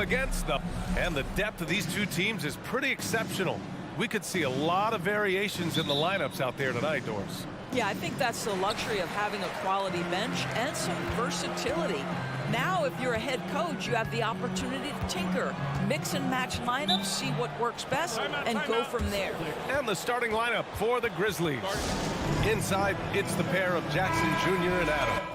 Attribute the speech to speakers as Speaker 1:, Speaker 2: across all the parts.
Speaker 1: against them. And the depth of these two teams is pretty exceptional. We could see a lot of variations in the lineups out there tonight, Doris.
Speaker 2: Yeah, I think that's the luxury of having a quality bench and some versatility. Now, if you're a head coach, you have the opportunity to tinker, mix and match lineups, see what works best, and go from there.
Speaker 1: And the starting lineup for the Grizzlies. Inside, it's the pair of Jackson Jr. and Adam.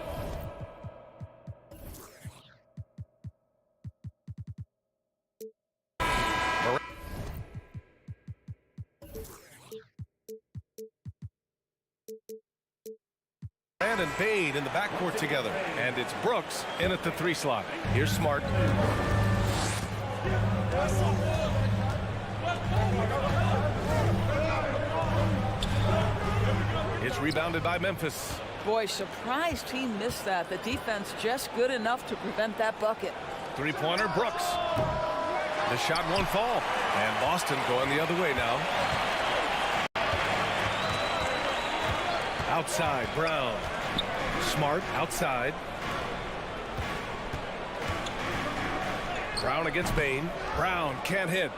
Speaker 1: And Bane in the backcourt together. And it's Brooks in at the 3 slot. Here's Smart. It's rebounded by Memphis.
Speaker 2: Boy, surprised he missed that. The defense just good enough to prevent that bucket.
Speaker 1: Three-pointer, Brooks. The shot won't fall. And Boston going the other way now. Outside, Brown. Smart outside. Brown against Bane. Brown can't hit.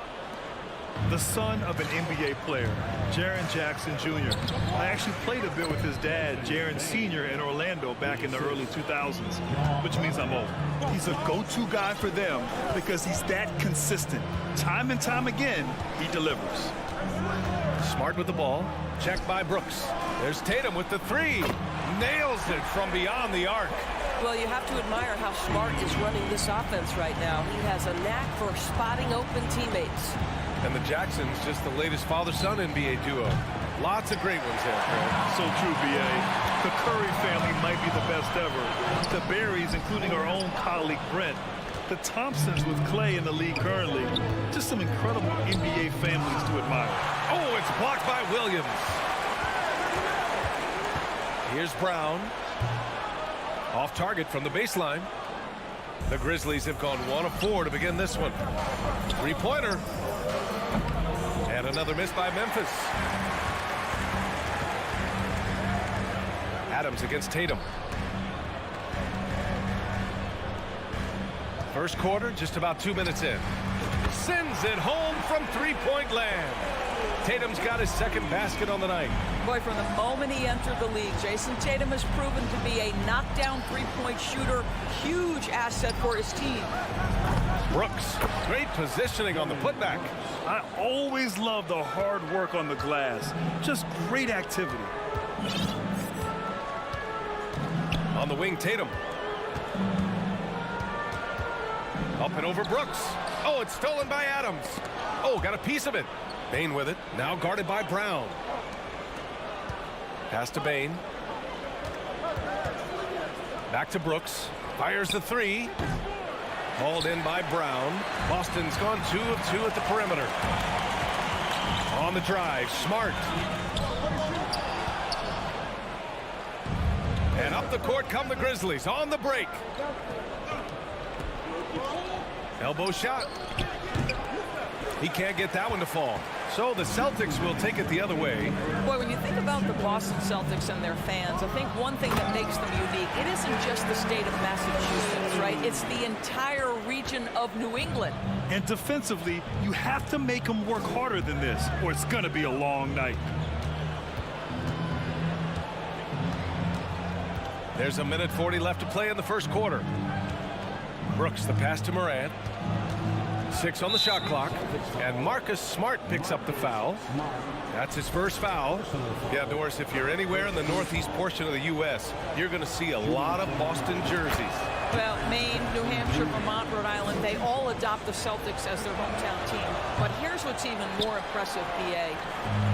Speaker 3: The son of an NBA player, Jaren Jackson Jr. I actually played a bit with his dad, Jaren Sr. in Orlando back in the early 2000s, which means I'm old. He's a go-to guy for them because he's that consistent. Time and time again, he delivers.
Speaker 1: Smart with the ball. Checked by Brooks. There's Tatum with the 3. Nails it from beyond the arc.
Speaker 2: Well, you have to admire how Smart is running this offense right now. He has a knack for spotting open teammates.
Speaker 1: And the Jacksons, just the latest father-son NBA duo. Lots of great ones there, Fred.
Speaker 3: So true, B.A. The Curry family might be the best ever. The Berries, including our own colleague Brent. The Thompsons with Clay in the league currently. Just some incredible NBA families to admire.
Speaker 1: Oh, it's blocked by Williams. Here's Brown. Off target from the baseline. The Grizzlies have gone 1 of 4 to begin this one. 3-pointer. And another miss by Memphis. Adams against Tatum. First quarter, just about 2 minutes in. Sends it home from 3-point land. Tatum's got his second basket on the night.
Speaker 2: Boy, from the moment he entered the league, Jason Tatum has proven to be a knockdown three-point shooter. Huge asset for his team.
Speaker 1: Brooks, great positioning on the putback.
Speaker 3: I always love the hard work on the glass. Just great activity.
Speaker 1: On the wing, Tatum. Up and over Brooks. Oh, it's stolen by Adams. Oh, got a piece of it. Bane with it. Now guarded by Brown. Pass to Bane. Back to Brooks. Fires the 3. Hauled in by Brown. Boston's gone 2 of 2 at the perimeter. On the drive, Smart. And up the court come the Grizzlies on the break. Elbow shot. He can't get that one to fall. So the Celtics will take it the other way.
Speaker 2: Boy, when you think about the Boston Celtics and their fans, I think one thing that makes them unique, it isn't just the state of Massachusetts, right? It's the entire region of New England.
Speaker 3: And defensively, you have to make them work harder than this, or it's going to be a long night.
Speaker 1: There's 1:40 left to play in the first quarter. Brooks, the pass to Morant. 6 on the shot clock, and Marcus Smart picks up the foul. That's his first foul. Yeah, Doris, if you're anywhere in the northeast portion of the U.S., you're going to see a lot of Boston jerseys.
Speaker 2: Well, Maine, New Hampshire, Vermont, Rhode Island, they all adopt the Celtics as their hometown team. But here's what's even more impressive, BA.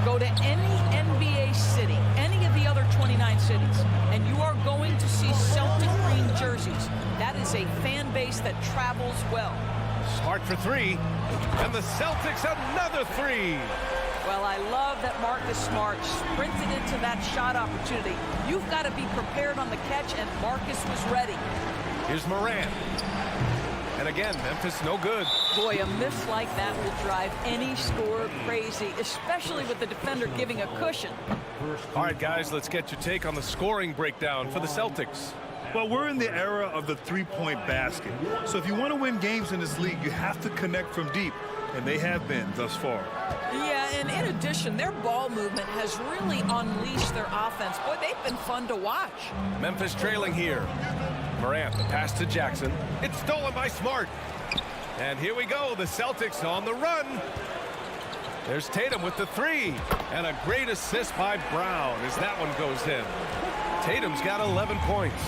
Speaker 2: Go to any NBA city, any of the other 29 cities, and you are going to see Celtic green jerseys. That is a fan base that travels well.
Speaker 1: Smart for 3, and the Celtics another 3.
Speaker 2: Well, I love that Marcus Smart sprinted into that shot opportunity. You've got to be prepared on the catch, and Marcus was ready.
Speaker 1: Here's Morant. And again, Memphis no good.
Speaker 2: Boy, a miss like that will drive any scorer crazy, especially with the defender giving a cushion.
Speaker 1: All right, guys, let's get your take on the scoring breakdown for the Celtics.
Speaker 3: Well, we're in the era of the three-point basket. So if you want to win games in this league, you have to connect from deep, and they have been thus far.
Speaker 2: Yeah, and in addition, their ball movement has really unleashed their offense. Boy, they've been fun to watch.
Speaker 1: Memphis trailing here. Morant, the pass to Jackson. It's stolen by Smart. And here we go, the Celtics on the run. There's Tatum with the three. And a great assist by Brown as that one goes in. Tatum's got 11 points.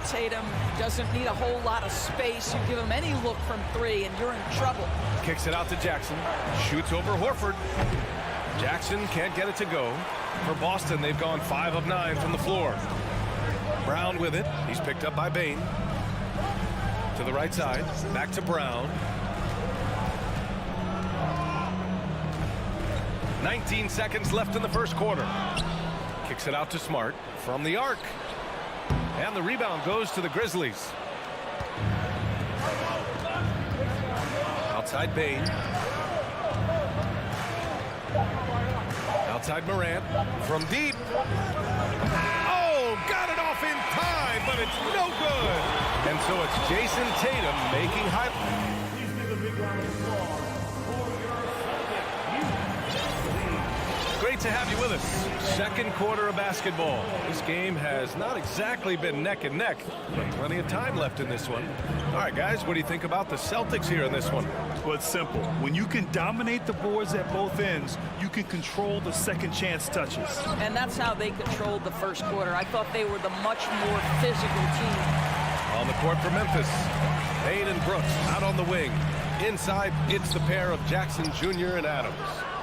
Speaker 2: Tatum doesn't need a whole lot of space. You give him any look from three, and you're in trouble.
Speaker 1: Kicks it out to Jackson. Shoots over Horford. Jackson can't get it to go. For Boston, they've gone 5 of 9 from the floor. Brown with it. He's picked up by Bane. To the right side. Back to Brown. 19 seconds left in the first quarter. Kicks it out to Smart from the arc. And the rebound goes to the Grizzlies. Outside Bane. Outside Morant. From deep. Oh, got it off in time, but it's no good. And so it's Jason Tatum making high. Great to have you with us. Second quarter of basketball. This game has not exactly been neck and neck, but plenty of time left in this one. All right, guys, what do you think about the Celtics here in this one?
Speaker 3: Well, it's simple. When you can dominate the boards at both ends, you can control the second chance touches.
Speaker 2: And that's how they controlled the first quarter. I thought they were the much more physical team.
Speaker 1: On the court for Memphis, Bane and Brooks out on the wing. Inside, it's the pair of Jackson Jr. and Adams.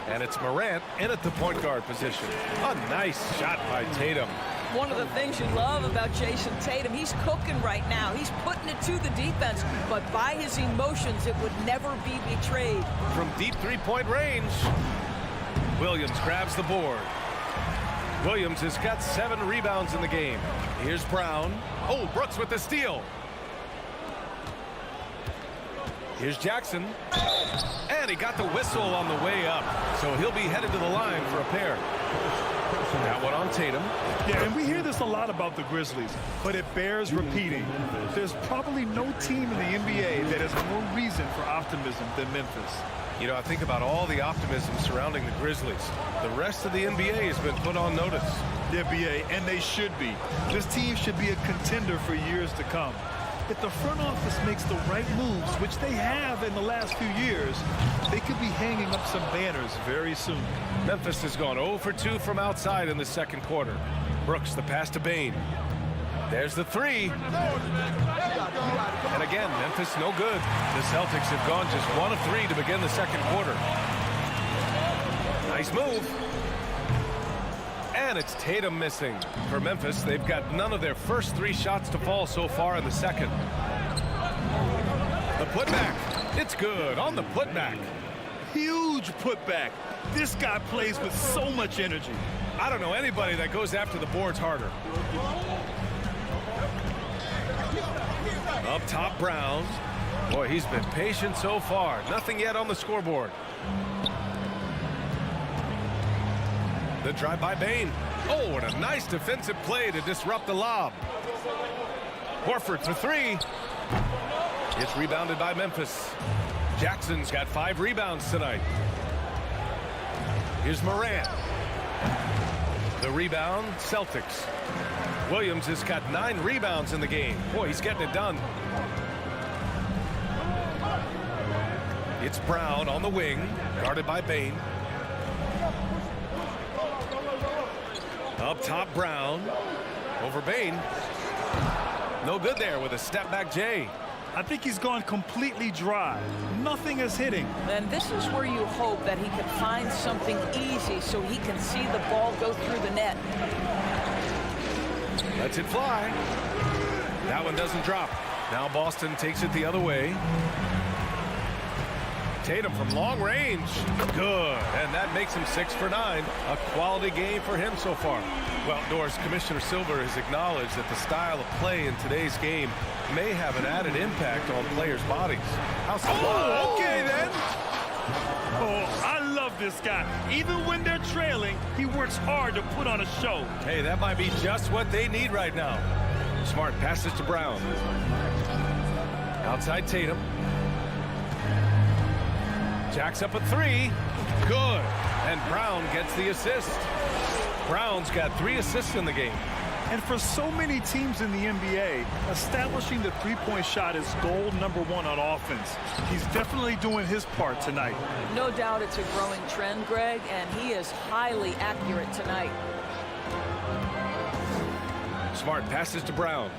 Speaker 1: And it's Morant in at the point guard position. A nice shot by Tatum.
Speaker 2: One of the things you love about Jason Tatum, he's cooking right now. He's putting it to the defense, but by his emotions, it would never be betrayed.
Speaker 1: From deep three-point range, Williams grabs the board. Williams has got 7 rebounds in the game. Here's Brown. Oh, Brooks with the steal. Here's Jackson. And he got the whistle on the way up. So he'll be headed to the line for a pair. That one on Tatum.
Speaker 3: Yeah, and we hear this a lot about the Grizzlies, but it bears repeating. There's probably no team in the NBA that has more reason for optimism than Memphis.
Speaker 1: You know, I think about all the optimism surrounding the Grizzlies. The rest of the NBA has been put on notice.
Speaker 3: The NBA, and they should be. This team should be a contender for years to come. If the front office makes the right moves, which they have in the last few years, they could be hanging up some banners very soon.
Speaker 1: Memphis has gone 0 for 2 from outside in the second quarter. Brooks, the pass to Bane. There's the three. And again, Memphis no good. The Celtics have gone just 1 of 3 to begin the second quarter. Nice move. And it's Tatum missing. For Memphis, they've got none of their first 3 shots to fall so far in the second. The putback. It's good on the putback.
Speaker 3: Huge putback. This guy plays with so much energy.
Speaker 1: I don't know anybody that goes after the boards harder. Up top, Brown. Boy, he's been patient so far. Nothing yet on the scoreboard. The drive by Bane. Oh, what a nice defensive play to disrupt the lob. Horford for 3. It's rebounded by Memphis. Jackson's got 5 rebounds tonight. Here's Morant. The rebound, Celtics. Williams has got 9 rebounds in the game. Boy, he's getting it done. It's Brown on the wing, guarded by Bane. Up top, Brown. Over Bane. No good there with a step back Jay.
Speaker 3: I think he's gone completely dry. Nothing is hitting.
Speaker 2: And this is where you hope that he can find something easy so he can see the ball go through the net.
Speaker 1: Lets it fly. That one doesn't drop. Now Boston takes it the other way. Tatum from long range. Good. And that makes him 6 for 9. A quality game for him so far. Well, Doris, Commissioner Silver has acknowledged that the style of play in today's game may have an added impact on players' bodies.
Speaker 3: Oh, okay then. Oh, I love this guy. Even when they're trailing, he works hard to put on a show.
Speaker 1: Hey, that might be just what they need right now. Smart passes to Brown. Outside Tatum. Jacks up a three. Good. And Brown gets the assist. Brown's got 3 assists in the game.
Speaker 3: And for so many teams in the NBA, establishing the three-point shot is goal number 1 on offense. He's definitely doing his part tonight.
Speaker 2: No doubt it's a growing trend, Greg, and he is highly accurate tonight.
Speaker 1: Smart passes to Brown.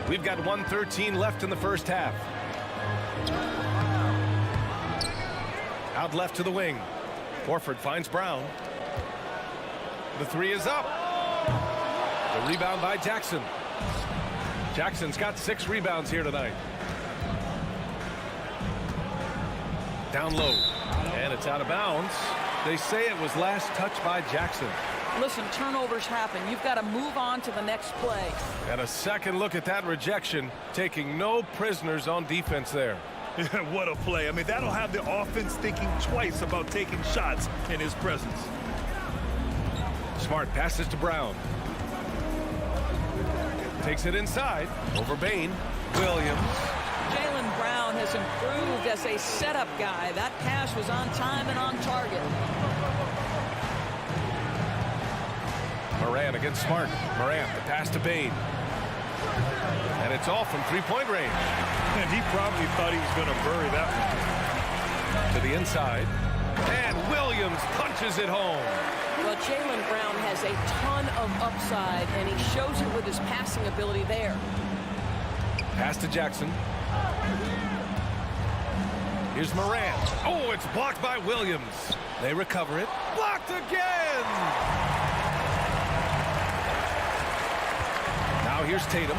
Speaker 1: We've got 1:13 left in the first half. Out left to the wing. Horford finds Brown. The 3 is up. The rebound by Jackson. Jackson's got 6 rebounds here tonight. Down low. And it's out of bounds. They say it was last touched by Jackson.
Speaker 2: Listen, turnovers happen. You've got to move on to the next play.
Speaker 1: And a second look at that rejection, taking no prisoners on defense there.
Speaker 3: What a play. I mean, that'll have the offense thinking twice about taking shots in his presence.
Speaker 1: Smart passes to Brown. Takes it inside. Over Bain. Williams.
Speaker 2: Jaylen Brown has improved as a setup guy. That pass was on time and on target.
Speaker 1: Morant against Smart. Morant, the pass to Bain. And it's all from three-point range.
Speaker 3: And he probably thought he was going to bury that one.
Speaker 1: To the inside. And Williams punches it home.
Speaker 2: Well, Jaylen Brown has a ton of upside, and he shows it with his passing ability there.
Speaker 1: Pass to Jackson. Here's Morant. Oh, it's blocked by Williams. They recover it. Blocked again! Now here's Tatum.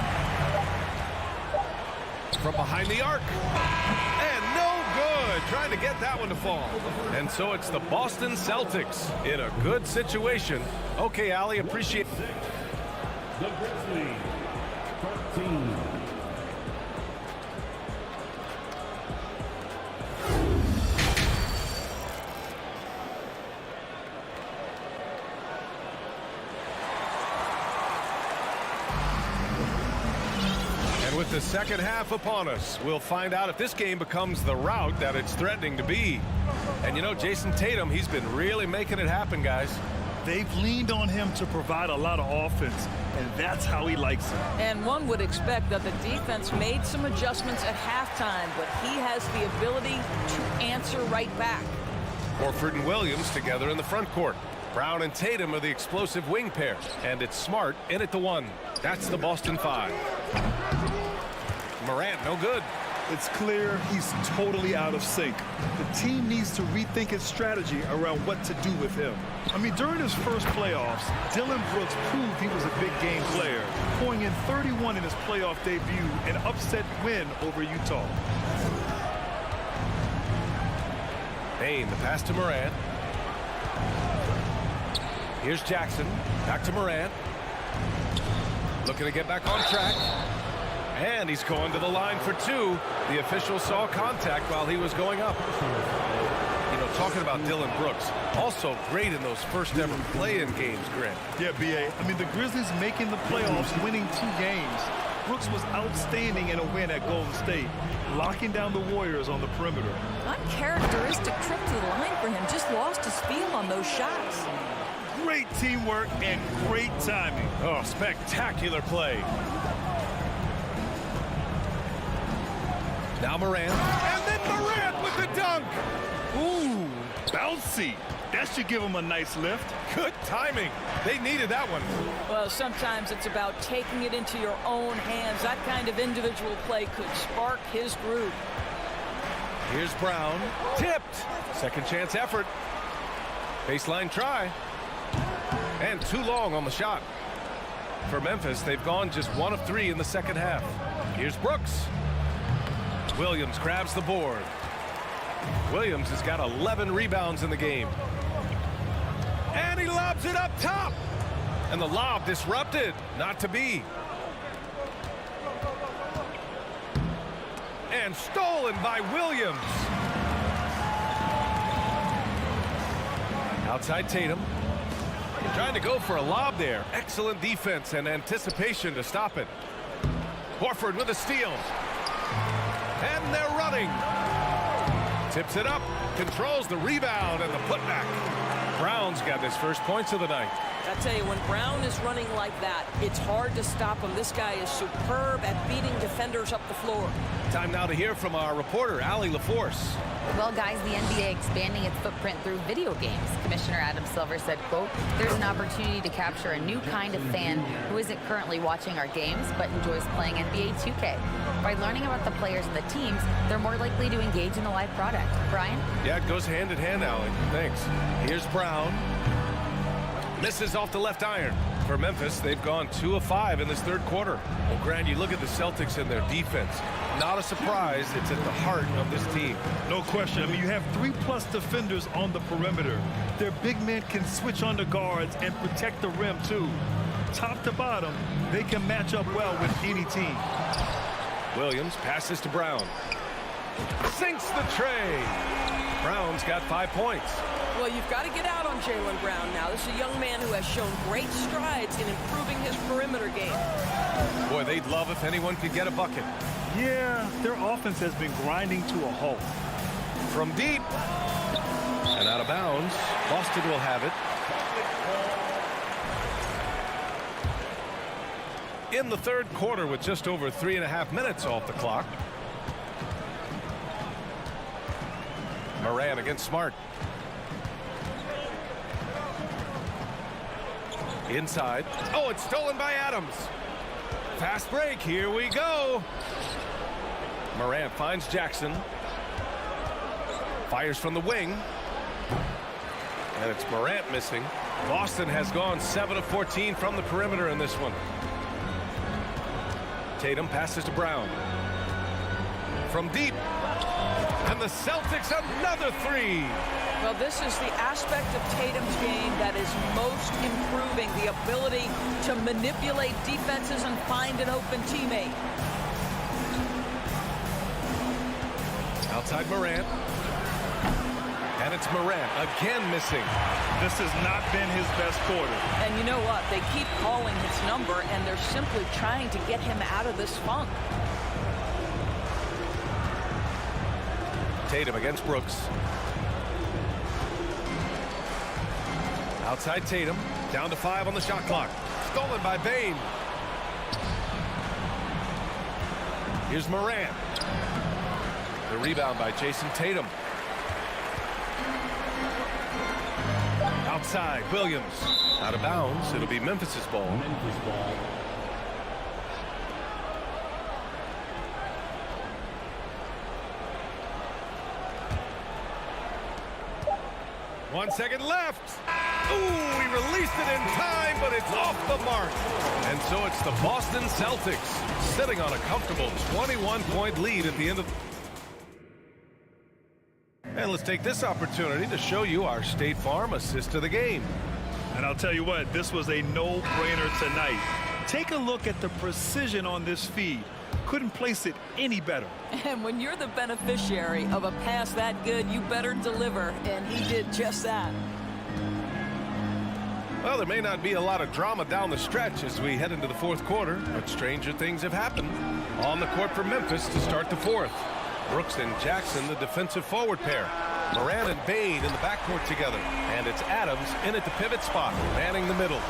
Speaker 1: From behind the arc. And no good. Trying to get that one to fall. And so it's the Boston Celtics in a good situation. Okay, Allie, appreciate it.
Speaker 4: The Grizzlies, 13.
Speaker 1: With the second half upon us, we'll find out if this game becomes the rout that it's threatening to be. And you know, Jason Tatum, he's been really making it happen, guys.
Speaker 3: They've leaned on him to provide a lot of offense, and that's how he likes it.
Speaker 2: And one would expect that the defense made some adjustments at halftime, but he has the ability to answer right back.
Speaker 1: Horford and Williams together in the front court. Brown and Tatum are the explosive wing pair, and it's Smart in at the 1. That's the Boston 5. Morant, no good.
Speaker 3: It's clear he's totally out of sync. The team needs to rethink its strategy around what to do with him. I mean, during his first playoffs, Dillon Brooks proved he was a big game player, pouring in 31 in his playoff debut, an upset win over Utah.
Speaker 1: Bain, the pass to Morant. Here's Jackson. Back to Morant. Looking to get back on track. And he's going to the line for 2. The official saw contact while he was going up. You know, talking about Dillon Brooks, also great in those first ever play-in games, Grant.
Speaker 3: Yeah, B.A. I mean, the Grizzlies making the playoffs, winning 2 games. Brooks was outstanding in a win at Golden State, locking down the Warriors on the perimeter.
Speaker 2: Uncharacteristic trip to the line for him. Just lost his feel on those shots.
Speaker 3: Great teamwork and great timing.
Speaker 1: Oh, spectacular play. Now Morant. And then Morant with the dunk.
Speaker 3: Ooh, bouncy. That should give him a nice lift.
Speaker 1: Good timing. They needed that one.
Speaker 2: Well, sometimes it's about taking it into your own hands. That kind of individual play could spark his groove.
Speaker 1: Here's Brown. Tipped. Second chance effort. Baseline try. And too long on the shot. For Memphis, they've gone just 1 of 3 in the second half. Here's Brooks. Williams grabs the board. Williams has got 11 rebounds in the game. And he lobs it up top. And the lob disrupted. Not to be. And stolen by Williams. Outside Tatum. Trying to go for a lob there. Excellent defense and anticipation to stop it. Horford with a steal. And they're running. Tips it up. Controls the rebound and the putback. Brown's got his first points of the night.
Speaker 2: I tell you, when Brown is running like that, it's hard to stop him. This guy is superb at beating defenders up the floor.
Speaker 1: Time now to hear from our reporter, Allie LaForce.
Speaker 5: Well, guys, the NBA expanding its footprint through video games. Commissioner Adam Silver said, quote, "There's an opportunity to capture a new kind of fan who isn't currently watching our games but enjoys playing NBA 2K. By learning about the players and the teams, they're more likely to engage in the live product." Brian?
Speaker 1: Yeah, it goes hand in hand, Allie. Thanks. Here's Brown. Misses off the left iron. For Memphis, they've gone 2 of 5 in this third quarter. Well, Grant, you look at the Celtics and their defense. Not a surprise. It's at the heart of this team.
Speaker 3: No question. I mean, you have 3+ defenders on the perimeter. Their big men can switch on the guards and protect the rim, too. Top to bottom, they can match up well with any team.
Speaker 1: Williams passes to Brown. Sinks the tray. Brown's got 5 points.
Speaker 2: Well, you've got to get out on Jaylen Brown now. This is a young man who has shown great strides in improving his perimeter game.
Speaker 1: Boy, they'd love if anyone could get a bucket.
Speaker 3: Yeah, their offense has been grinding to a halt.
Speaker 1: From deep. And out of bounds. Boston will have it. In the third quarter with just over 3.5 minutes off the clock. Moran against Smart. Inside. Oh, it's stolen by Adams. Fast break. Here we go. Morant finds Jackson. Fires from the wing. And it's Morant missing. Boston has gone 7 of 14 from the perimeter in this one. Tatum passes to Brown. From deep. And the Celtics another 3.
Speaker 2: Well, this is the aspect of Tatum's game that is most improving, the ability to manipulate defenses and find an open teammate.
Speaker 1: Outside Morant. And it's Morant again missing.
Speaker 3: This has not been his best quarter.
Speaker 2: And you know what? They keep calling his number, and they're simply trying to get him out of this funk.
Speaker 1: Tatum against Brooks. Outside Tatum. Down to 5 on the shot clock. Stolen by Bane. Here's Morant. The rebound by Jason Tatum. Outside Williams. Out of bounds. It'll be Memphis's ball.
Speaker 4: Memphis ball.
Speaker 1: 1 second left. Ooh, he released it in time, but it's off the mark. And so it's the Boston Celtics sitting on a comfortable 21-point lead at the end of. And let's take this opportunity to show you our State Farm assist of the game.
Speaker 3: And I'll tell you what, this was a no-brainer tonight. Take a look at the precision on this feed. Couldn't place it any better.
Speaker 2: And when you're the beneficiary of a pass that good, you better deliver. And he did just that.
Speaker 1: Well, there may not be a lot of drama down the stretch as we head into the fourth quarter, but stranger things have happened. On the court for Memphis to start the fourth. Brooks and Jackson, the defensive forward pair. Moran and Bane in the backcourt together. And it's Adams in at the pivot spot, manning the middle.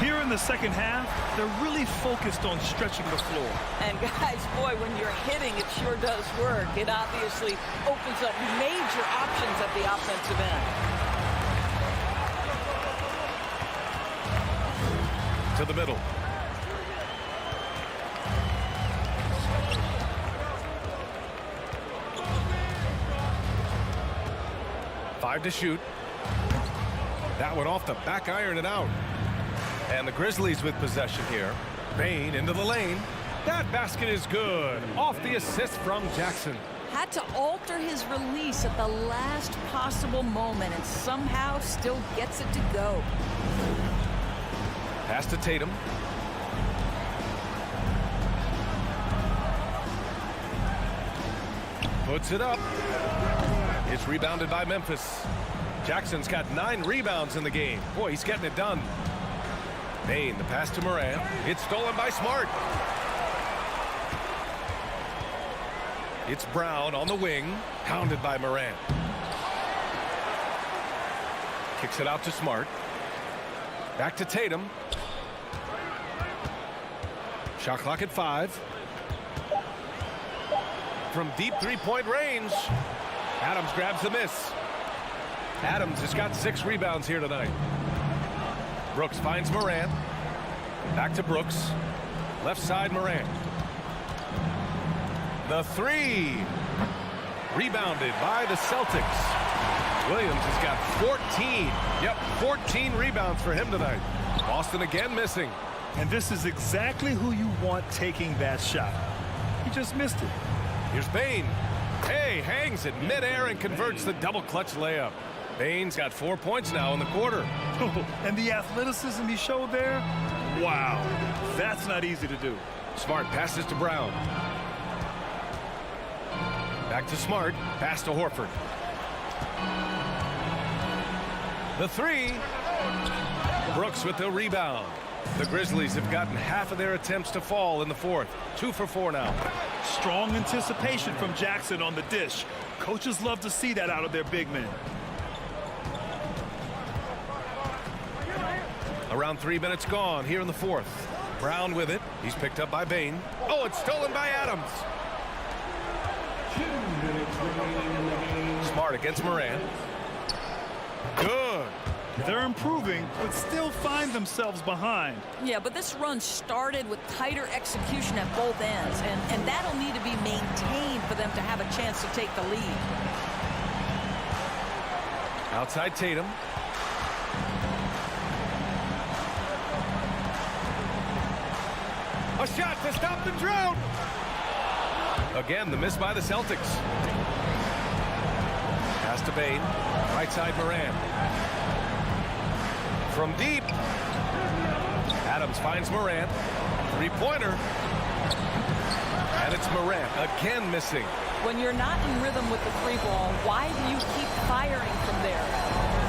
Speaker 3: Here in the second half, they're really focused on stretching the floor.
Speaker 2: And guys, boy, when you're hitting, it sure does work. It obviously opens up major options at the offensive end.
Speaker 1: To the middle. Five to shoot. That one off the back iron and out. And the Grizzlies with possession here. Bane into the lane. That basket is good. Off the assist from Jackson.
Speaker 2: Had to alter his release at the last possible moment and somehow still gets it to go.
Speaker 1: Pass to Tatum. Puts it up. It's rebounded by Memphis. Jackson's got 9 rebounds in the game. Boy, he's getting it done. Bane, the pass to Morant. It's stolen by Smart. It's Brown on the wing, pounded by Morant. Kicks it out to Smart. Back to Tatum. Shot clock at 5. From deep three-point range, Adams grabs the miss. Adams has got 6 rebounds here tonight. Brooks finds Morant. Back to Brooks. Left side, Morant. The 3. Rebounded by the Celtics. Williams has got 14. Yep, 14 rebounds for him tonight. Boston again missing.
Speaker 3: And this is exactly who you want taking that shot. He just missed it.
Speaker 1: Here's Bane. Hey, hangs it midair and converts the double clutch layup. Bane's got 4 points now in the quarter.
Speaker 3: And the athleticism he showed there, wow, that's not easy to do.
Speaker 1: Smart passes to Brown. Back to Smart, pass to Horford. The 3. Brooks with the rebound. The Grizzlies have gotten half of their attempts to fall in the 4th. 2 for 4 now.
Speaker 3: Strong anticipation from Jackson on the dish. Coaches love to see that out of their big men.
Speaker 1: Around 3 minutes gone here in the 4th. Brown with it. He's picked up by Bane. Oh, it's stolen by Adams.
Speaker 4: 2 minutes remaining in the game.
Speaker 1: Smart against Morant. Good.
Speaker 3: They're improving, but still find themselves behind.
Speaker 2: Yeah, but this run started with tighter execution at both ends, and that'll need to be maintained for them to have a chance to take the lead.
Speaker 1: Outside Tatum. A shot to stop the drought. Again, the miss by the Celtics. Pass to Bane. Right side Morant. From deep. Adams finds Morant. 3-pointer. And it's Morant again missing.
Speaker 2: When you're not in rhythm with the 3-ball, why do you keep firing from there?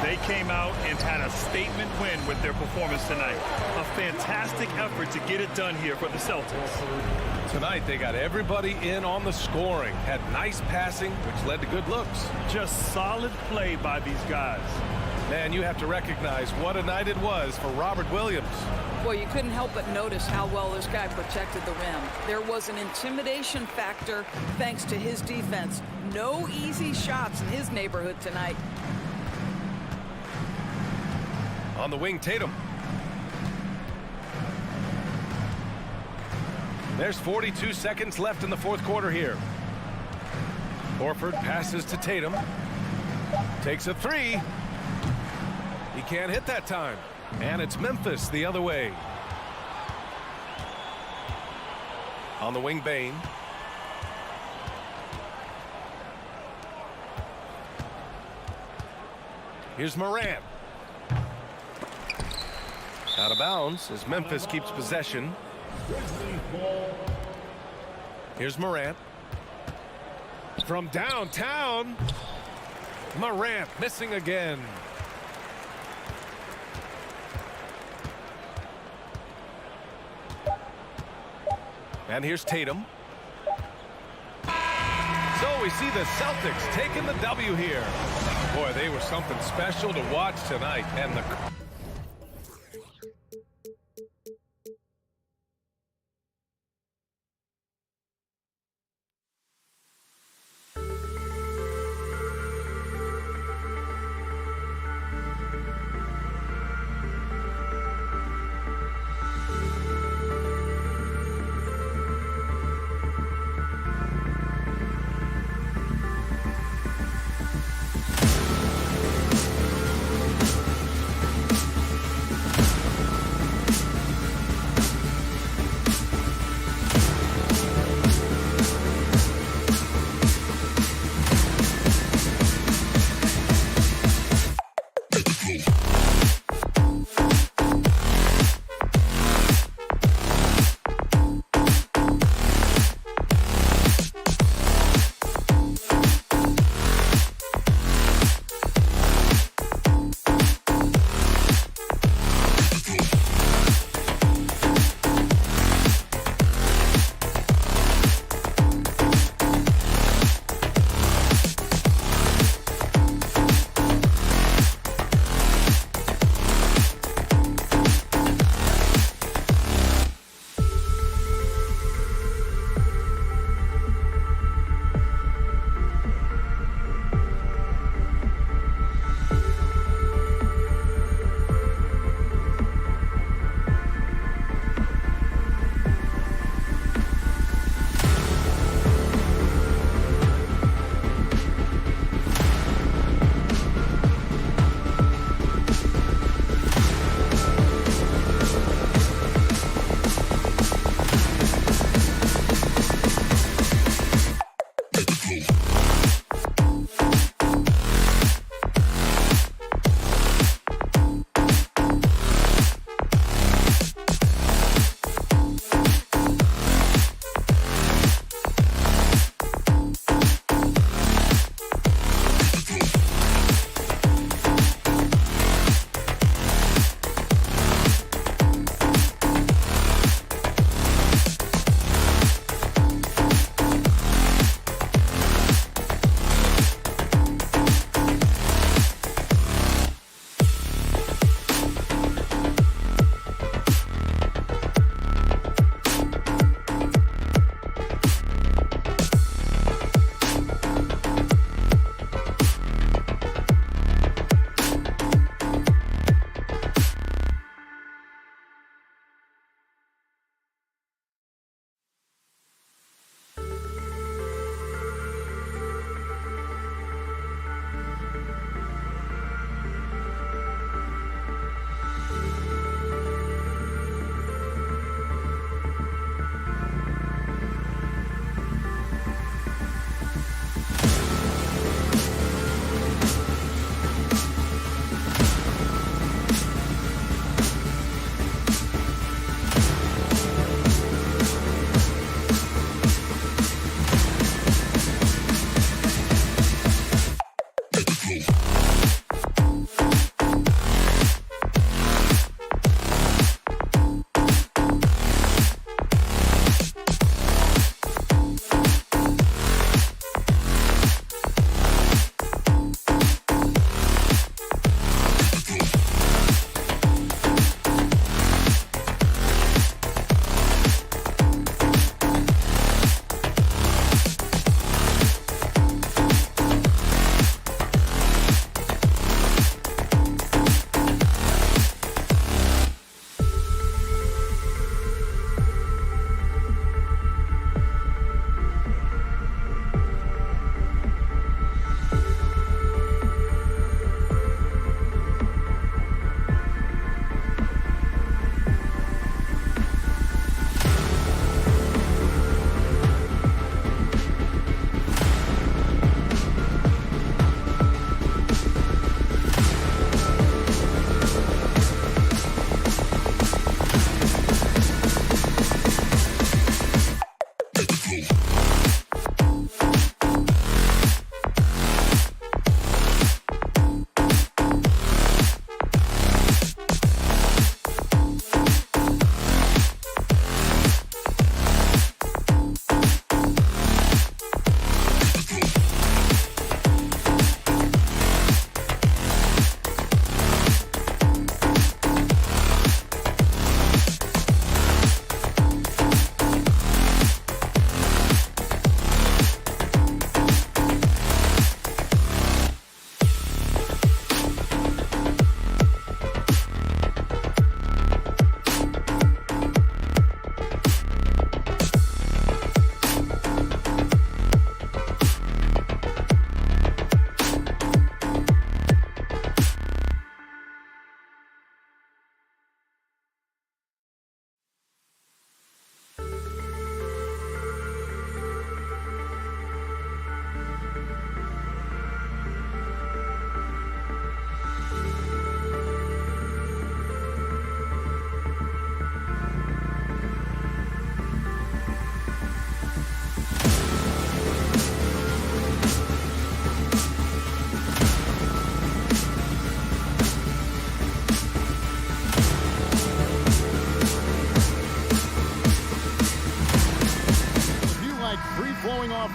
Speaker 3: They came out and had a statement win with their performance tonight. A fantastic effort to get it done here for the Celtics.
Speaker 1: Tonight they got everybody in on the scoring. Had nice passing, which led to good looks.
Speaker 3: Just solid play by these guys.
Speaker 1: Man, you have to recognize what a night it was for Robert Williams.
Speaker 2: Well, you couldn't help but notice how well this guy protected the rim. There was an intimidation factor thanks to his defense. No easy shots in his neighborhood tonight.
Speaker 1: On the wing, Tatum. There's 42 seconds left in the 4th quarter here. Horford passes to Tatum. Takes a 3. He can't hit that time. And it's Memphis the other way. On the wing, Bane. Here's Morant. Out of bounds as Memphis keeps possession. Here's Morant. From downtown. Morant missing again. And here's Tatum. So we see the Celtics taking the W here. Boy, they were something special to watch tonight. And the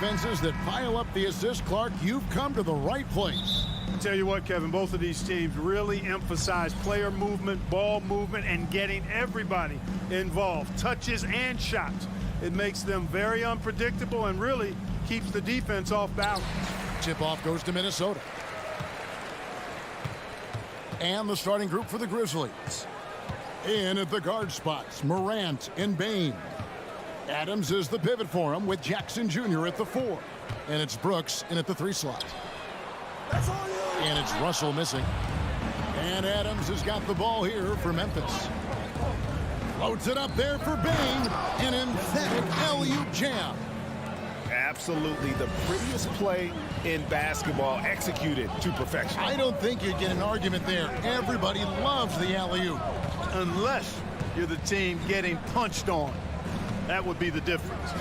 Speaker 6: defenses that pile up the assists, Clark, you've come to the right place.
Speaker 7: Tell you what, Kevin, both of these teams really emphasize player movement, ball movement, and getting everybody involved, touches and shots. It makes them very unpredictable and really keeps the defense off balance.
Speaker 6: Tip-off goes to Minnesota. And the starting group for the Grizzlies. In at the guard spots, Morant and Bane. Adams is the pivot for him with Jackson Jr. at the 4. And it's Brooks in at the 3 slot. And it's Russell missing. And Adams has got the ball here for Memphis. Loads it up there for Bane. An emphatic alley-oop jam.
Speaker 8: Absolutely the prettiest play in basketball, executed to perfection.
Speaker 6: I don't think you'd get an argument there. Everybody loves the alley-oop.
Speaker 3: Unless you're the team getting punched on. That would be the difference.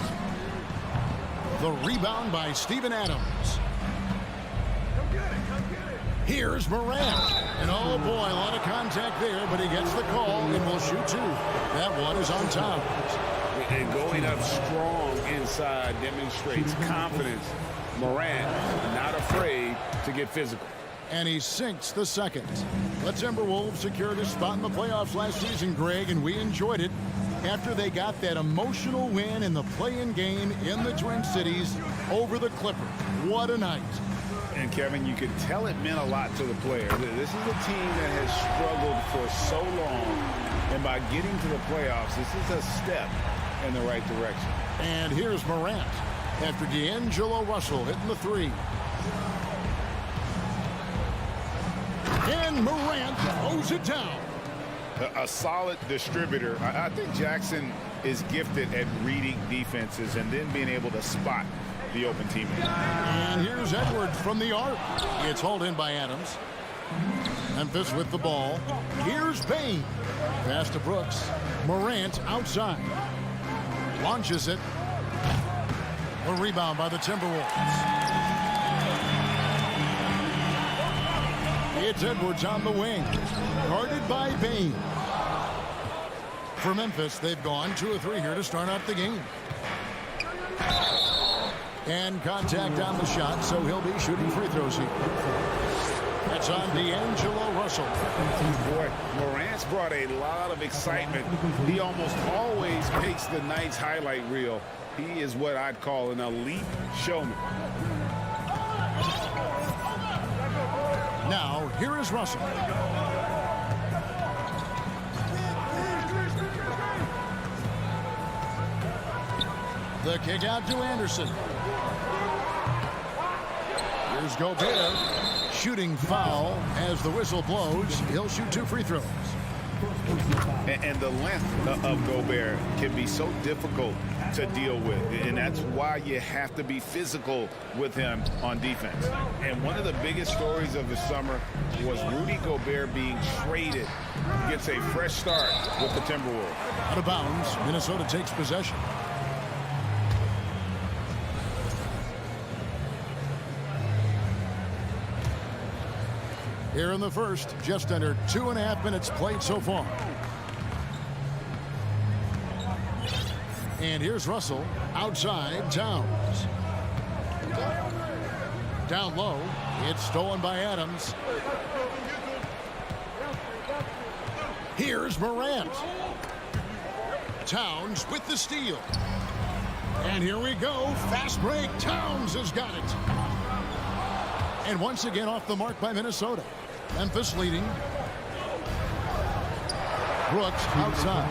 Speaker 6: The rebound by Steven Adams. Here's Morant. And oh boy, a lot of contact there, but he gets the call and will shoot 2. That one is on top.
Speaker 8: And going up strong inside demonstrates confidence. Morant not afraid to get physical.
Speaker 6: And he sinks the second. The Timberwolves secured a spot in the playoffs last season, Greg, and we enjoyed it after they got that emotional win in the play-in game in the Twin Cities over the Clippers. What a night.
Speaker 8: And Kevin, you can tell it meant a lot to the players. This is a team that has struggled for so long, and by getting to the playoffs, this is a step in the right direction.
Speaker 6: And here's Morant after D'Angelo Russell hitting the 3. And Morant throws it down.
Speaker 8: A solid distributor. I think Jackson is gifted at reading defenses and then being able to spot the open teammate.
Speaker 6: And here's Edwards from the arc. It's hauled in by Adams. Memphis with the ball. Here's Bane. Pass to Brooks. Morant outside. Launches it. A rebound by the Timberwolves. It's Edwards on the wing. Guarded by Bane. For Memphis, they've gone 2 of 3 here to start out the game. And contact on the shot, so he'll be shooting free throws here. That's on D'Angelo Russell.
Speaker 8: Boy, Morant's brought a lot of excitement. He almost always makes the night's highlight reel. He is what I'd call an elite showman.
Speaker 6: Now, here is Russell. The kick out to Anderson. Here's Gobert. Shooting foul as the whistle blows. He'll shoot 2 free throws.
Speaker 8: And the length of Gobert can be so difficult to deal with, and that's why you have to be physical with him on defense. And one of the biggest stories of the summer was Rudy Gobert being traded. Gets a fresh start with the Timberwolves.
Speaker 6: Out of bounds, Minnesota takes possession. Here in the first, just under 2.5 minutes played so far. And here's Russell outside Towns. Down low. It's stolen by Adams. Here's Morant. Towns with the steal. And here we go. Fast break. Towns has got it. And once again off the mark by Minnesota. Memphis leading. Brooks outside.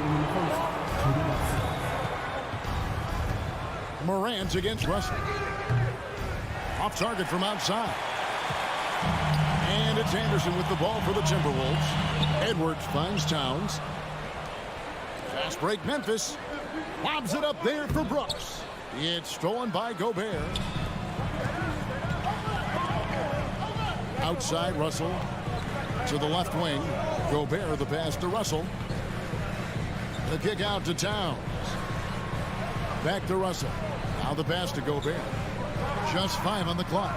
Speaker 6: Morant against Russell. Off target from outside. And it's Anderson with the ball for the Timberwolves. Edwards finds Towns. Fast break Memphis. Lobs it up there for Brooks. It's stolen by Gobert. Outside Russell to the left wing. Gobert the pass to Russell. The kick out to Towns. Back to Russell. Now the pass to Gobert. Just 5 on the clock.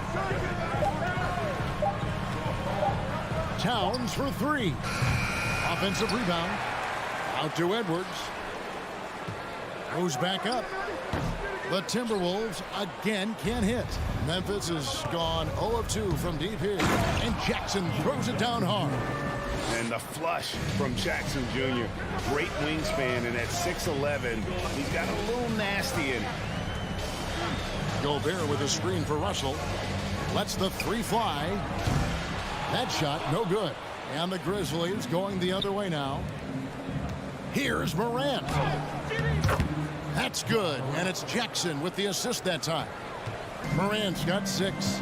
Speaker 6: Towns for 3. Offensive rebound. Out to Edwards. Goes back up. The Timberwolves again can't hit. Memphis has gone 0 of 2 from deep here. And Jackson throws it down hard.
Speaker 8: And the flush from Jackson Jr. Great wingspan, and at 6'11", he's got a little nasty in it.
Speaker 6: Gobert with a screen for Russell. Lets the three fly. That shot no good. And the Grizzlies going the other way now. Here's Morant. That's good. And it's Jackson with the assist that time. Morant's got 6.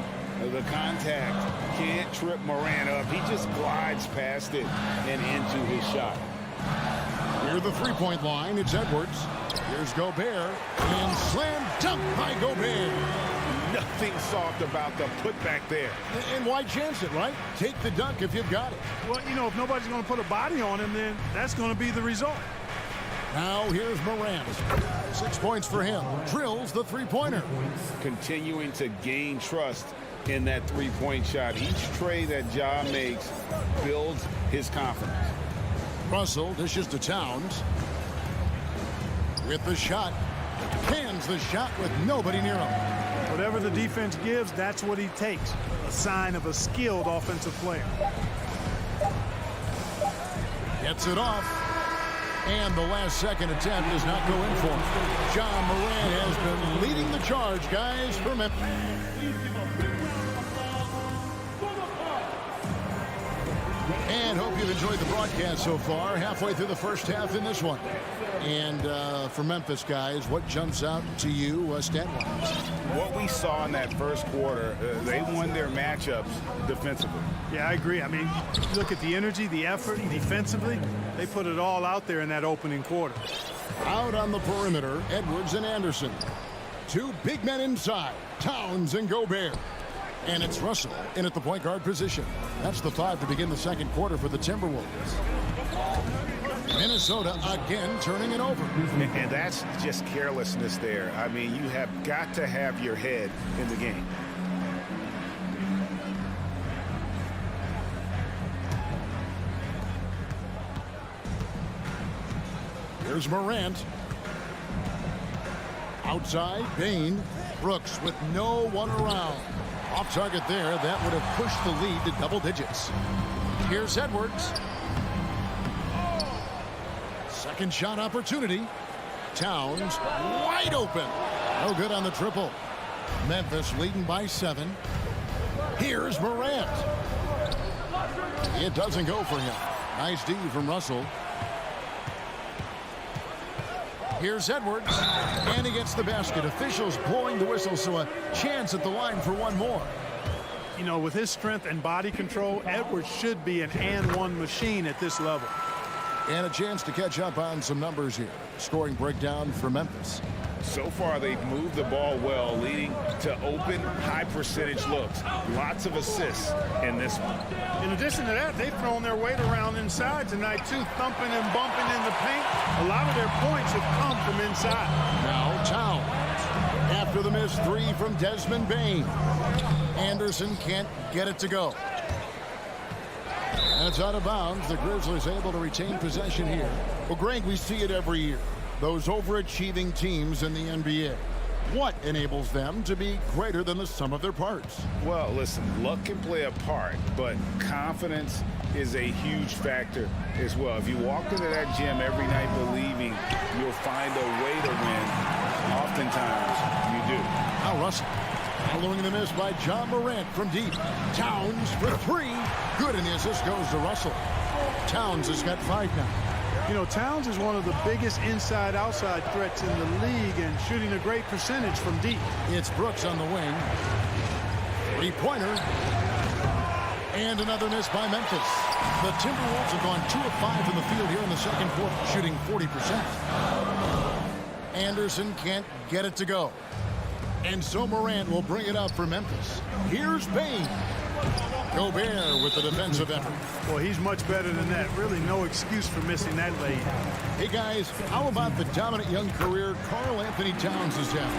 Speaker 8: The contact can't trip Morant up. He just glides past it and into his shot.
Speaker 6: Near the three-point line, it's Edwards. Here's Gobert. And slam dunk by Gobert.
Speaker 8: Nothing soft about the putback there.
Speaker 6: And why chance it, right? Take the dunk if you've got it.
Speaker 7: Well, you know, if nobody's going to put a body on him, then that's going to be the result.
Speaker 6: Now here's Morant. 6 points for him. Drills the three-pointer.
Speaker 8: Continuing to gain trust in that three-point shot. Each tray that Ja makes builds his confidence.
Speaker 6: Russell dishes to Towns. With the shot. Cans the shot with nobody near him.
Speaker 7: Whatever the defense gives, that's what he takes. A sign of a skilled offensive player.
Speaker 6: Gets it off. And the last second attempt does not go in for him. Ja Morant has been leading the charge, guys, for Memphis. And hope you've enjoyed the broadcast so far. Halfway through the first half in this one. And for Memphis, guys, what jumps out to you stat-wise?
Speaker 8: What we saw in that first quarter, they won their matchups defensively.
Speaker 7: Yeah, I agree. I mean, look at the energy, the effort, defensively. They put it all out there in that opening quarter.
Speaker 6: Out on the perimeter, Edwards and Anderson. 2 big men inside, Towns and Gobert. And it's Russell in at the point guard position. That's the 5 to begin the second quarter for the Timberwolves. Minnesota again turning it over.
Speaker 8: And that's just carelessness there. I mean, you have got to have your head in the game.
Speaker 6: Here's Morant. Outside, Bain. Brooks with no one around. Off target there. That would have pushed the lead to double digits. Here's Edwards. Second shot opportunity. Towns wide open. No good on the triple. Memphis leading by 7. Here's Morant. It doesn't go for him. Nice D from Russell. Here's Edwards, and he gets the basket. Officials blowing the whistle, so a chance at the line for one more.
Speaker 7: You know, with his strength and body control, Edwards should be an and-one machine at this level.
Speaker 6: And a chance to catch up on some numbers here. Scoring breakdown for Memphis.
Speaker 8: So far, they've moved the ball well, leading to open, high-percentage looks. Lots of assists in this one.
Speaker 7: In addition to that, they've thrown their weight around inside tonight, too, thumping and bumping in the paint. A lot of their points have come from inside.
Speaker 6: Now Towns. After the missed 3 from Desmond Bain. Anderson can't get it to go. And it's out of bounds. The Grizzlies able to retain possession here. Well, Greg, we see it every year. Those overachieving teams in the NBA. What enables them to be greater than the sum of their parts?
Speaker 8: Well, listen, luck can play a part, but confidence is a huge factor as well. If you walk into that gym every night believing you'll find a way to win, oftentimes you do.
Speaker 6: Now Russell. Following the miss by Ja Morant from deep. Towns for 3. Good, and the assist goes to Russell. Towns has got 5 now.
Speaker 7: You know, Towns is one of the biggest inside-outside threats in the league and shooting a great percentage from deep.
Speaker 6: It's Brooks on the wing. 3-pointer. And another miss by Memphis. The Timberwolves have gone 2 of 5 from the field here in the second quarter, shooting 40%. Anderson can't get it to go. And so Morant will bring it up for Memphis. Here's Bain. Gobert with the defensive effort.
Speaker 7: Well, he's much better than that. Really no excuse for missing that lane.
Speaker 6: Hey, guys, how about the dominant young career Karl Anthony Towns has had?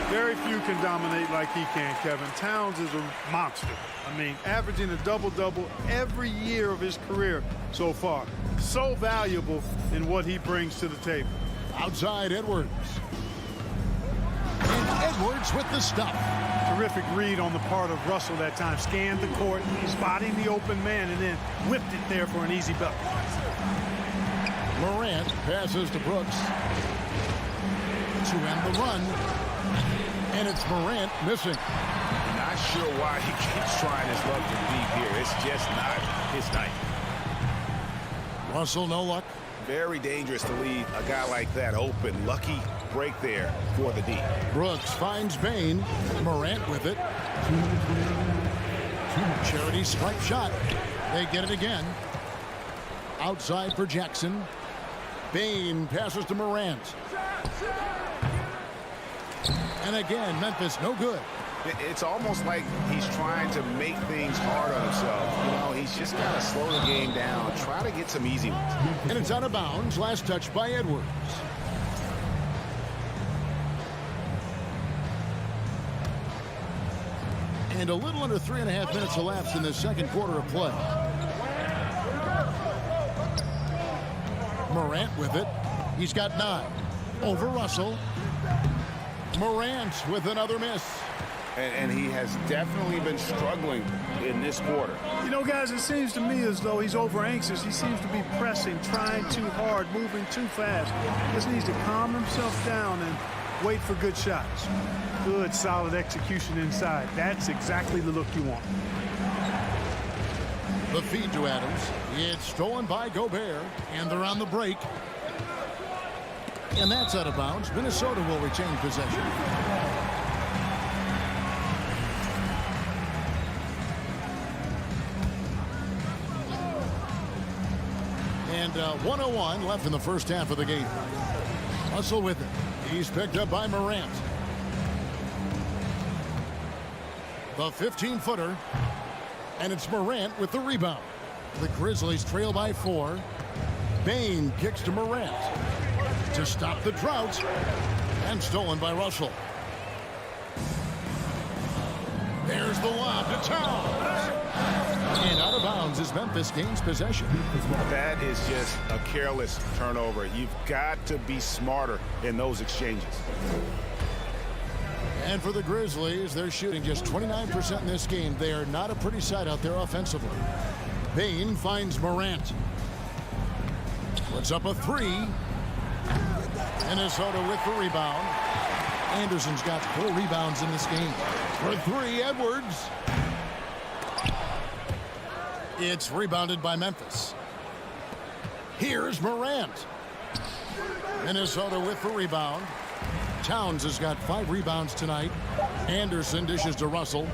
Speaker 7: Very few can dominate like he can, Kevin. Towns is a monster. I mean, averaging a double-double every year of his career so far. So valuable in what he brings to the table.
Speaker 6: Outside Edwards. And Edwards with the stuff.
Speaker 7: Terrific read on the part of Russell that time. Scanned the court, spotting the open man, and then whipped it there for an easy bucket.
Speaker 6: Morant passes to Brooks to end the run. And it's Morant missing.
Speaker 8: Not sure why he keeps trying his luck from deep here. It's just not his night.
Speaker 6: Russell, no luck.
Speaker 8: Very dangerous to leave a guy like that open. Lucky break there for the D.
Speaker 6: Brooks finds Bain. Morant with it. Charity stripe shot. They get it again. Outside for Jackson. Bain passes to Morant. And again, Memphis no good.
Speaker 8: It's almost like he's trying to make things hard on himself. You know, he's just got to slow the game down. Try to get some easy ones.
Speaker 6: And it's out of bounds. Last touch by Edwards. And a little under 3.5 minutes elapsed in the second quarter of play. Morant with it. He's got 9. Over Russell. Morant with another miss.
Speaker 8: And he has definitely been struggling in this quarter.
Speaker 7: You know, guys, it seems to me as though he's over anxious. He seems to be pressing, trying too hard, moving too fast. He just needs to calm himself down and wait for good shots. Good, solid execution inside. That's exactly the look you want.
Speaker 6: The feed to Adams. It's stolen by Gobert, and they're on the break. And that's out of bounds. Minnesota will retain possession. And 1:01 left in the first half of the game. Russell with it. He's picked up by Morant. The 15-footer. And it's Morant with the rebound. The Grizzlies trail by 4. Bain kicks to Morant to stop the drought. And stolen by Russell. There's the lob to Towns. And out of bounds as Memphis gains possession.
Speaker 8: That is just a careless turnover. You've got to be smarter in those exchanges.
Speaker 6: And for the Grizzlies, they're shooting just 29% in this game. They are not a pretty sight out there offensively. Bain finds Morant. Puts up a 3. Minnesota with the rebound. Anderson's got 4 rebounds in this game. For 3, Edwards. It's rebounded by Memphis. Here's Morant. Minnesota with the rebound. Towns has got 5 rebounds tonight. Anderson dishes to Russell.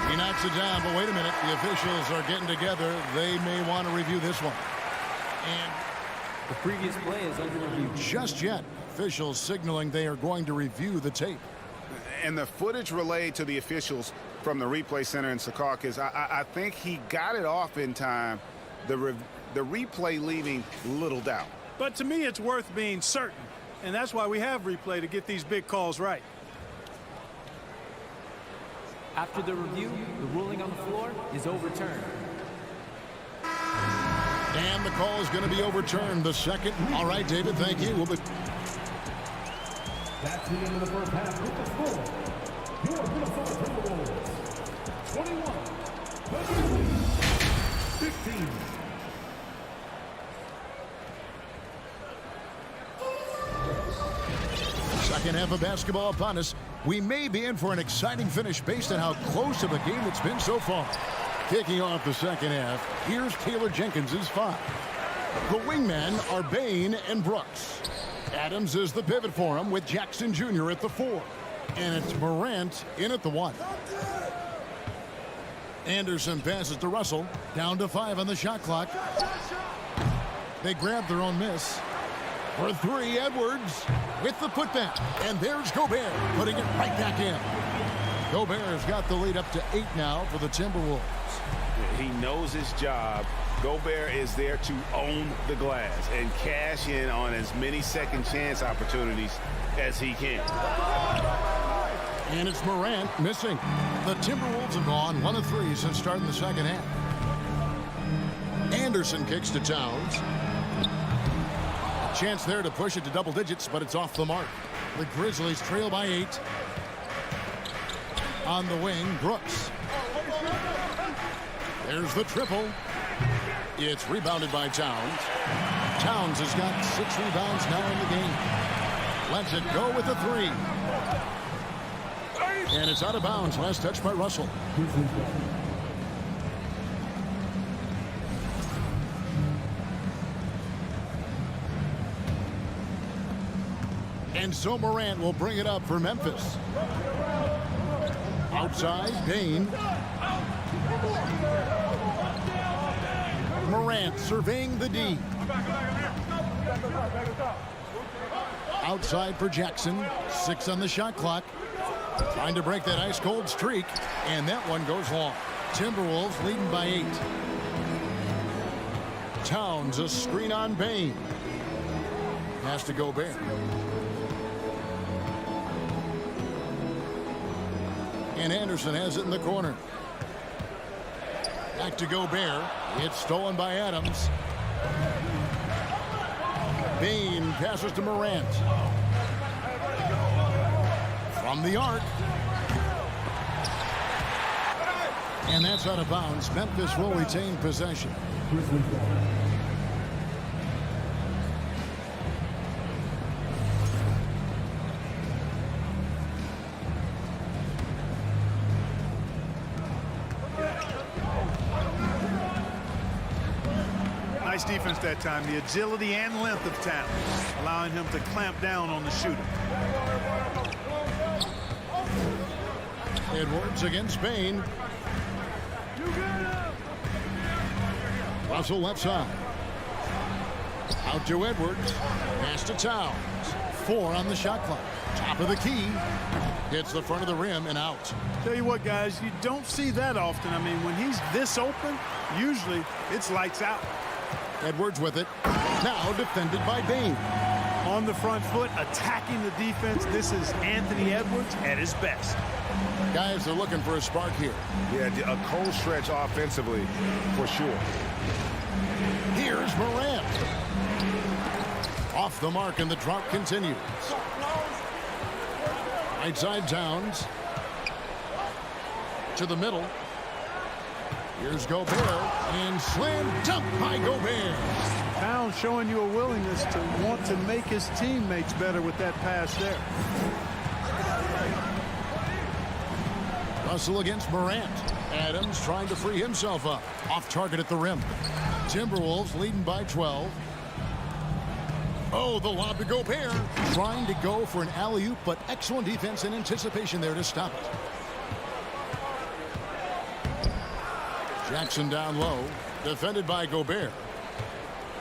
Speaker 6: He knocks it down, but wait a minute. The officials are getting together. They may want to review this one. And
Speaker 4: The previous play is under review.
Speaker 6: just yet, officials signaling they are going to review the tape.
Speaker 8: And the footage relayed to the officials from the replay center in Secaucus, I think he got it off in time. The replay leaving little doubt.
Speaker 7: But to me, it's worth being certain. And that's why we have replay, to get these big calls right.
Speaker 4: After the review, the ruling on the floor is overturned.
Speaker 6: And the call is going to be overturned. The second. All right, David, thank you. We'll be...
Speaker 9: That's the end of the first half with the score. Your Minnesota Timberwolves, 21, 15.
Speaker 6: Second half of basketball upon us. We may be in for an exciting finish based on how close of a game it's been so far. Kicking off the second half, here's Taylor Jenkins's 5. The wingmen are Bain and Brooks. Adams is the pivot for him with Jackson Jr. at the 4. And it's Morant in at the 1. Anderson passes to Russell. Down to 5 on the shot clock. They grab their own miss. For 3, Edwards with the putback. And there's Gobert putting it right back in. Gobert has got the lead up to 8 now for the Timberwolves.
Speaker 8: He knows his job. Gobert is there to own the glass and cash in on as many second chance opportunities as he can.
Speaker 6: And it's Morant missing. The Timberwolves have gone 1 of 3 since starting the second half. Anderson kicks to Towns. Chance there to push it to double digits, but it's off the mark. The Grizzlies trail by 8. On the wing, Brooks. There's the triple. It's rebounded by Towns. Towns has got 6 rebounds now in the game. Lets it go with a 3. And it's out of bounds. Last touch by Russell. And so Morant will bring it up for Memphis. Outside, Bain. Morant surveying the D. Outside for Jackson. 6 on the shot clock. Trying to break that ice-cold streak. And that one goes long. Timberwolves leading by 8. Towns, a screen on Bain. Has to go Gobert. And Anderson has it in the corner. Back to Gobert. It's stolen by Adams. Bain passes to Morant. From the arc. And that's out of bounds. Memphis will retain possession.
Speaker 7: Nice defense that time. The agility and length of Towns, allowing him to clamp down on the shooter.
Speaker 6: Edwards against Bain. Russell left side. Out to Edwards. Pass to Towns. 4 on the shot clock. Top of the key. Hits the front of the rim and out.
Speaker 7: Tell you what, guys, you don't see that often. I mean, when he's this open, usually it's lights out.
Speaker 6: Edwards with it. Now defended by Bain.
Speaker 7: On the front foot, attacking the defense. This is Anthony Edwards at his best.
Speaker 6: Guys are looking for a spark here.
Speaker 8: Yeah, a cold stretch offensively, for sure.
Speaker 6: Here's Morant. Off the mark, and the drought continues. Right side Towns. To the middle. Here's Gobert. And slam dunk by Gobert.
Speaker 7: Towns showing you a willingness to want to make his teammates better with that pass there.
Speaker 6: Russell against Morant. Adams trying to free himself up. Off target at the rim. Timberwolves leading by 12. Oh, the lob to Gobert. Trying to go for an alley-oop, but excellent defense and anticipation there to stop it. Jackson down low. Defended by Gobert.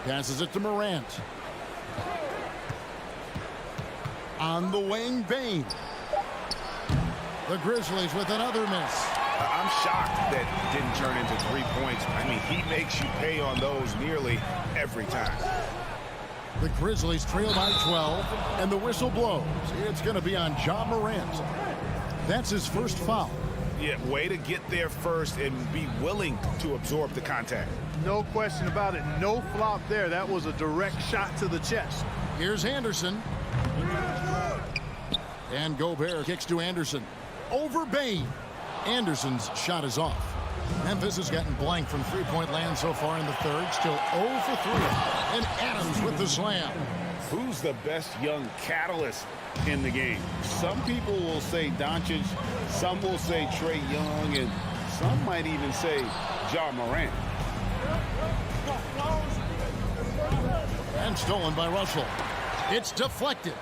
Speaker 6: Passes it to Morant. On the wing, Bain. The Grizzlies with another miss.
Speaker 8: I'm shocked that didn't turn into 3 points. I mean, he makes you pay on those nearly every time.
Speaker 6: The Grizzlies trail by 12, and the whistle blows. It's going to be on Ja Morant. That's his first foul.
Speaker 8: Yeah, way to get there first and be willing to absorb the contact.
Speaker 7: No question about it. No flop there. That was a direct shot to the chest.
Speaker 6: Here's Anderson. And Gobert kicks to Anderson. Over Bain. Anderson's shot is off. Memphis has gotten blank from three-point land so far in the third. Still 0 for 3. And Adams with the slam.
Speaker 8: Who's the best young catalyst in the game? Some people will say Doncic, some will say Trae Young, and some might even say Ja Morant.
Speaker 6: And stolen by Russell. It's deflected.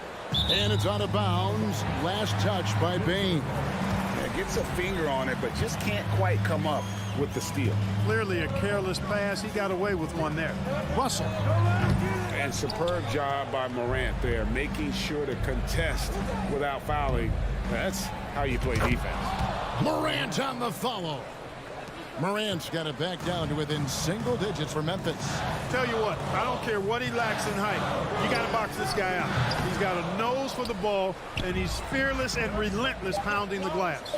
Speaker 6: And it's out of bounds. Last touch by Bain.
Speaker 8: Yeah, gets a finger on it, but just can't quite come up with the steal.
Speaker 7: Clearly a careless pass. He got away with one there.
Speaker 6: Russell.
Speaker 8: And superb job by Morant there, making sure to contest without fouling. That's how you play defense.
Speaker 6: Morant on the follow. Morant's got it back down to within single digits for Memphis.
Speaker 7: Tell you what, I don't care what he lacks in height. You got to box this guy out. He's got a nose for the ball, and he's fearless and relentless pounding the glass.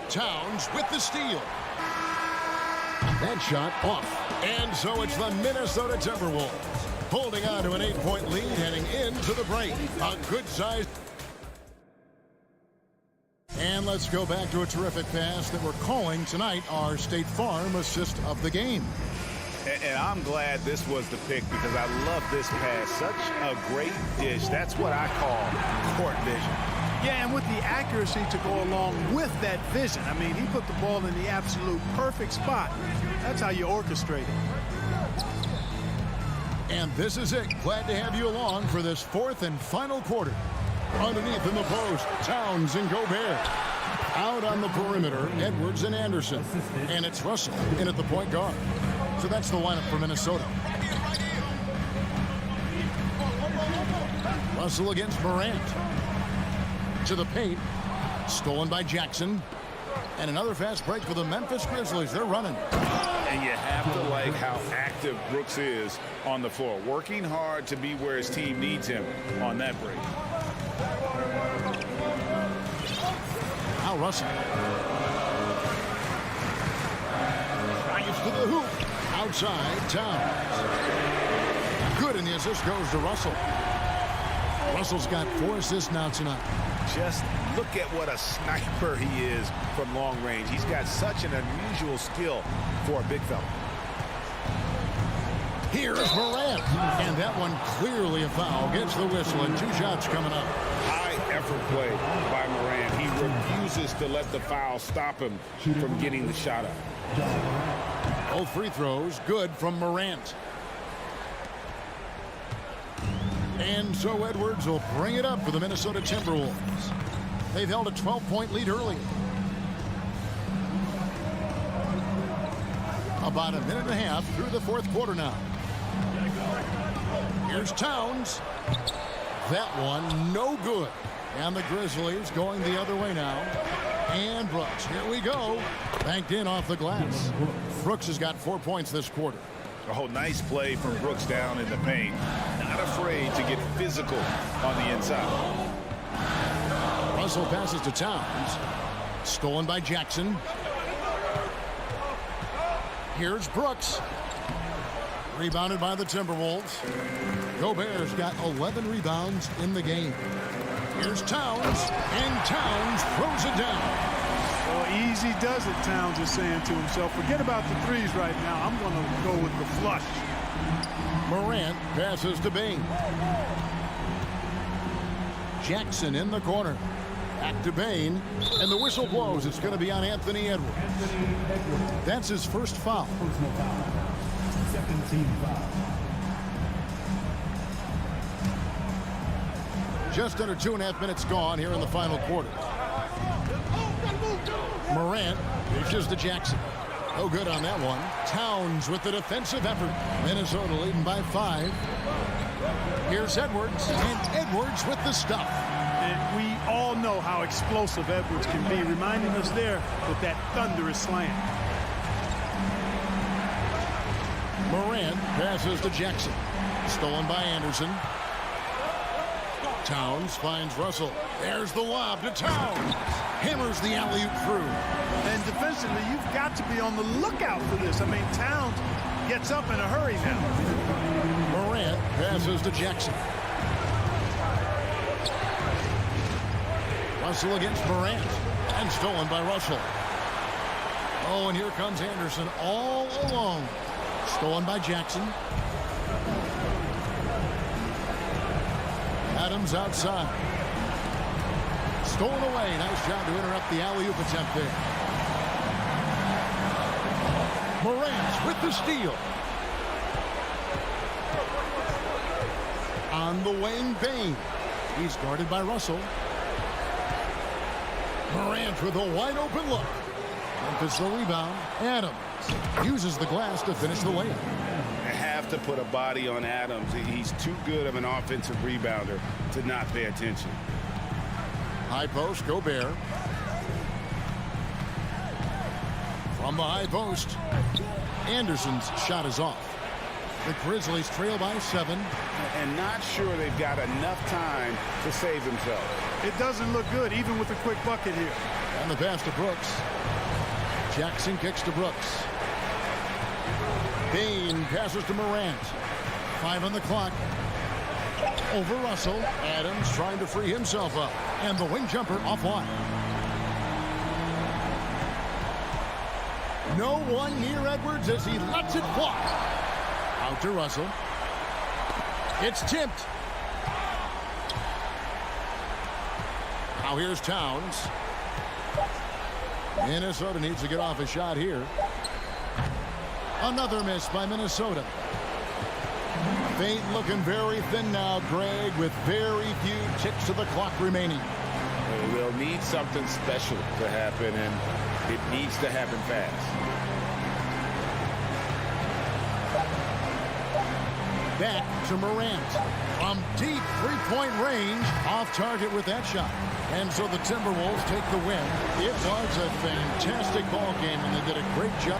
Speaker 6: Towns with the steal. That shot off. And so it's the Minnesota Timberwolves holding on to an 8-point lead heading into the break. A good size. And let's go back to a terrific pass that we're calling tonight our State Farm assist of the game.
Speaker 8: And I'm glad this was the pick because I love this pass. Such a great dish. That's what I call court vision.
Speaker 7: Yeah, and with the accuracy to go along with that vision. I mean, he put the ball in the absolute perfect spot. That's how you orchestrate it.
Speaker 6: And this is it. Glad to have you along for this fourth and final quarter. Underneath in the post, Towns and Gobert. Out on the perimeter, Edwards and Anderson. And it's Russell in at the point guard. So that's the lineup for Minnesota. Russell against Morant. To the paint. Stolen by Jackson. And another fast break for the Memphis Grizzlies. They're running.
Speaker 8: And you have to like how active Brooks is on the floor. Working hard to be where his team needs him on that break.
Speaker 6: Now Russell. Drives to the hoop. Outside, Towns. Good, and the assist goes to Russell. Russell's got 4 assists now tonight.
Speaker 8: Just look at what a sniper he is from long range. He's got such an unusual skill for a big fella.
Speaker 6: Here's Morant. And that one clearly a foul. Gets the whistle, and 2 shots coming up.
Speaker 8: High effort play by Morant. He refuses to let the foul stop him from getting the shot up.
Speaker 6: Both free throws good from Morant. And so Edwards will bring it up for the Minnesota Timberwolves. They've held a 12-point lead early. About a minute and a half through the fourth quarter now. Here's Towns. That one no good. And the Grizzlies going the other way now. And Brooks, here we go. Banked in off the glass. Brooks has got 4 points this quarter.
Speaker 8: Oh, nice play from Brooks down in the paint. Not afraid to get physical on the inside.
Speaker 6: Russell passes to Towns. Stolen by Jackson. Here's Brooks. Rebounded by the Timberwolves. Gobert's got 11 rebounds in the game. Here's Towns. And Towns throws it down.
Speaker 7: Well, easy does it, Towns is saying to himself. Forget about the threes right now. I'm going to go with the flush.
Speaker 6: Morant passes to Bain. Jackson in the corner. Back to Bain. And the whistle blows. It's going to be on Anthony Edwards. That's his first foul.
Speaker 9: Personal foul. Second team foul.
Speaker 6: Just under 2.5 minutes gone here in the final quarter. Morant reaches to Jackson. No good on that one. Towns with the defensive effort. Minnesota leading by 5. Here's Edwards. And Edwards with the stuff.
Speaker 7: And we all know how explosive Edwards can be, reminding us there with that thunderous slam.
Speaker 6: Morant passes to Jackson. Stolen by Anderson. Towns finds Russell. There's the lob to Towns. Hammers the alley-oop through.
Speaker 7: And defensively, you've got to be on the lookout for this. I mean, Towns gets up in a hurry now.
Speaker 6: Morant passes to Jackson. Russell against Morant. And stolen by Russell. Oh, and here comes Anderson all alone. Stolen by Jackson. Adams outside. Stolen away. Nice job to interrupt the alley-oop attempt there. Morant with the steal. On the wing, Bain. He's guarded by Russell. Morant with a wide open look. Memphis the rebound. Adams uses the glass to finish the layup.
Speaker 8: Have to put a body on Adams. He's too good of an offensive rebounder to not pay attention.
Speaker 6: High post, Gobert. From the high post, Anderson's shot is off. The Grizzlies trail by 7.
Speaker 8: And not sure they've got enough time to save themselves.
Speaker 7: It doesn't look good, even with a quick bucket here.
Speaker 6: And the pass to Brooks. Jackson kicks to Brooks. Bain passes to Morant. 5 on the clock. Over Russell. Adams trying to free himself up. And the wing jumper offline. No one near Edwards as he lets it fly. Out to Russell. It's tipped. Now here's Towns. Minnesota needs to get off a shot here. Another miss by Minnesota. Fate looking very thin now, Greg, with very few ticks of the clock remaining.
Speaker 8: They'll need something special to happen, and it needs to happen fast.
Speaker 6: Back to Morant. From deep three-point range, off target with that shot. And so the Timberwolves take the win. It was a fantastic ball game, and they did a great job.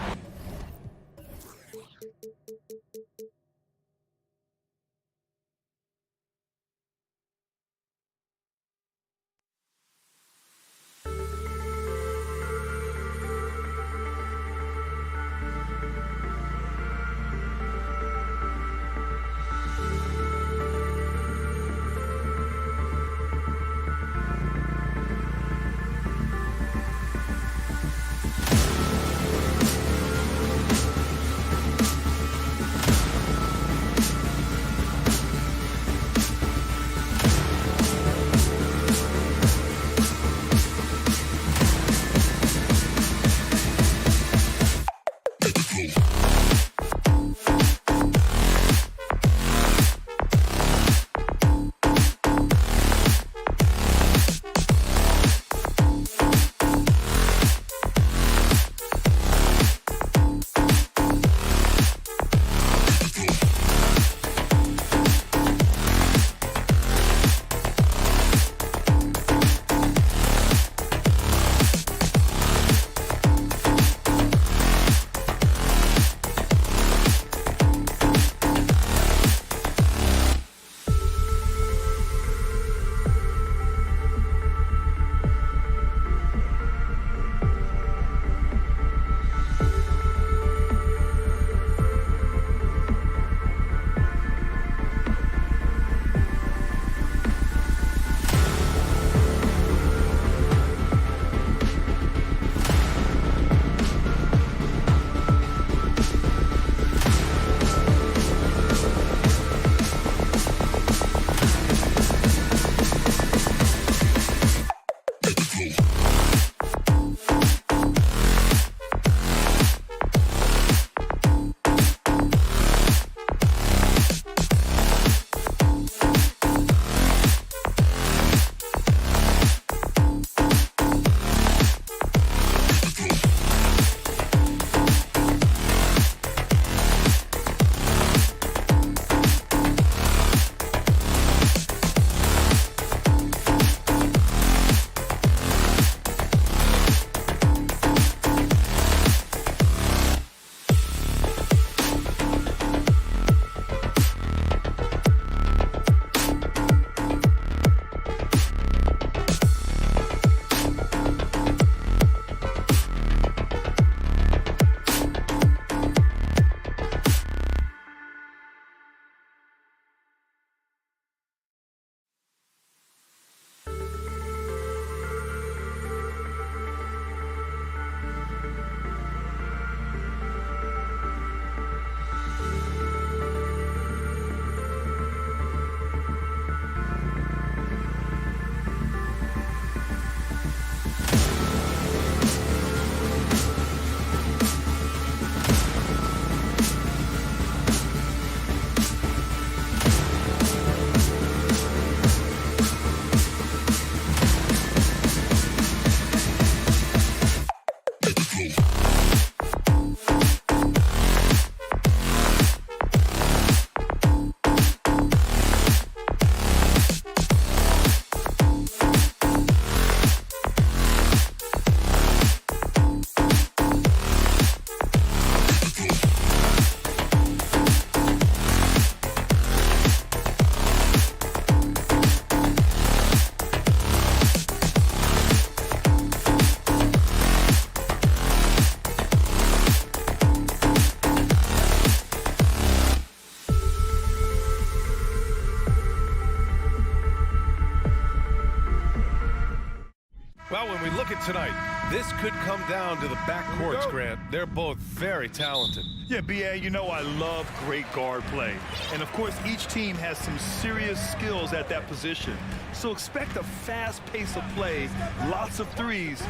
Speaker 1: look at tonight. This could come down to the backcourts, Grant. They're both very talented.
Speaker 3: Yeah, B.A., you know I love great guard play. And, of course, each team has some serious skills at that position. So expect a fast pace of play, lots of threes.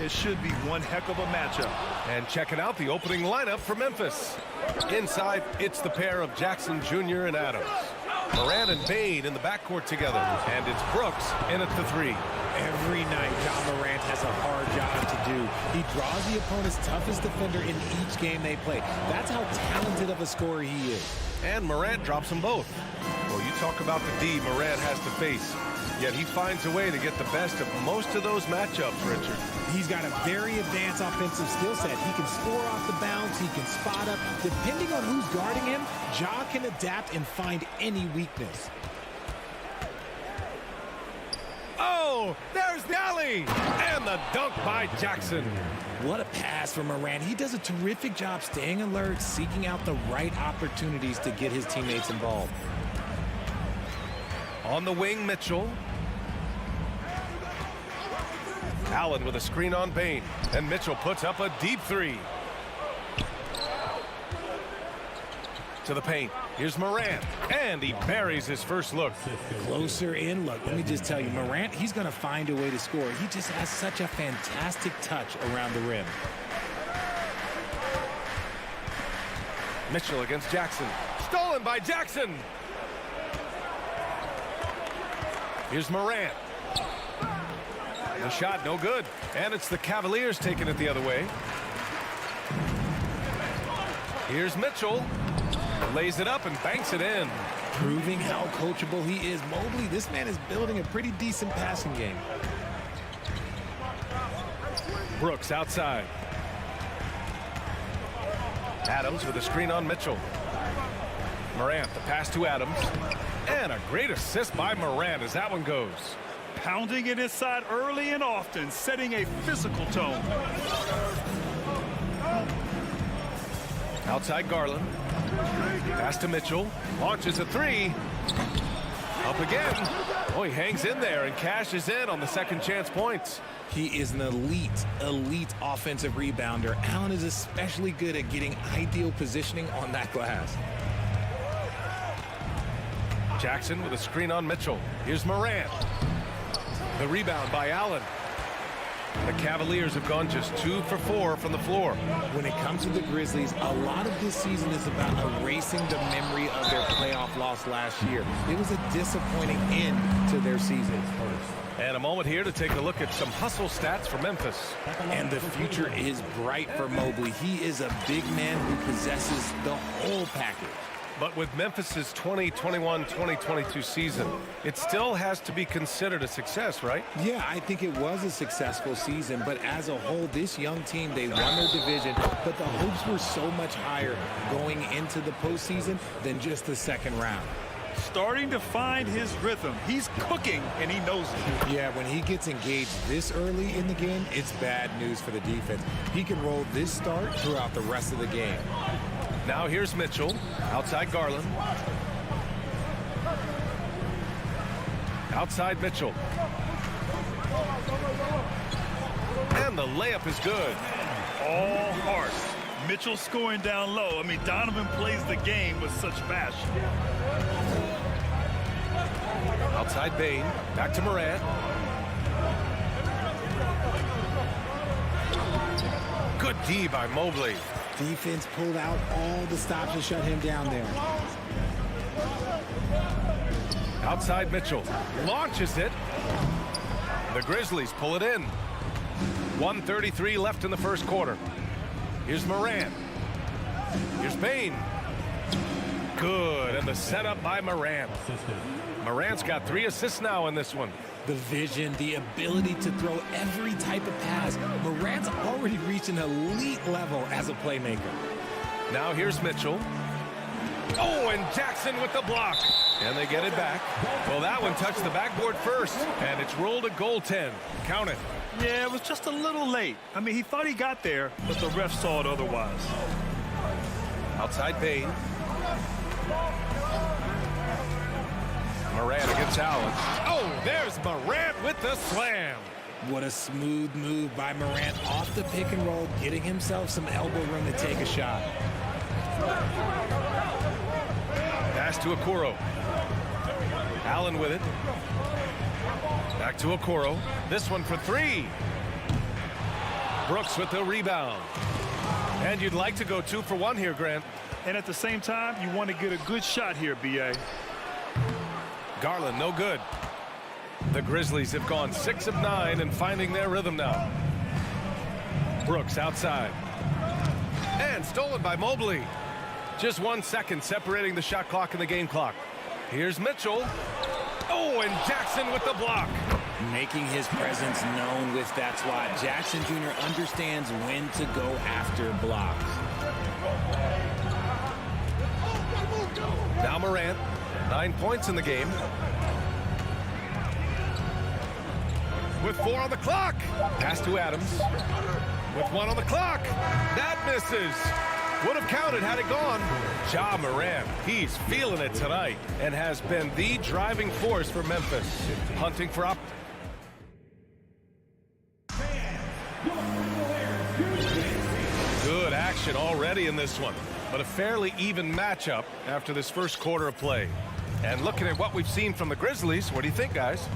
Speaker 3: It should be one heck of a matchup.
Speaker 1: And checking out the opening lineup for Memphis. Inside, it's the pair of Jackson Jr. and Adams. Morant and Bane in the backcourt together. And it's Brooks in at the 3.
Speaker 10: Every night, John Morant has a hard job to do. He draws the opponent's toughest defender in each game they play. That's how talented of a scorer he is.
Speaker 1: And Morant drops them both. Well, you talk about the D Morant has to face. Yet he finds a way to get the best of most of those matchups, Richard.
Speaker 10: He's got a very advanced offensive skill set. He can score off the bounce. He can spot up. Depending on who's guarding him, Ja can adapt and find any weakness.
Speaker 1: Oh, there's the alley! And the dunk by Jackson.
Speaker 10: What a pass from Morant. He does a terrific job staying alert, seeking out the right opportunities to get his teammates involved.
Speaker 1: On the wing, Mitchell. Allen with a screen on Bane. And Mitchell puts up a deep 3. To the paint. Here's Morant. And he buries his first look.
Speaker 10: Closer in look. Let me just tell you, Morant, he's going to find a way to score. He just has such a fantastic touch around the rim.
Speaker 1: Mitchell against Jackson. Stolen by Jackson. Here's Morant. The shot no good. And it's the Cavaliers taking it the other way. Here's Mitchell. Lays it up and banks it in.
Speaker 10: Proving how coachable he is. Mobley, this man is building a pretty decent passing game.
Speaker 1: Brooks outside. Adams with a screen on Mitchell. Morant, the pass to Adams. And a great assist by Morant as that one goes.
Speaker 3: Pounding it inside early and often, setting a physical tone.
Speaker 1: Outside Garland. Pass to Mitchell. Launches a 3. Up again. Oh, he hangs in there and cashes in on the second chance points.
Speaker 10: He is an elite offensive rebounder. Allen is especially good at getting ideal positioning on that glass.
Speaker 1: Jackson with a screen on Mitchell. Here's Morant. The rebound by Allen. The Cavaliers have gone just 2 for 4 from the floor.
Speaker 10: When it comes to the Grizzlies, a lot of this season is about erasing the memory of their playoff loss last year. It was a disappointing end to their season.
Speaker 1: And a moment here to take a look at some hustle stats for Memphis.
Speaker 10: And the future is bright for Mobley. He is a big man who possesses the whole package.
Speaker 1: But with Memphis's 2021-2022 season, it still has to be considered a success, right?
Speaker 10: Yeah, I think it was a successful season, but as a whole, this young team, they won their division, but the hopes were so much higher going into the postseason than just the second round.
Speaker 3: Starting to find his rhythm. He's cooking, and he knows it.
Speaker 10: Yeah, when he gets engaged this early in the game, it's bad news for the defense. He can roll this start throughout the rest of the game.
Speaker 1: Now here's Mitchell, outside Garland. Outside Mitchell. And the layup is good.
Speaker 3: All heart. Mitchell scoring down low. I mean, Donovan plays the game with such passion.
Speaker 1: Outside Bane, back to Morant. Good D by Mobley.
Speaker 10: Defense pulled out all the stops to shut him down there.
Speaker 1: Outside Mitchell, launches it. The Grizzlies pull it in. 1:33 left in the first quarter. Here's Morant. Here's Bane. Good, and the setup by Morant. Morant's got 3 assists now in this one.
Speaker 10: The vision, the ability to throw every type of pass. Morant's already reached an elite level as a playmaker.
Speaker 1: Now here's Mitchell. Oh, and Jackson with the block. And they get it back. Well, that one touched the backboard first, and it's ruled a goaltend. Count it.
Speaker 3: Yeah, it was just a little late. I mean, he thought he got there, but the ref saw it otherwise.
Speaker 1: Outside Bane. Morant against Allen. Oh, there's Morant with the slam.
Speaker 10: What a smooth move by Morant off the pick and roll, getting himself some elbow room to take a shot.
Speaker 1: Pass to Okoro. Allen with it. Back to Okoro. This one for three. Brooks with the rebound. And you'd like to go 2 for 1 here, Grant.
Speaker 3: And at the same time, you want to get a good shot here, B.A.
Speaker 1: Garland, no good. The Grizzlies have gone 6 of 9 and finding their rhythm now. Brooks outside. And stolen by Mobley. Just 1 second separating the shot clock and the game clock. Here's Mitchell. Oh, and Jackson with the block.
Speaker 10: Making his presence known with that swat. Jackson Jr. understands when to go after blocks.
Speaker 1: Now Morant, 9 points in the game. With 4 on the clock. Pass to Adams. With 1 on the clock. That misses. Would have counted had it gone. Ja Morant, he's feeling it tonight and has been the driving force for Memphis. Hunting for up. Good action already in this one, but a fairly even matchup after this first quarter of play. And looking at what we've seen from the Grizzlies, what do you think, guys?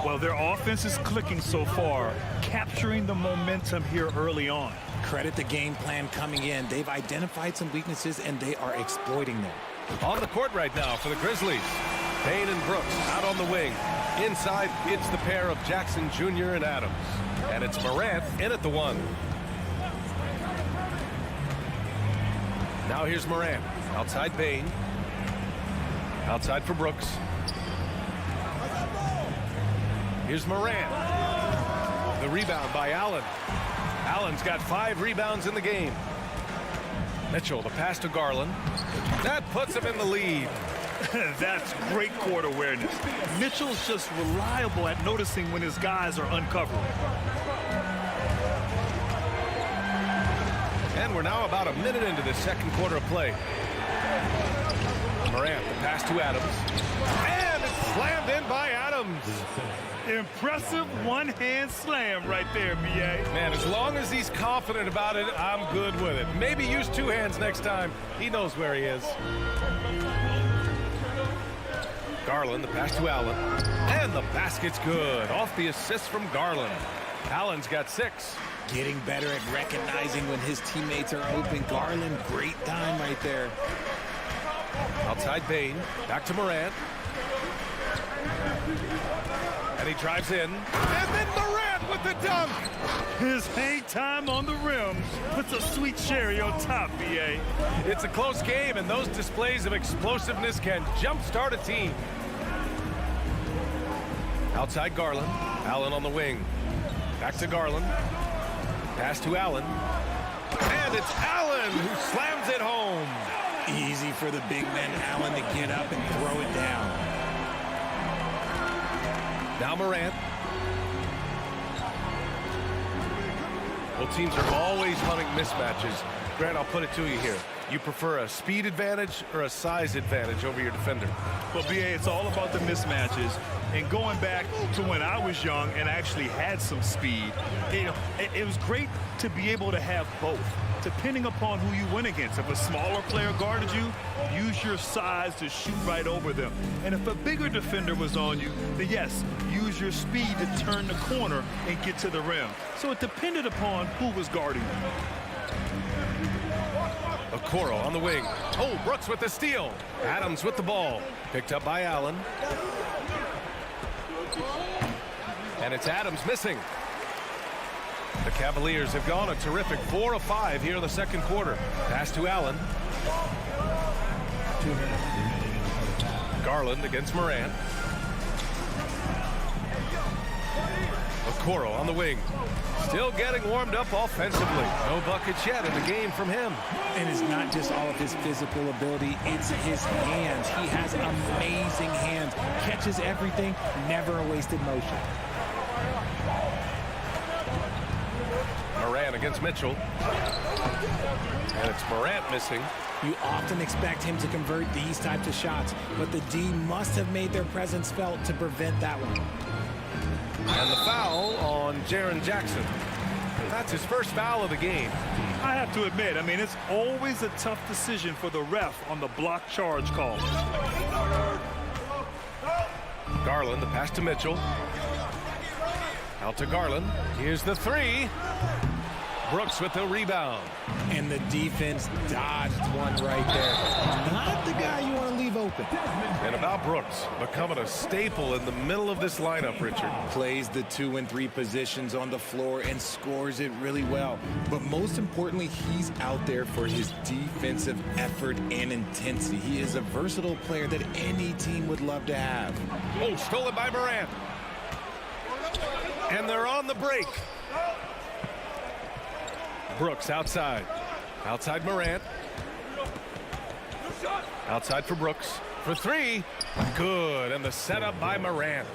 Speaker 3: Well, their offense is clicking so far, capturing the momentum here early on.
Speaker 10: Credit the game plan coming in. They've identified some weaknesses, and they are exploiting them.
Speaker 1: On the court right now for the Grizzlies. Payne and Brooks out on the wing. Inside, it's the pair of Jackson Jr. and Adams. And it's Morant in at the 1. Now here's Morant. Outside Payne. Outside for Brooks. Here's Morant. The rebound by Allen. Allen's got 5 rebounds in the game. Mitchell, the pass to Garland. That puts him in the lead.
Speaker 3: That's great court awareness. Mitchell's just reliable at noticing when his guys are uncovering.
Speaker 1: And we're now about a minute into the second quarter of play. Morant, the pass to Adams. And it's slammed in by Adams.
Speaker 3: Impressive one-hand slam right there, B.A.
Speaker 1: Man, as long as he's confident about it, I'm good with it. Maybe use 2 hands next time. He knows where he is. Garland, the pass to Allen. And the basket's good. Off the assist from Garland. Allen's got 6.
Speaker 10: Getting better at recognizing when his teammates are open. Garland, great time right there.
Speaker 1: Outside Payne. Back to Morant. And he drives in. And then Morant with the dunk.
Speaker 3: His hang time on the rim puts a sweet cherry on top, B.A.
Speaker 1: It's a close game, and those displays of explosiveness can jumpstart a team. Outside Garland. Allen on the wing. Back to Garland. Pass to Allen. And it's Allen who slams it home.
Speaker 10: Easy for the big man Allen to get up and throw it down.
Speaker 1: Now Morant. Both teams are always hunting mismatches. Grant, I'll put it to you here. You prefer a speed advantage or a size advantage over your defender?
Speaker 3: Well, B.A., it's all about the mismatches. And going back to when I was young and actually had some speed, it was great to be able to have both, depending upon who you went against. If a smaller player guarded you, use your size to shoot right over them. And if a bigger defender was on you, then yes, use your speed to turn the corner and get to the rim. So it depended upon who was guarding you.
Speaker 1: Okoro on the wing. Oh, Brooks with the steal. Adams with the ball. Picked up by Allen. And it's Adams missing. The Cavaliers have gone a terrific 4 of 5 here in the second quarter. Pass to Allen. Garland against Morant. Okoro on the wing. Still getting warmed up offensively. No buckets yet in the game from him.
Speaker 10: And it's not just all of his physical ability, it's his hands. He has amazing hands. Catches everything, never a wasted motion.
Speaker 1: Morant against Mitchell. And it's Morant missing.
Speaker 10: You often expect him to convert these types of shots, but the D must have made their presence felt to prevent that one.
Speaker 1: And the foul on Jaren Jackson. That's his first foul of the game.
Speaker 3: I have to admit, I mean, it's always a tough decision for the ref on the block charge call.
Speaker 1: Garland, the pass to Mitchell. Out to Garland. Here's the three. Brooks with the rebound.
Speaker 10: And the defense dodged one right there. Not the guy you want to leave open.
Speaker 1: And about Brooks, becoming a staple in the middle of this lineup, Richard.
Speaker 10: Plays the 2 and 3 positions on the floor and scores it really well. But most importantly, he's out there for his defensive effort and intensity. He is a versatile player that any team would love to have.
Speaker 1: Oh, stolen by Morant. And they're on the break. Brooks outside. Outside Morant. Outside for Brooks. For three. Good. And the setup by Morant.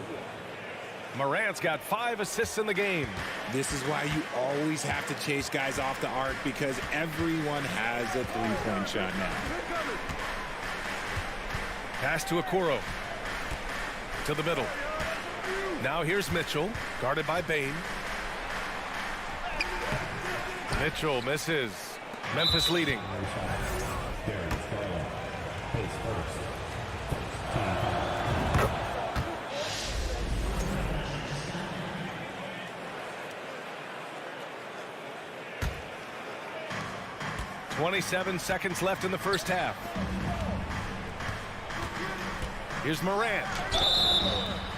Speaker 1: Morant's got 5 assists in the game.
Speaker 10: This is why you always have to chase guys off the arc, because everyone has a three-point shot now.
Speaker 1: Pass to Okoro. To the middle. Now here's Mitchell. Guarded by Bane. Mitchell misses. Memphis leading. "27 seconds left in the first half. Here's Morant.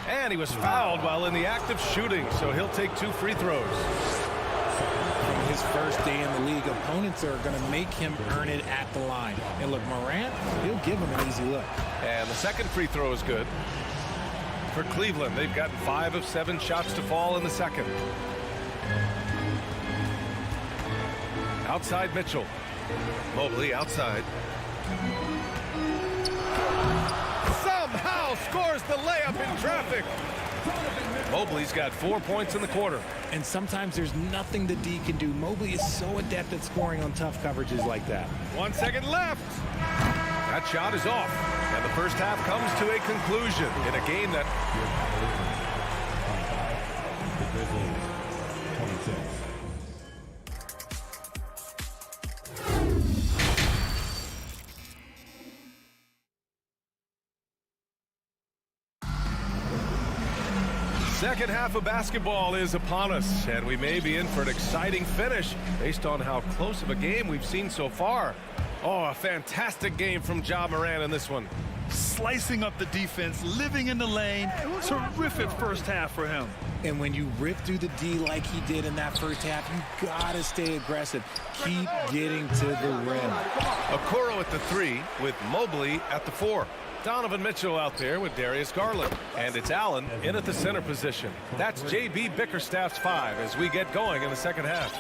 Speaker 1: And he was fouled while in the act of shooting, so he'll take 2 free throws.
Speaker 10: From his first day in the league, opponents are going to make him earn it at the line. And look, Morant, he'll give him an easy look.
Speaker 1: And the second free throw is good. For Cleveland, they've gotten 5 of 7 shots to fall in the second. Outside Mitchell. Mobley outside. Somehow scores the layup in traffic. Mobley's got 4 points in the quarter.
Speaker 10: And sometimes there's nothing the D can do. Mobley is so adept at scoring on tough coverages like that.
Speaker 1: 1 second left. That shot is off. And the first half comes to a conclusion in a game that...
Speaker 9: The Grizzlies, 26.
Speaker 1: Second half of basketball is upon us, and we may be in for an exciting finish based on how close of a game we've seen so far. Oh, a fantastic game from Ja Morant in this one.
Speaker 3: Slicing up the defense, living in the lane. Terrific first half for him.
Speaker 10: And when you rip through the D like he did in that first half, you gotta stay aggressive. Keep getting to the rim.
Speaker 1: Okoro at the 3 with Mobley at the 4. Donovan Mitchell out there with Darius Garland. And it's Allen in at the center position. That's J.B. Bickerstaff's 5 as we get going in the second half.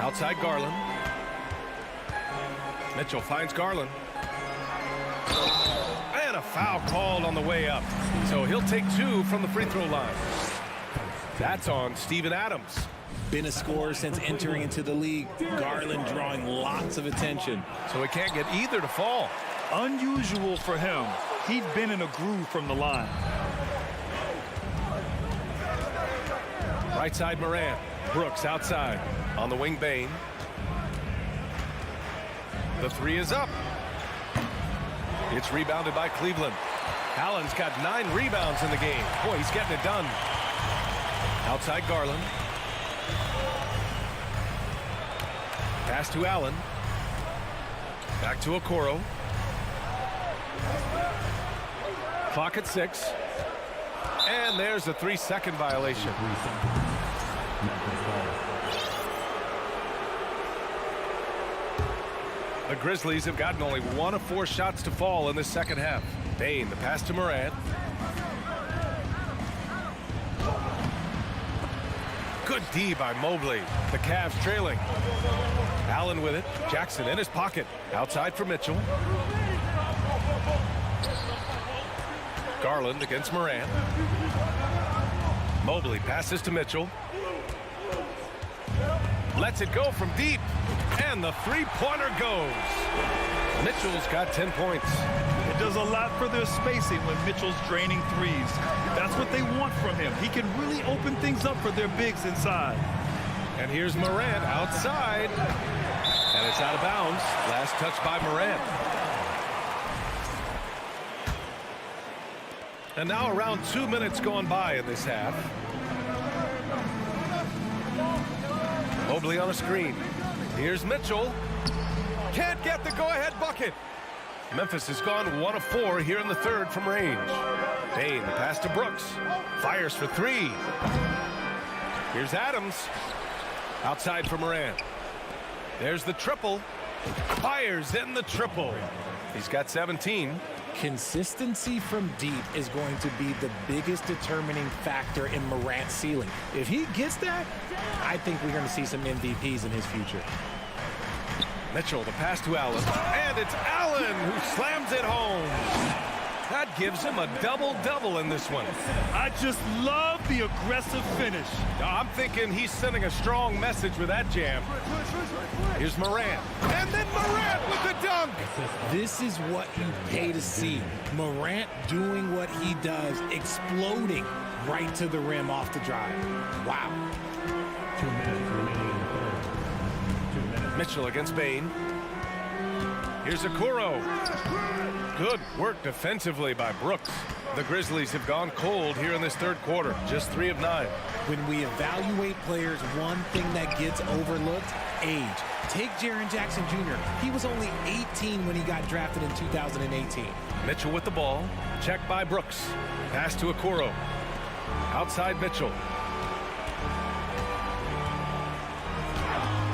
Speaker 1: Outside Garland. Mitchell finds Garland. And a foul called on the way up. So he'll take 2 from the free throw line. That's on Steven Adams.
Speaker 10: Been a scorer since entering into the league. Garland drawing lots of attention.
Speaker 1: So he can't get either to fall.
Speaker 3: Unusual for him. He'd been in a groove from the line.
Speaker 1: Right side Morant. Brooks outside. On the wing Bane. The 3 is up. It's rebounded by Cleveland. Allen's got 9 rebounds in the game. Boy, he's getting it done. Outside Garland. Pass to Allen. Back to Okoro. Clock at 6. And there's a 3-second violation. The Grizzlies have gotten only 1 of 4 shots to fall in this second half. Bane, the pass to Morant. Good D by Mobley. The Cavs trailing. Allen with it. Jackson in his pocket. Outside for Mitchell. Garland against Morant. Mobley passes to Mitchell. Lets it go from deep. And the 3-pointer goes. Mitchell's got 10 points.
Speaker 3: It does a lot for their spacing when Mitchell's draining threes. That's what they want from him. He can really open things up for their bigs inside.
Speaker 1: And here's Morant outside. And it's out of bounds. Last touch by Morant. And now around 2 minutes gone by in this half. Mobley on a screen. Here's Mitchell. Can't get the go-ahead bucket. Memphis has gone 1 of 4 here in the third from range. Bane, the pass to Brooks. Fires for 3. Here's Adams. Outside for Morant. There's the triple. Fires in the triple. He's got 17.
Speaker 10: Consistency from deep is going to be the biggest determining factor in Morant's ceiling. If he gets that, I think we're going to see some MVPs in his future.
Speaker 1: Mitchell, the pass to Allen. And it's Allen who slams it home. That gives him a double-double in this one.
Speaker 3: I just love the aggressive finish.
Speaker 1: I'm thinking he's sending a strong message with that jam. Here's Morant. And then Morant with the dunk.
Speaker 10: This is what you pay to see. Morant doing what he does, exploding right to the rim off the drive. Wow.
Speaker 9: 2 minutes remaining in the third. 2 minutes.
Speaker 1: Mitchell against Bane. Here's Okoro. Good work defensively by Brooks. The Grizzlies have gone cold here in this third quarter. Just 3 of 9.
Speaker 10: When we evaluate players, one thing that gets overlooked, age. Take Jaren Jackson Jr. He was only 18 when he got drafted in 2018.
Speaker 1: Mitchell with the ball. Checked by Brooks. Pass to Okoro. Outside Mitchell.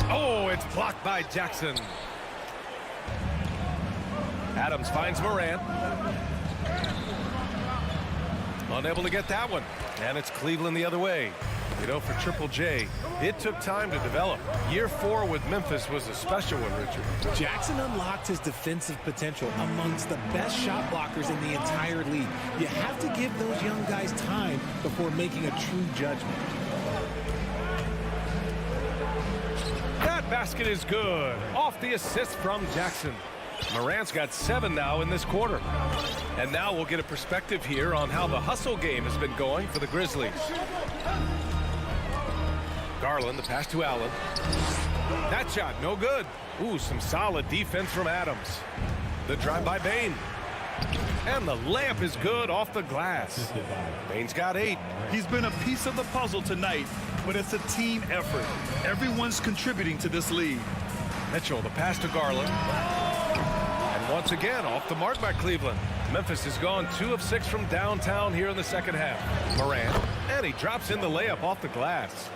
Speaker 1: Oh, it's blocked by Jackson. Adams finds Morant. Unable to get that one. And it's Cleveland the other way. You know, for Triple J, it took time to develop. Year 4 with Memphis was a special one, Richard.
Speaker 10: Jackson unlocked his defensive potential amongst the best shot blockers in the entire league. You have to give those young guys time before making a true judgment.
Speaker 1: That basket is good. Off the assist from Jackson. Morant's got 7 now in this quarter. And now we'll get a perspective here on how the hustle game has been going for the Grizzlies. Garland, the pass to Allen. That shot, no good. Ooh, some solid defense from Adams. The drive by Bane. And the layup is good off the glass. Bane's got 8.
Speaker 3: He's been a piece of the puzzle tonight, but it's a team effort. Everyone's contributing to this lead.
Speaker 1: Mitchell, the pass to Garland. And once again, off the mark by Cleveland. Memphis has gone 2 of 6 from downtown here in the second half. Morant, and he drops in the layup off the glass.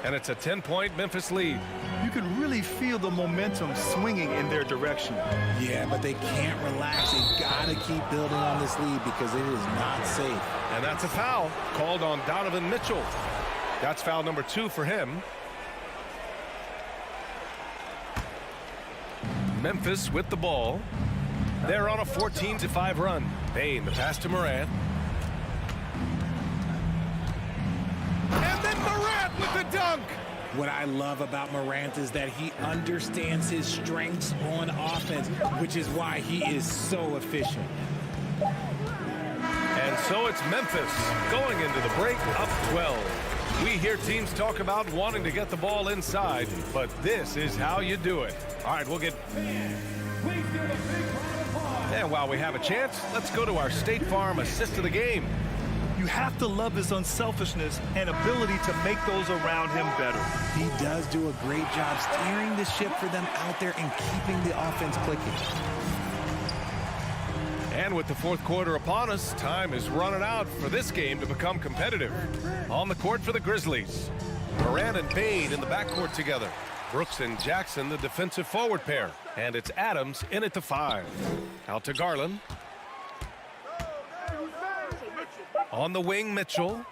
Speaker 1: And it's a 10-point Memphis lead.
Speaker 3: You can really feel the momentum swinging in their direction.
Speaker 10: Yeah, but they can't relax. They gotta keep building on this lead because it is not safe.
Speaker 1: And that's a foul called on Donovan Mitchell. That's foul number 2 for him. Memphis with the ball. They're on a 14-5 run. Bane, the pass to Morant. And then Morant with the dunk.
Speaker 10: What I love about Morant is that he understands his strengths on offense, which is why he is so efficient.
Speaker 1: And so it's Memphis going into the break up 12. We hear teams talk about wanting to get the ball inside, but this is how you do it. All right, we'll get... And while we have a chance, let's go to our State Farm assist of the game.
Speaker 3: You have to love his unselfishness and ability to make those around him better.
Speaker 10: He does do a great job steering the ship for them out there and keeping the offense clicking.
Speaker 1: And with the fourth quarter upon us, time is running out for this game to become competitive. On the court for the Grizzlies, Morant and Bane in the backcourt together. Brooks and Jackson, the defensive forward pair. And it's Adams in at the 5. Out to Garland. On the wing, Mitchell.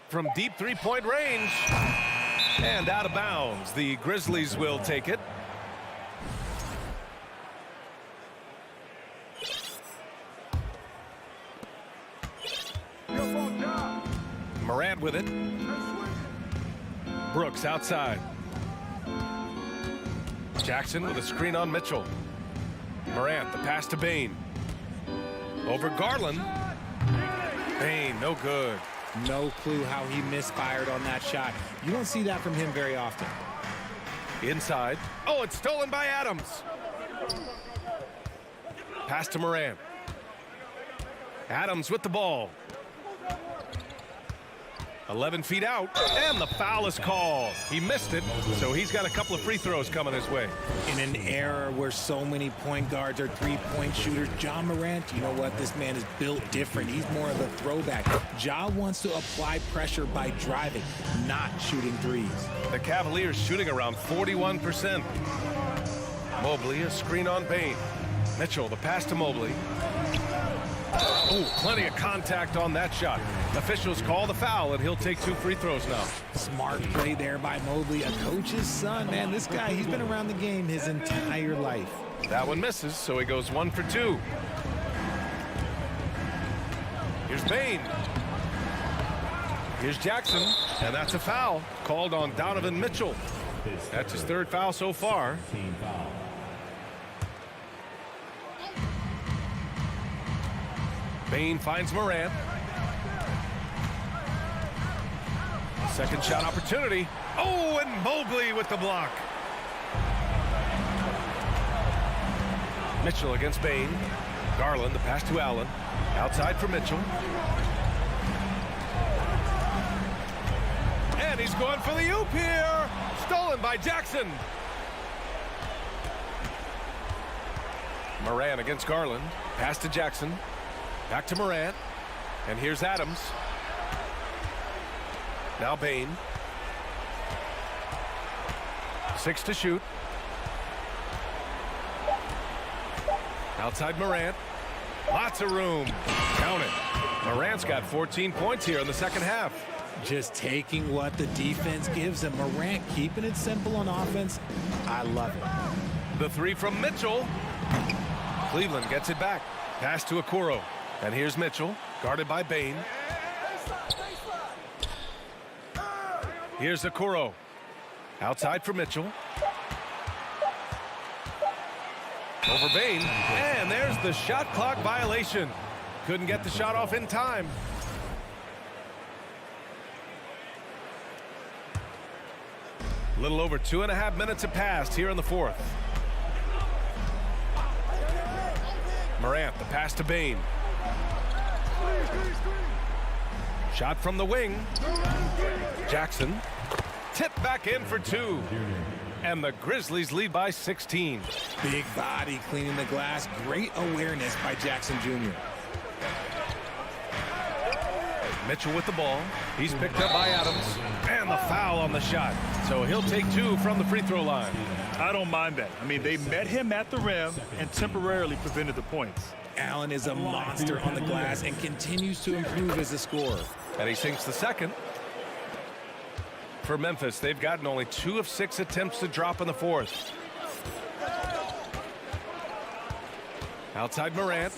Speaker 1: From deep three-point range. And out of bounds. The Grizzlies will take it. Morant with it. Brooks outside. Jackson with a screen on Mitchell. Morant, the pass to Bane. Over Garland. Bane, no good.
Speaker 10: No clue how he misfired on that shot. You don't see that from him very often.
Speaker 1: Inside. Oh, it's stolen by Adams. Pass to Morant. Adams with the ball. 11 feet out, and the foul is called. He missed it, so he's got a couple of free throws coming his way.
Speaker 10: In an era where so many point guards are three-point shooters, Ja Morant, you know what? This man is built different. He's more of a throwback. Ja wants to apply pressure by driving, not shooting threes.
Speaker 1: The Cavaliers shooting around 41%. Mobley, a screen on Bane. Mitchell, the pass to Mobley. Oh, plenty of contact on that shot. Officials call the foul, and he'll take 2 free throws now.
Speaker 10: Smart play there by Mobley, a coach's son. Man, this guy, he's been around the game his entire life.
Speaker 1: That one misses, so he goes 1 for 2. Here's Bane. Here's Jackson, and that's a foul called on Donovan Mitchell. That's his 3rd foul so far. Bane finds Morant. Second shot opportunity. Oh, and Mobley with the block. Mitchell against Bane. Garland, the pass to Allen. Outside for Mitchell. And he's going for the oop here. Stolen by Jackson. Morant against Garland. Pass to Jackson. Back to Morant. And here's Adams. Now Bane. 6 to shoot. Outside Morant. Lots of room. Count it. Morant's got 14 points here in the second half.
Speaker 10: Just taking what the defense gives him. Morant keeping it simple on offense. I love it.
Speaker 1: The 3 from Mitchell. Cleveland gets it back. Pass to Okoro. And here's Mitchell, guarded by Bane. Here's Okoro. Outside for Mitchell. Over Bane. And there's the shot clock violation. Couldn't get the shot off in time. A little over 2.5 minutes have passed here in the 4th. Morant, the pass to Bane. Shot from the wing. Jackson. Tipped back in for 2. And the Grizzlies lead by 16.
Speaker 10: Big body cleaning the glass. Great awareness by Jackson Jr.
Speaker 1: Mitchell with the ball. He's picked up by Adams. And the foul on the shot. So he'll take 2 from the free throw line.
Speaker 3: I don't mind that. I mean, they met him at the rim and temporarily prevented the points.
Speaker 10: Allen is a monster on the glass and continues to improve as a scorer.
Speaker 1: And he sinks the second. For Memphis, they've gotten only 2 of 6 attempts to drop in the 4th. Outside Morant.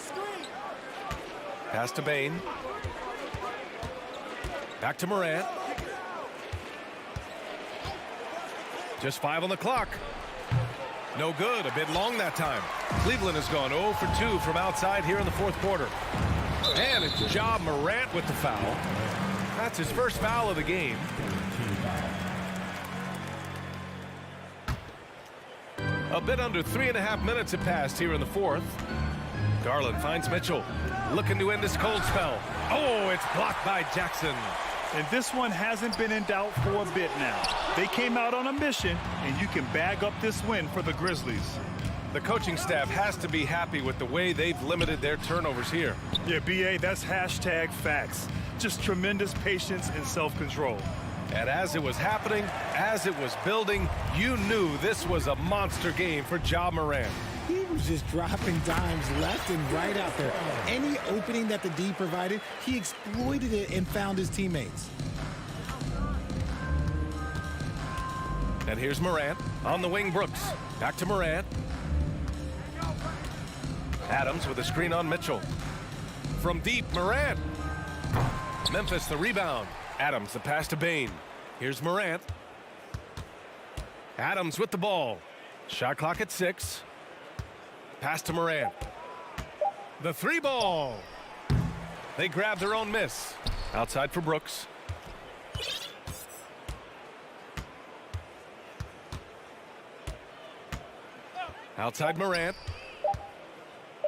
Speaker 1: Pass to Bane. Back to Morant. Just 5 on the clock. No good. A bit long that time. Cleveland has gone 0 for 2 from outside here in the 4th quarter. And it's Ja Morant with the foul. That's his first foul of the game. A bit under 3.5 minutes have passed here in the 4th. Garland finds Mitchell. Looking to end this cold spell. Oh, it's blocked by Jackson.
Speaker 3: And this one hasn't been in doubt for a bit now. They came out on a mission, and you can bag up this win for the Grizzlies.
Speaker 1: The coaching staff has to be happy with the way they've limited their turnovers here.
Speaker 3: Yeah, BA, that's hashtag facts. Just tremendous patience and self-control.
Speaker 1: And as it was happening, as it was building, you knew this was a monster game for Ja Morant.
Speaker 10: He was just dropping dimes left and right out there. Any opening that the D provided, he exploited it and found his teammates.
Speaker 1: And here's Morant. On the wing, Brooks. Back to Morant. Adams with a screen on Mitchell. From deep, Morant. Memphis the rebound. Adams the pass to Bane. Here's Morant. Adams with the ball. Shot clock at 6. Pass to Morant. The three ball. They grab their own miss. Outside for Brooks. Outside Morant.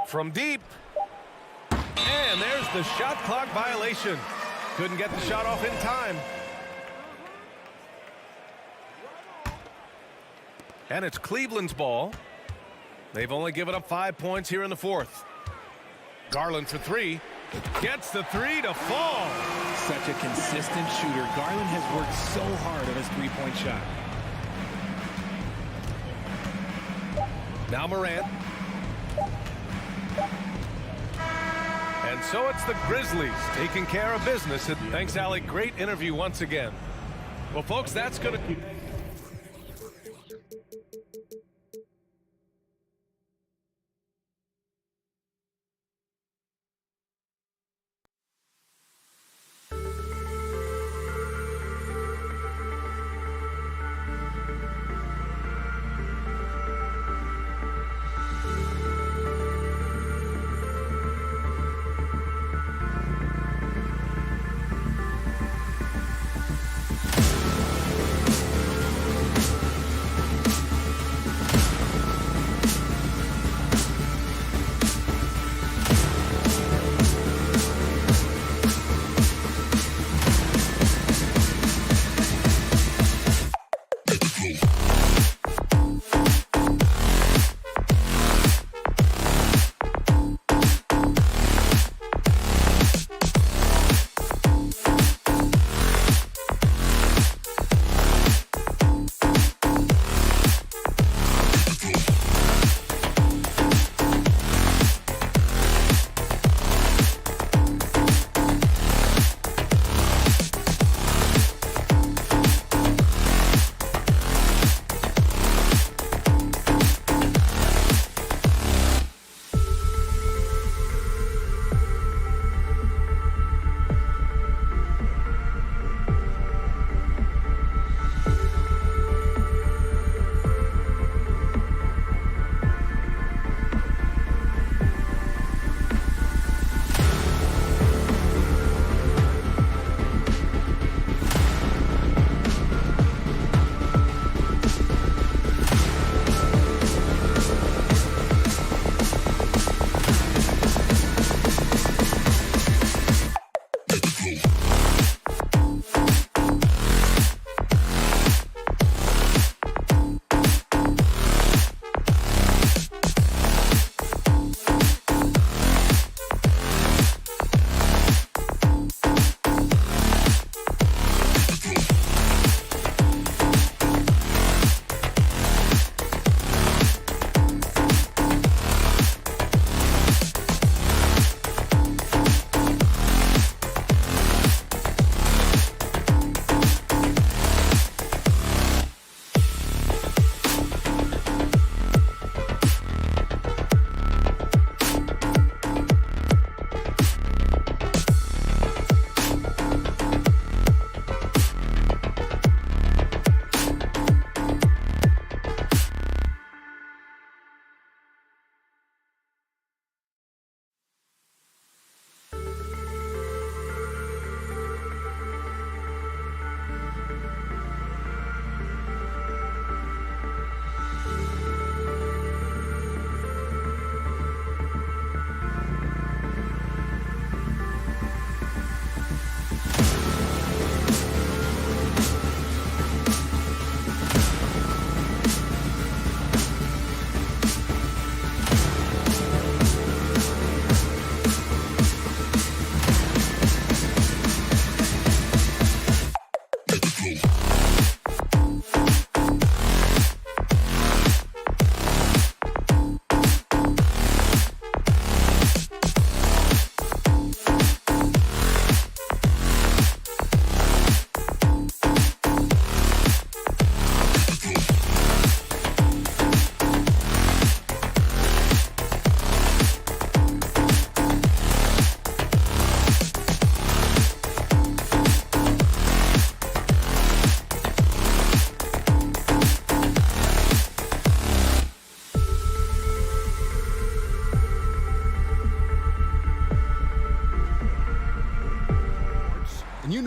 Speaker 1: From deep. And there's the shot clock violation. Couldn't get the shot off in time. And it's Cleveland's ball. They've only given up 5 points here in the fourth. Garland for three. Gets the three to fall.
Speaker 10: Such a consistent shooter. Garland has worked so hard on his three-point shot.
Speaker 1: Now Morant. And so it's the Grizzlies taking care of business. And thanks, Alec. Great interview once again. Well, folks, that's going to...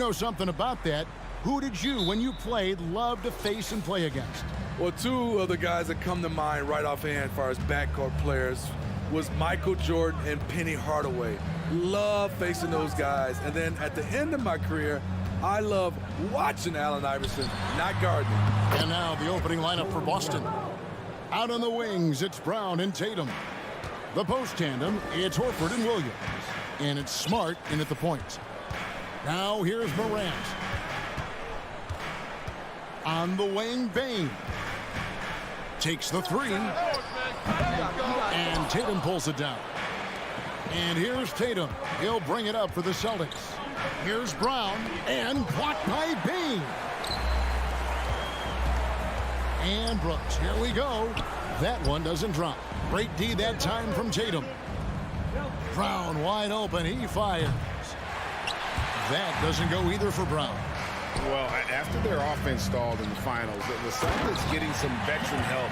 Speaker 6: know something about that. Who did you, when you played, love to face and play against?
Speaker 11: Well, two of the guys that come to mind right offhand as far as backcourt players was Michael Jordan and Penny Hardaway. Love facing those guys. And then at the end of my career, I love watching Allen Iverson, not guarding him.
Speaker 6: And now the opening lineup for Boston. Out on the wings, it's Brown and Tatum. The post tandem, it's Horford and Williams. And it's Smart in at the point. Now here's Morant. On the wing, Bane. Takes the three. And Tatum pulls it down. And here's Tatum. He'll bring it up for the Celtics. Here's Brown. And blocked by Bane. And Brooks. Here we go. That one doesn't drop. Great D that time from Tatum. Brown wide open. He fires. That doesn't go either for Brown.
Speaker 8: Well, after their offense stalled in the finals, the Celtics getting some veteran help.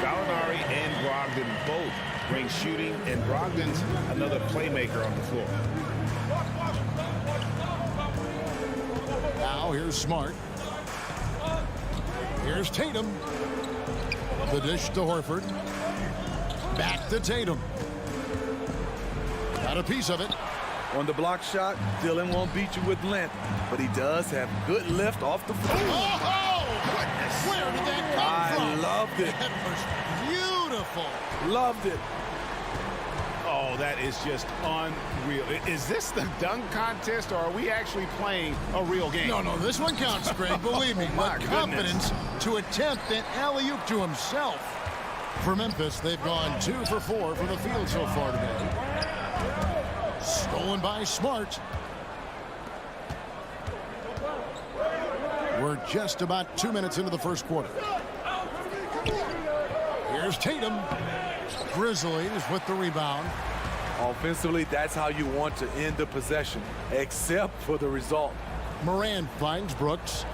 Speaker 8: Gallinari and Brogdon both bring shooting, and Brogdon's another playmaker on the floor.
Speaker 6: Now here's Smart. Here's Tatum. The dish to Horford. Back to Tatum. Got a piece of it.
Speaker 11: On the block shot, Dylan won't beat you with length, but he does have good lift off the floor.
Speaker 6: Oh, goodness. Where did that come from?
Speaker 11: I loved it.
Speaker 6: That was beautiful.
Speaker 11: Loved it.
Speaker 8: Oh, that is just unreal. Is this the dunk contest, or are we actually playing a real game?
Speaker 6: No, this one counts, Greg. Believe me.
Speaker 8: My
Speaker 6: But confidence to attempt an alley-oop to himself. For Memphis, they've gone 2 for 4 from the field so far today. Stolen by Smart. We're just about 2 minutes into the first quarter. Here's Tatum. Grizzlies with the rebound.
Speaker 11: Offensively, that's how you want to end the possession, except for the result.
Speaker 6: Morant finds Brooks.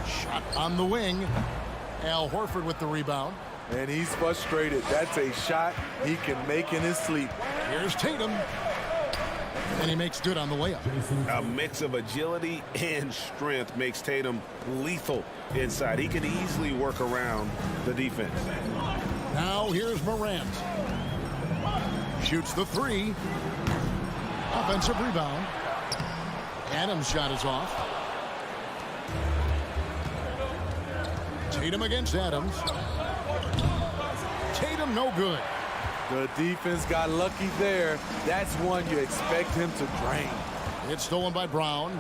Speaker 6: Shot on the wing. Al Horford with the rebound.
Speaker 11: And he's frustrated. That's a shot he can make in his sleep.
Speaker 6: Here's Tatum. And he makes good on the layup.
Speaker 8: A mix of agility and strength makes Tatum lethal inside. He can easily work around the defense.
Speaker 6: Now here's Morant. Shoots the three. Offensive rebound. Adams' shot is off. Tatum against Adams. Tatum no good.
Speaker 11: The defense got lucky there. That's one you expect him to drain.
Speaker 6: It's stolen by Brown.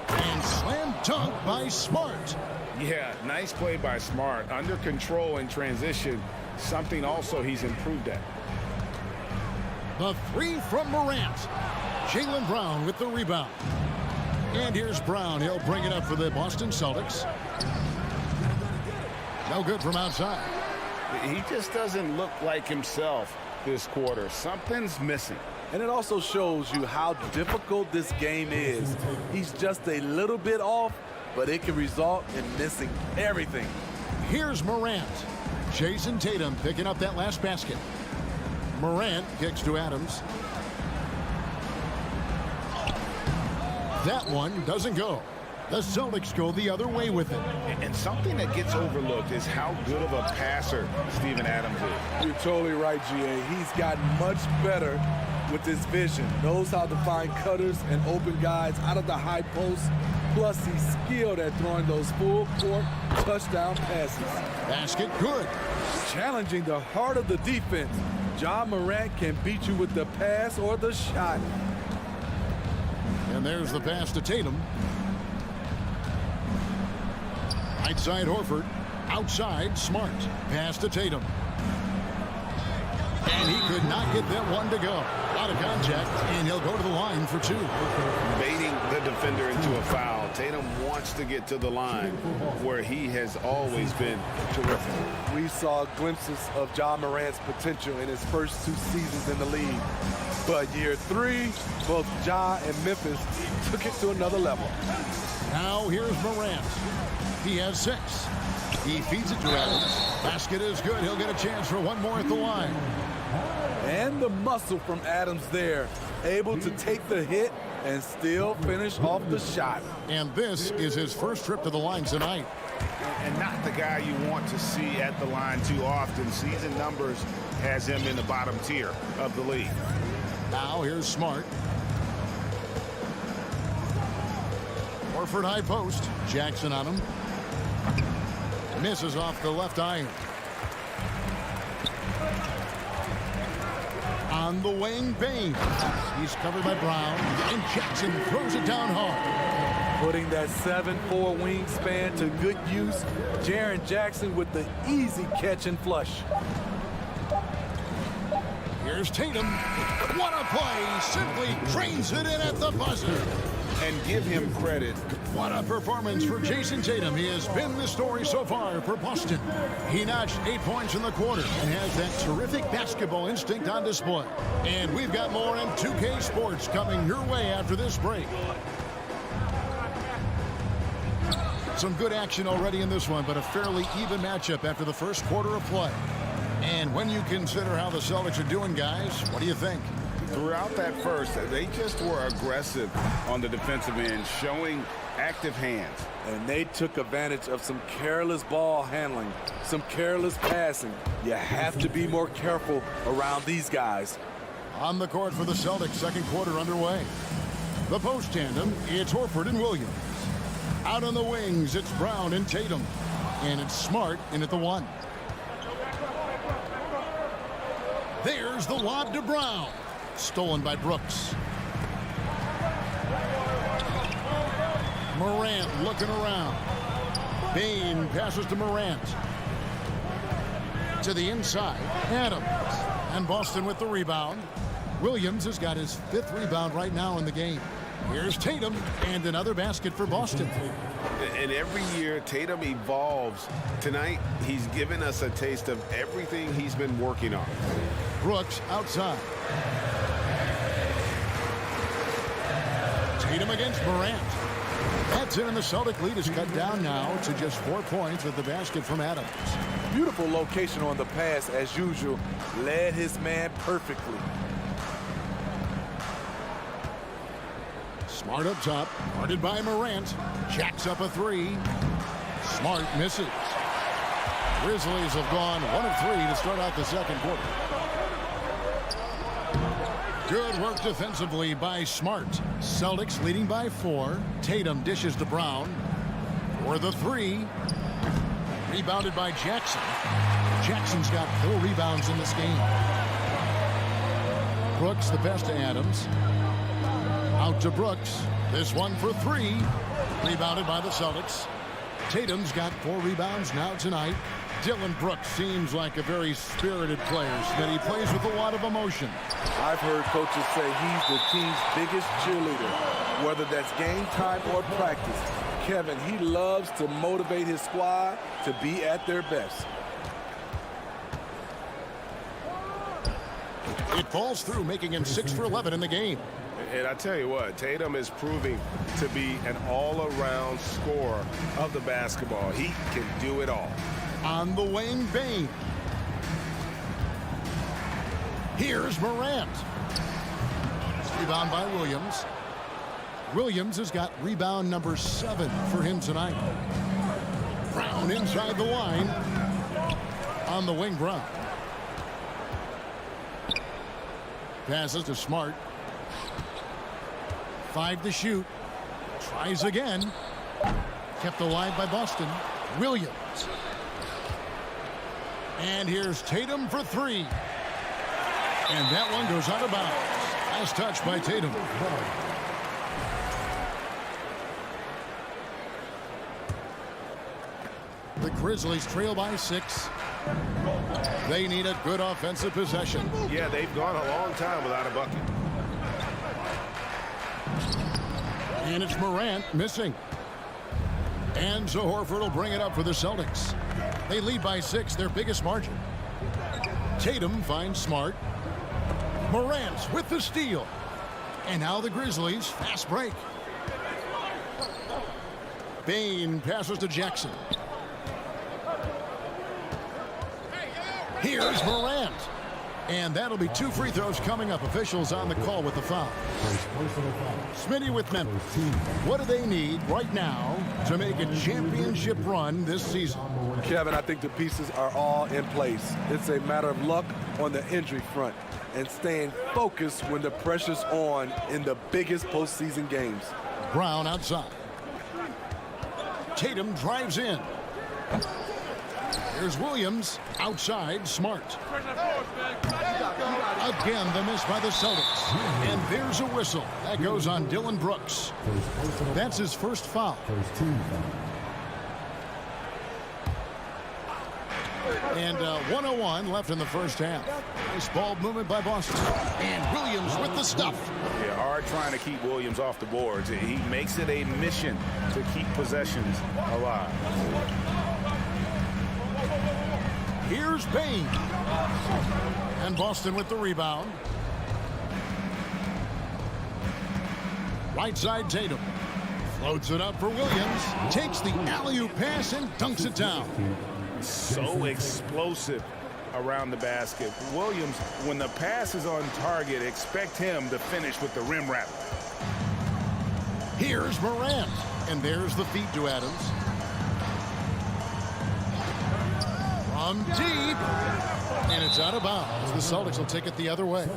Speaker 6: And slam dunk by Smart.
Speaker 8: Yeah, nice play by Smart. Under control in transition, something also he's improved at.
Speaker 6: The three from Morant. Jaylen Brown with the rebound. And here's Brown. He'll bring it up for the Boston Celtics. No good from outside.
Speaker 8: He just doesn't look like himself this quarter. Something's missing.
Speaker 11: And it also shows you how difficult this game is. He's just a little bit off, but it can result in missing everything.
Speaker 6: Here's Morant. Jason Tatum picking up that last basket. Morant kicks to Adams. That one doesn't go. The Celtics go the other way with it.
Speaker 8: And something that gets overlooked is how good of a passer Steven Adams is.
Speaker 11: You're totally right, GA. He's gotten much better with his vision. Knows how to find cutters and open guys out of the high post. Plus, he's skilled at throwing those full court touchdown passes.
Speaker 6: Basket good.
Speaker 11: Challenging the heart of the defense. John Morant can beat you with the pass or the shot.
Speaker 6: And there's the pass to Tatum. Right side Horford. Outside Smart. Pass to Tatum. And he could not get that one to go. Out of contact, and he'll go to the line for two.
Speaker 8: Baiting the defender into a foul. Tatum wants to get to the line where he has always been terrific.
Speaker 11: We saw glimpses of John Morant's potential in his first 2 seasons in the league. But year 3, both Ja and Memphis took it to another level.
Speaker 6: Now here's Morant. He has 6. He feeds it to Adams. Basket is good. He'll get a chance for one more at the line.
Speaker 11: And the muscle from Adams there. Able to take the hit and still finish off the shot.
Speaker 6: And this is his first trip to the line tonight.
Speaker 8: And not the guy you want to see at the line too often. Season numbers has him in the bottom tier of the league.
Speaker 6: Now here's Smart. Horford high post. Jackson on him. Misses off the left iron. On the wing, Bain. He's covered by Brown. And Jackson throws it down hard.
Speaker 11: Putting that 7'4" wingspan to good use. Jaren Jackson with the easy catch and flush.
Speaker 6: Here's Tatum. What a play. Simply trains it in at the buzzer.
Speaker 8: And give him credit.
Speaker 6: What a performance for Jason Tatum. He has been the story so far for Boston. He notched 8 points in the quarter and has that terrific basketball instinct on display. And we've got more in 2K Sports coming your way after this break. Some good action already in this one, but a fairly even matchup after the first quarter of play. And when you consider how the Celtics are doing, guys, what do you think?
Speaker 8: Throughout that first, they just were aggressive on the defensive end, showing active hands.
Speaker 11: And they took advantage of some careless ball handling, some careless passing. You have to be more careful around these guys.
Speaker 6: On the court for the Celtics, second quarter underway. The post tandem, it's Horford and Williams. Out on the wings, it's Brown and Tatum. And it's Smart in at the 1. There's the lob to Brown. Stolen by Brooks. Morant looking around. Bain passes to Morant. To the inside, Adams. And Boston with the rebound. Williams has got his 5th rebound right now in the game. Here's Tatum, and another basket for Boston.
Speaker 8: And every year, Tatum evolves. Tonight, he's given us a taste of everything he's been working on.
Speaker 6: Brooks outside. Tatum against Morant. That's it, and the Celtic lead is cut down now to just 4 points with the basket from Adams.
Speaker 11: Beautiful location on the pass, as usual. Led his man perfectly.
Speaker 6: Smart up top, guarded by Morant. Jacks up a 3. Smart misses. Grizzlies have gone 1 of 3 to start out the second quarter. Good work defensively by Smart. Celtics leading by 4. Tatum dishes to Brown for the 3. Rebounded by Jackson. Jackson's got 4 rebounds in this game. Brooks the pass to Adams. Out to Brooks. This one for 3. Rebounded by the Celtics. Tatum's got 4 rebounds now tonight. Dylan Brooks seems like a very spirited player, that he plays with a lot of emotion.
Speaker 11: I've heard coaches say he's the team's biggest cheerleader, whether that's game time or practice. Kevin, he loves to motivate his squad to be at their best.
Speaker 6: It falls through, making him 6 for 11 in the game.
Speaker 8: And I tell you what, Tatum is proving to be an all-around scorer of the basketball. He can do it all.
Speaker 6: On the wing, Bain. Here's Morant. Rebound by Williams. Williams has got rebound number 7 for him tonight. Brown inside the line. On the wing, Brown. Passes to Smart. 5 to shoot. Tries again. Kept alive by Boston. Williams. And here's Tatum for 3. And that one goes out of bounds. Nice touch by Tatum. The Grizzlies trail by 6. They need a good offensive possession.
Speaker 8: Yeah, they've gone a long time without a bucket.
Speaker 6: And it's Morant missing. And so Horford will bring it up for the Celtics. They lead by 6, their biggest margin. Tatum finds Smart. Morant with the steal. And now the Grizzlies, fast break. Bain passes to Jackson. Here's Morant. And that'll be 2 free throws coming up. Officials on the call with the foul. Smitty with Memphis. What do they need right now to make a championship run this season?
Speaker 11: Kevin, I think the pieces are all in place. It's a matter of luck on the injury front and staying focused when the pressure's on in the biggest postseason games.
Speaker 6: Brown outside. Tatum drives in. Here's Williams outside. Smart. Again, the miss by the Celtics. And there's a whistle. That goes on Dylan Brooks. That's his first foul. And 1:01 left in the first half. Nice ball movement by Boston. And Williams with the stuff.
Speaker 8: Yeah, hard trying to keep Williams off the boards. He makes it a mission to keep possessions alive.
Speaker 6: Here's Bain. And Boston with the rebound. Right side Tatum. Floats it up for Williams. Takes the alley-oop pass and dunks it down.
Speaker 8: So explosive around the basket. Williams, when the pass is on target, expect him to finish with the rim wrap.
Speaker 6: Here's Morant. And there's the feed to Adams. From deep. And it's out of bounds. The Celtics will take it the other way.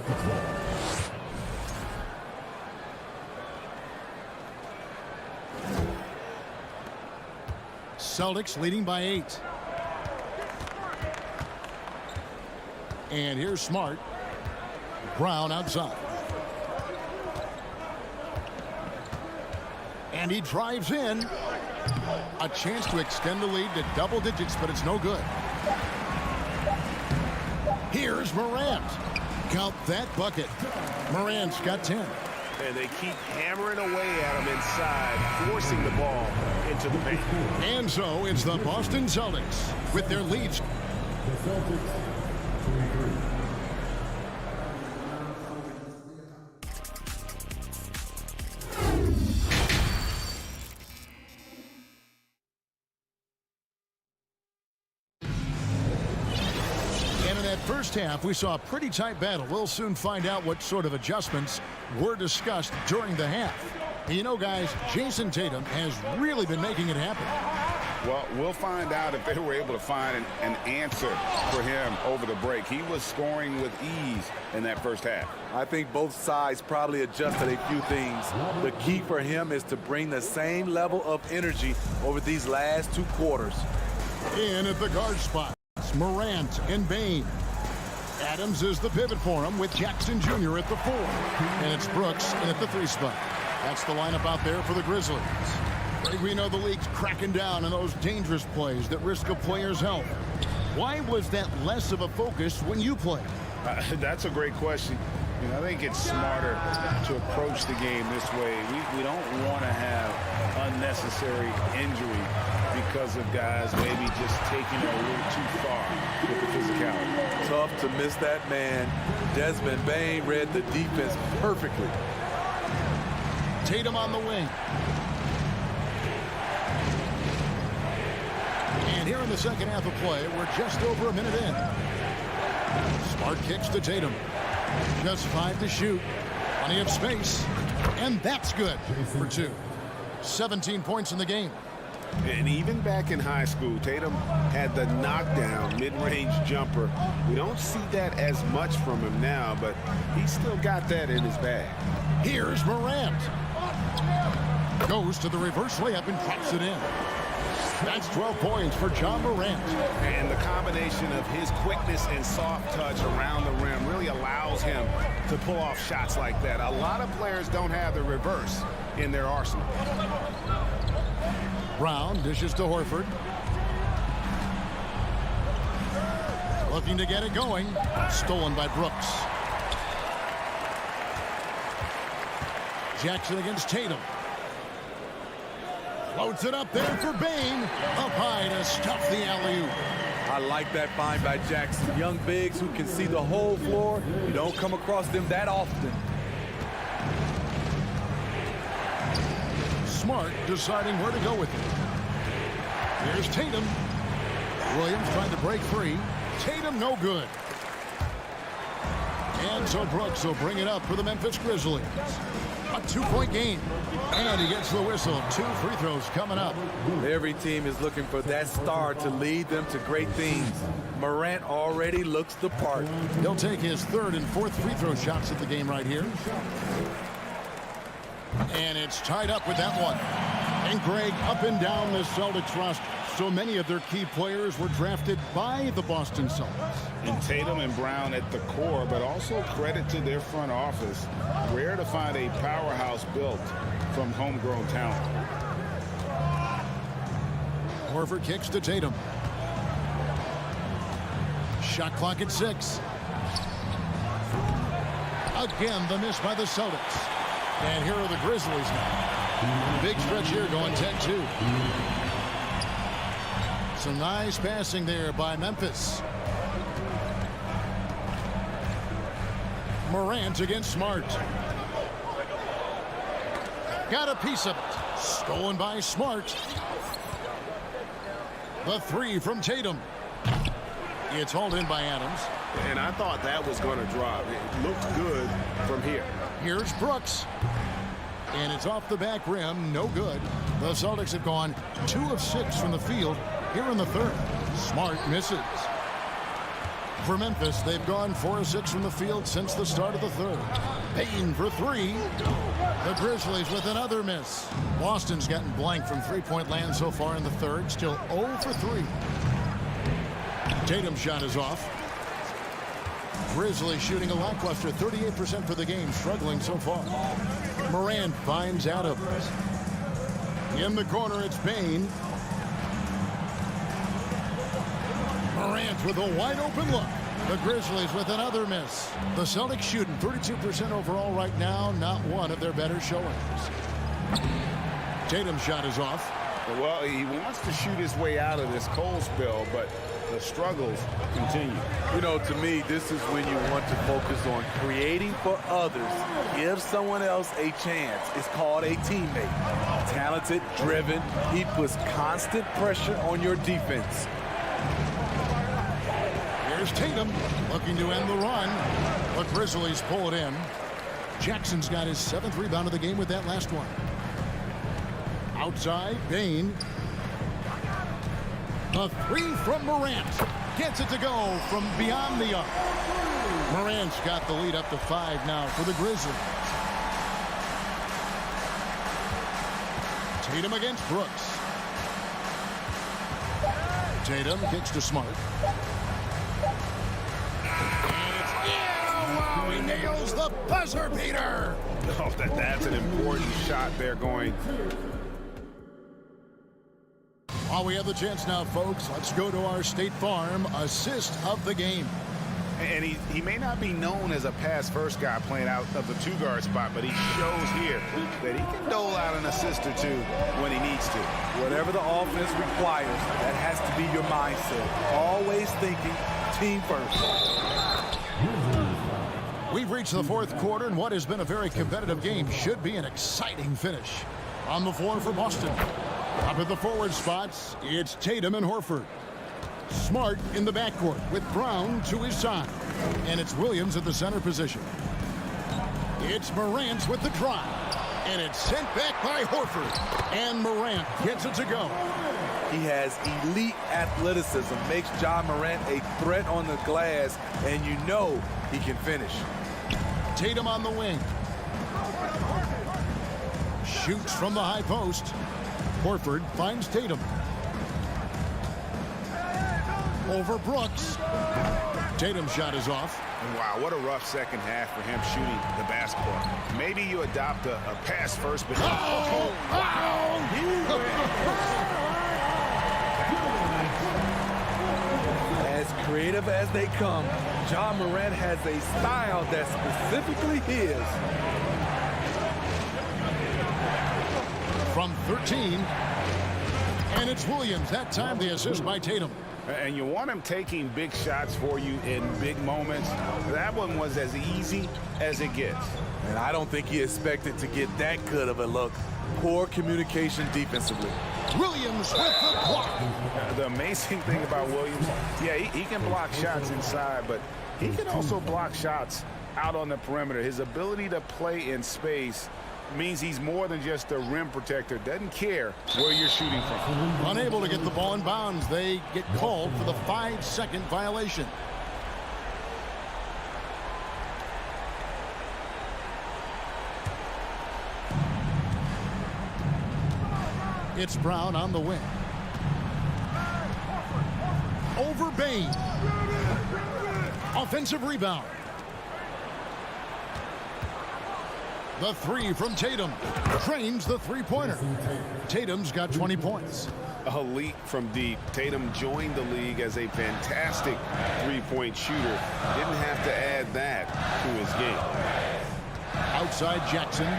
Speaker 6: Celtics leading by 8. And here's Smart. Brown outside. And he drives in. A chance to extend the lead to double digits, but it's no good. Here's Morant. Count that bucket. Morant's got 10.
Speaker 8: And they keep hammering away at him inside, forcing the ball into the paint.
Speaker 6: And so it's the Boston Celtics with their leads.
Speaker 9: The Celtics 23.
Speaker 6: And in that first half, we saw a pretty tight battle. We'll soon find out what sort of adjustments were discussed during the half. You know, guys, Jason Tatum has really been making it happen.
Speaker 8: Well, we'll find out if they were able to find an answer for him over the break. He was scoring with ease in that first half.
Speaker 11: I think both sides probably adjusted a few things. The key for him is to bring the same level of energy over these last 2 quarters.
Speaker 6: In at the guard spot, Morant and Bain. Adams is the pivot for him with Jackson Jr. at the 4. And it's Brooks in at the 3 spot. That's the lineup out there for the Grizzlies. We know the league's cracking down on those dangerous plays that risk a player's health. Why was that less of a focus when you played?
Speaker 8: That's a great question. You know, I think it's smarter to approach the game this way. We don't want to have unnecessary injury because of guys maybe just taking it a little too far with the physicality.
Speaker 11: Tough to miss that man. Desmond Bain read the defense perfectly.
Speaker 6: Tatum on the wing. And here in the second half of play, we're just over a minute in. Smart kicks to Tatum. Just 5 to shoot. Plenty of space. And that's good for 2. 17 points in the game.
Speaker 8: And even back in high school, Tatum had the knockdown mid-range jumper. We don't see that as much from him now, but he's still got that in his bag.
Speaker 6: Here's Morant. Goes to the reverse layup and drops it in. That's 12 points for John Morant.
Speaker 8: And the combination of his quickness and soft touch around the rim really allows him to pull off shots like that. A lot of players don't have the reverse in their arsenal.
Speaker 6: Brown dishes to Horford. Looking to get it going. Stolen by Brooks. Jackson against Tatum. Floats it up there for Bain. Up high to stuff the alley-oop.
Speaker 11: I like that find by Jackson. Young bigs who can see the whole floor. You don't come across them that often.
Speaker 6: Smart deciding where to go with it. Here's Tatum. Williams trying to break free. Tatum no good. And so Brooks will bring it up for the Memphis Grizzlies. A 2-point game. And he gets the whistle. 2 free throws coming up.
Speaker 11: Every team is looking for that star to lead them to great things. Morant already looks the part.
Speaker 6: He'll take his 3rd and 4th free throw shots at the game right here. And it's tied up with that one. And Greg, up and down the Celtics roster, so many of their key players were drafted by the Boston Celtics.
Speaker 8: And Tatum and Brown at the core, but also credit to their front office. Rare to find a powerhouse built from homegrown talent.
Speaker 6: Horford kicks to Tatum. Shot clock at 6. Again, the miss by the Celtics. And here are the Grizzlies now. Big stretch here going 10-2. Some nice passing there by Memphis. Morant against Smart. Got a piece of it. Stolen by Smart. The 3 from Tatum. It's hauled in by Adams.
Speaker 12: And I thought that was going to drop. It looked good from here.
Speaker 6: Here's Brooks. And it's off the back rim. No good. The Celtics have gone 2 of 6 from the field here in the 3rd. Smart misses. For Memphis, they've gone 4 of 6 from the field since the start of the 3rd. Payne for 3. The Grizzlies with another miss. Boston's gotten blank from three-point land so far in the 3rd. Still 0 for 3. Tatum's shot is off. Grizzlies shooting a lackluster 38% for the game, struggling so far. Morant finds Adams. In the corner, it's Payne. Morant with a wide open look. The Grizzlies with another miss. The Celtics shooting 32% overall right now, not one of their better showings. Tatum's shot is off.
Speaker 8: Well, he wants to shoot his way out of this cold spell, but the struggles continue.
Speaker 11: You know, to me, this is when you want to focus on creating for others. Give someone else a chance. It's called a teammate. Talented, driven. He puts constant pressure on your defense.
Speaker 6: Here's Tatum looking to end the run. The Grizzlies pull it in. Jackson's got his 7th rebound of the game with that last one. Outside, Payne. The 3 from Morant. Gets it to go from beyond the arc. Morant's got the lead up to 5 now for the Grizzlies. Tatum against Brooks. Tatum kicks to Smart. Wow, he nails the buzzer beater.
Speaker 8: Oh, that's an important shot there going.
Speaker 6: While we have the chance now, folks, let's go to our State Farm assist of the game.
Speaker 8: And he may not be known as a pass-first guy playing out of the 2-guard spot, but he shows here that he can dole out an assist or 2 when he needs to.
Speaker 11: Whatever the offense requires, that has to be your mindset. Always thinking team first.
Speaker 6: We've reached the 4th quarter, and what has been a very competitive game should be an exciting finish. On the floor for Boston. Up at the forward spots, it's Tatum and Horford. Smart in the backcourt with Brown to his side. And it's Williams at the center position. It's Morant with the drive. And it's sent back by Horford. And Morant gets it to go.
Speaker 11: He has elite athleticism, makes John Morant a threat on the glass, and you know he can finish.
Speaker 6: Tatum on the wing. Shoots from the high post. Horford finds Tatum. Over Brooks. Tatum's shot is off.
Speaker 8: Wow, what a rough second half for him shooting the basketball. Maybe you adopt a pass first, but...
Speaker 11: As creative as they come, John Morant has a style that's specifically his.
Speaker 6: From 13. And it's Williams. That time the assist by Tatum.
Speaker 8: And you want him taking big shots for you in big moments. That one was as easy as it gets.
Speaker 11: And I don't think he expected to get that good of a look. Poor communication defensively.
Speaker 6: Williams with the block.
Speaker 8: The amazing thing about Williams, yeah, he can block shots inside, but he can also block shots out on the perimeter. His ability to play in space means he's more than just a rim protector. Doesn't care where you're shooting from.
Speaker 6: Unable to get the ball in bounds. They get called for the 5-second violation. It's Brown on the wing. Over Bain. Offensive rebound. The three from Tatum. Trains the three-pointer. Tatum's got 20 points.
Speaker 8: A leap from deep. Tatum joined the league as a fantastic three-point shooter. Didn't have to add that to his game.
Speaker 6: Outside Jackson.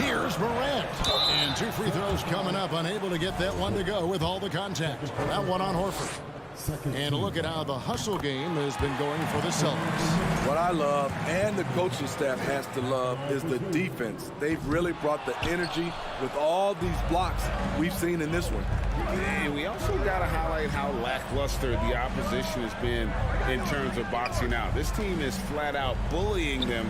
Speaker 6: Here's Morant. And 2 free throws coming up. Unable to get that one to go with all the contact. That one on Horford. And a look at how the hustle game has been going for the Celtics.
Speaker 11: What I love, and the coaching staff has to love, is the defense. They've really brought the energy with all these blocks we've seen in this one.
Speaker 8: And we also got to highlight how lackluster the opposition has been in terms of boxing out. This team is flat out bullying them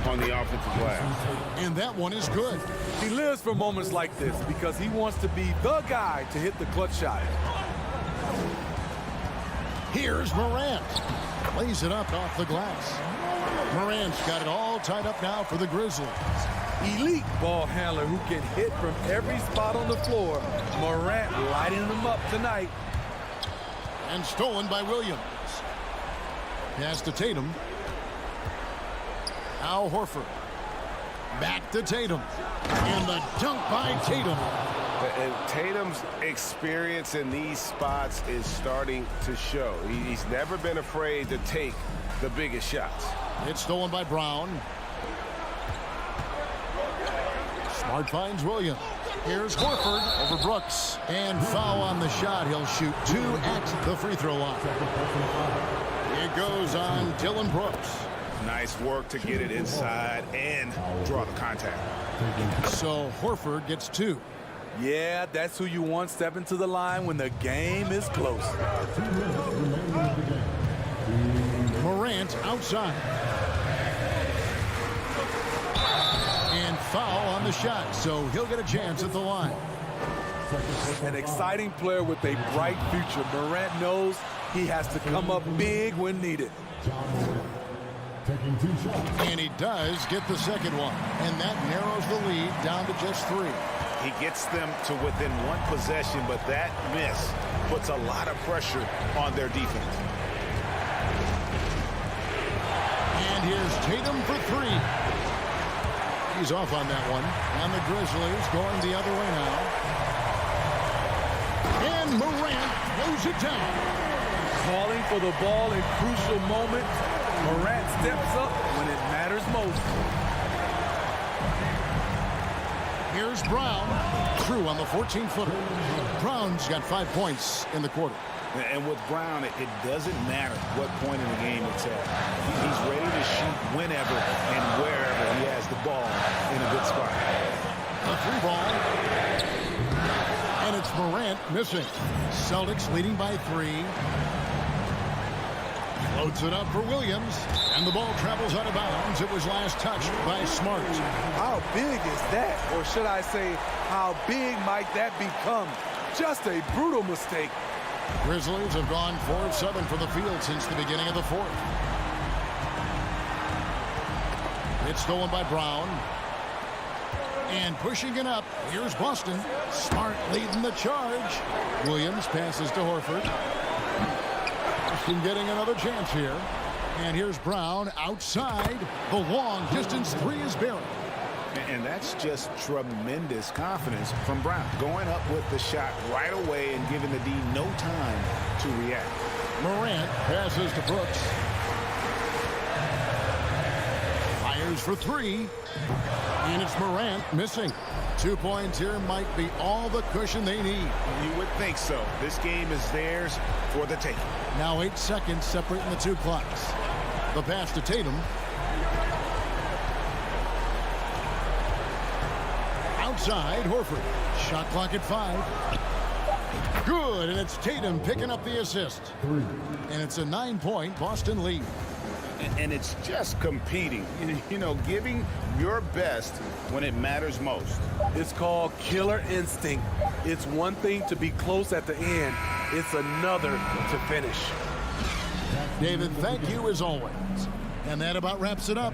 Speaker 8: on the offensive glass.
Speaker 6: And that one is good.
Speaker 11: He lives for moments like this because he wants to be the guy to hit the clutch shot.
Speaker 6: Here's Morant. Lays it up off the glass. Morant's got it all tied up now for the Grizzlies.
Speaker 11: Elite ball handler who can hit from every spot on the floor. Morant lighting them up tonight.
Speaker 6: And stolen by Williams. Pass to Tatum. Now Horford. Back to Tatum. And the dunk by Tatum.
Speaker 8: And Tatum's experience in these spots is starting to show. He's never been afraid to take the biggest shots.
Speaker 6: It's stolen by Brown. Smart finds Williams. Here's Horford over Brooks. And foul on the shot. He'll shoot 2 at the free throw line. It goes on Dylan Brooks.
Speaker 8: Nice work to get it inside and draw the contact.
Speaker 6: So Horford gets 2.
Speaker 11: Yeah, that's who you want stepping to the line when the game is close.
Speaker 6: Morant outside. And foul on the shot, so he'll get a chance at the line.
Speaker 11: An exciting player with a bright future. Morant knows he has to come up big when needed.
Speaker 6: And he does get the second one. And that narrows the lead down to just 3.
Speaker 8: He gets them to within 1 possession, but that miss puts a lot of pressure on their defense.
Speaker 6: And here's Tatum for 3. He's off on that one. And the Grizzlies going the other way now. And Morant throws it down.
Speaker 11: Calling for the ball in crucial moments. Morant steps up when it matters most.
Speaker 6: Here's Brown. Through on the 14-footer. Brown's got 5 points in the quarter.
Speaker 8: And with Brown, it doesn't matter what point in the game it's at. He's ready to shoot whenever and wherever he has the ball in a good spot.
Speaker 6: A 3-ball. And it's Morant missing. Celtics leading by 3. Floats it up for Williams. And the ball travels out of bounds. It was last touched by Smart.
Speaker 11: How big is that? Or should I say, how big might that become? Just a brutal mistake.
Speaker 6: Grizzlies have gone 4 of 7 from the field since the beginning of the 4th. It's stolen by Brown. And pushing it up, here's Boston. Smart leading the charge. Williams passes to Horford. Boston getting another chance here. And here's Brown outside. The long distance 3 is buried.
Speaker 8: And that's just tremendous confidence from Brown. Going up with the shot right away and giving the D no time to react.
Speaker 6: Morant passes to Brooks. Fires for 3. And it's Morant missing. 2 points here might be all the cushion they need.
Speaker 8: You would think so. This game is theirs for the taking.
Speaker 6: Now 8 seconds separating the 2 clocks. The pass to Tatum. Outside, Horford. Shot clock at 5. Good, and it's Tatum picking up the assist. And it's a 9-point Boston lead.
Speaker 8: And it's just competing, you know, giving your best when it matters most.
Speaker 11: It's called killer instinct. It's one thing to be close at the end. It's another to finish.
Speaker 6: David, thank you as always. And that about wraps it up.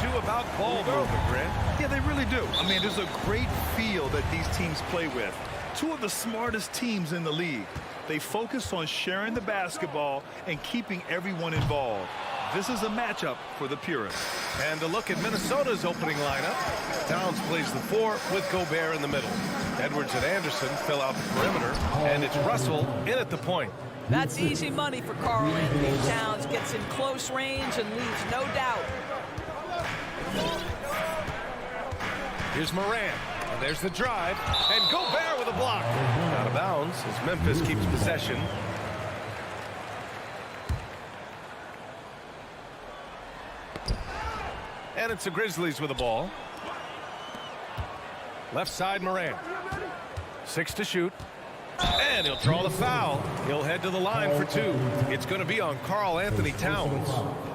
Speaker 1: you about ball movement, Grant.
Speaker 3: Yeah, they really do. I mean, there's a great feel that these teams play with. Two of the smartest teams in the league. They focus on sharing the basketball and keeping everyone involved. This is a matchup for the purists.
Speaker 1: And a look at Minnesota's opening lineup. Towns plays the 4 with Gobert in the middle. Edwards and Anderson fill out the perimeter. And it's Russell in at the point.
Speaker 2: That's easy money for Karl Anthony Towns. Gets in close range and leaves no doubt.
Speaker 1: Here's Morant. And there's the drive. And Gobert with a block. Out of bounds as Memphis keeps possession. And it's the Grizzlies with the ball. Left side, Morant. 6 to shoot. And he'll draw the foul. He'll head to the line for 2. It's going to be on Karl Anthony Towns.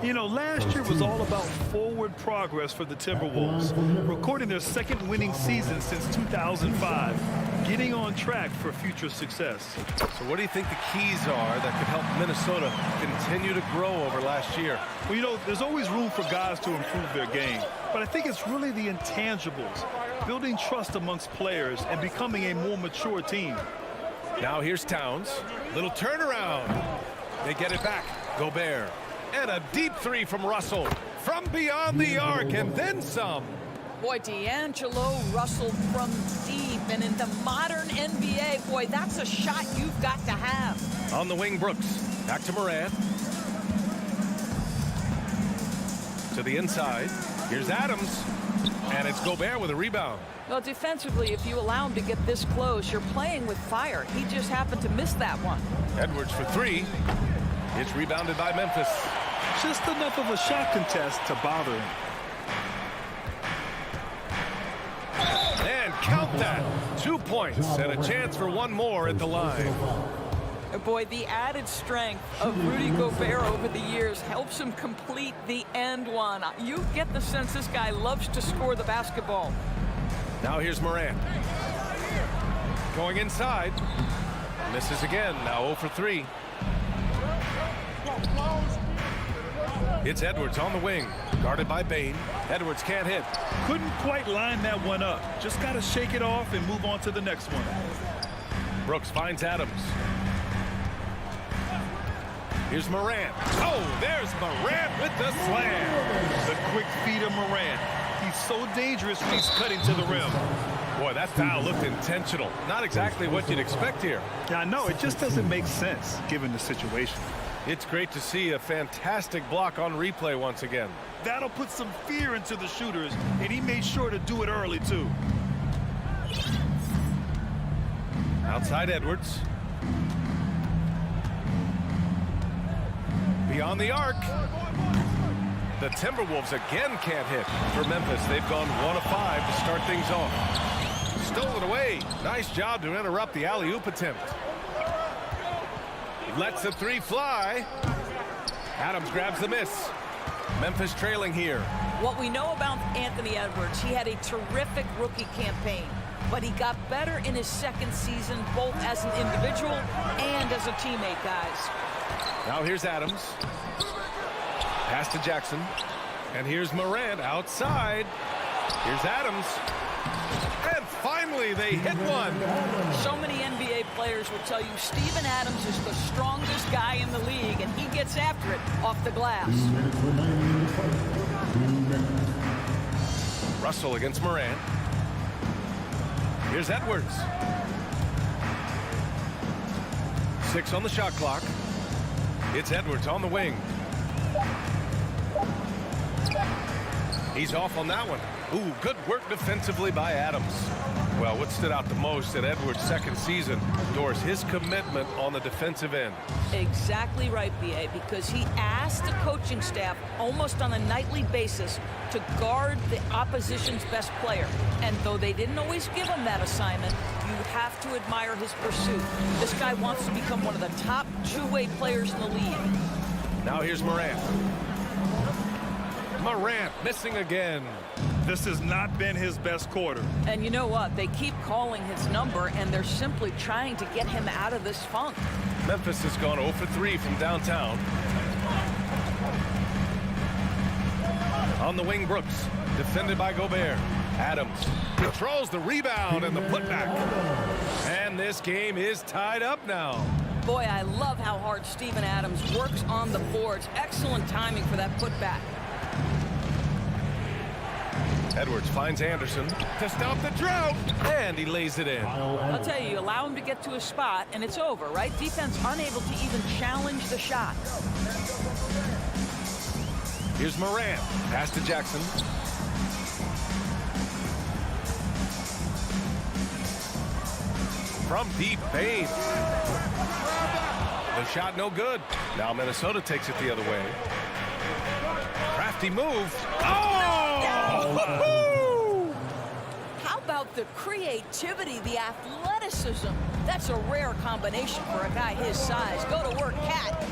Speaker 3: You know, last year was all about forward progress for the Timberwolves, recording their second winning season since 2005, getting on track for future success.
Speaker 1: So what do you think the keys are that could help Minnesota continue to grow over last year?
Speaker 3: Well, you know, there's always room for guys to improve their game, but I think it's really the intangibles, building trust amongst players and becoming a more mature team.
Speaker 1: Now here's Towns. Little turnaround. They get it back. Gobert. And a deep 3 from Russell. From beyond the arc and then some.
Speaker 2: Boy, D'Angelo Russell from deep. And in the modern NBA, boy, that's a shot you've got to have.
Speaker 1: On the wing, Brooks. Back to Morant. To the inside. Here's Adams. And it's Gobert with a rebound.
Speaker 2: Well, defensively, if you allow him to get this close, you're playing with fire. He just happened to miss that one.
Speaker 1: Edwards for 3. It's rebounded by Memphis.
Speaker 3: Just enough of a shot contest to bother him.
Speaker 1: And count that. 2 points and a chance for one more at the line.
Speaker 2: Boy, the added strength of Rudy Gobert over the years helps him complete the end one. You get the sense this guy loves to score the basketball.
Speaker 1: Now here's Morant. Going inside. Misses again. Now 0 for 3. It's Edwards on the wing. Guarded by Bane. Edwards can't hit.
Speaker 3: Couldn't quite line that one up. Just got to shake it off and move on to the next one.
Speaker 1: Brooks finds Adams. Here's Morant. Oh, there's Morant with the slam.
Speaker 3: The quick feet of Morant. He's so dangerous when he's cutting to the rim.
Speaker 1: Boy, that foul looked intentional. Not exactly what you'd expect here.
Speaker 3: Yeah, I know. It just doesn't make sense given the situation.
Speaker 1: It's great to see a fantastic block on replay once again.
Speaker 3: That'll put some fear into the shooters, and he made sure to do it early, too.
Speaker 1: Outside Edwards. Beyond the arc. The Timberwolves again can't hit. For Memphis, they've gone 1 of 5 to start things off. Stolen away. Nice job to interrupt the alley-oop attempt. Lets the 3 fly. Adams grabs the miss. Memphis trailing here.
Speaker 2: What we know about Anthony Edwards, he had a terrific rookie campaign, but he got better in his second season, both as an individual and as a teammate, guys.
Speaker 1: Now here's Adams. Pass to Jackson. And here's Morant outside. Here's Adams. And finally, they hit one.
Speaker 2: So many NBA players will tell you Steven Adams is the strongest guy in the league, and he gets after it off the glass.
Speaker 1: Russell against Morant. Here's Edwards. 6 on the shot clock. It's Edwards on the wing. He's off on that one. Ooh, good work defensively by Adams. Well, what stood out the most at Edwards' second season, Doris, his commitment on the defensive end.
Speaker 2: Exactly right, B.A., because he asked the coaching staff almost on a nightly basis to guard the opposition's best player. And though they didn't always give him that assignment, you have to admire his pursuit. This guy wants to become one of the top two-way players in the league.
Speaker 1: Now here's Morant. Morant missing again.
Speaker 3: This has not been his best quarter.
Speaker 2: And you know what? They keep calling his number, and they're simply trying to get him out of this funk.
Speaker 1: Memphis has gone 0 for 3 from downtown. On the wing, Brooks. Defended by Gobert. Adams controls the rebound and the putback. And this game is tied up now.
Speaker 2: Boy, I love how hard Steven Adams works on the boards. Excellent timing for that putback.
Speaker 1: Edwards finds Anderson to stop the drought, and he lays it in.
Speaker 2: I'll tell you, allow him to get to a spot, and it's over, right? Defense unable to even challenge the shot.
Speaker 1: Here's Morant. Pass to Jackson. From deep, Bane. The shot no good. Now Minnesota takes it the other way. Crafty move. Oh!
Speaker 2: How about the creativity, the athleticism? That's a rare combination for a guy his size. Go to work, Cat.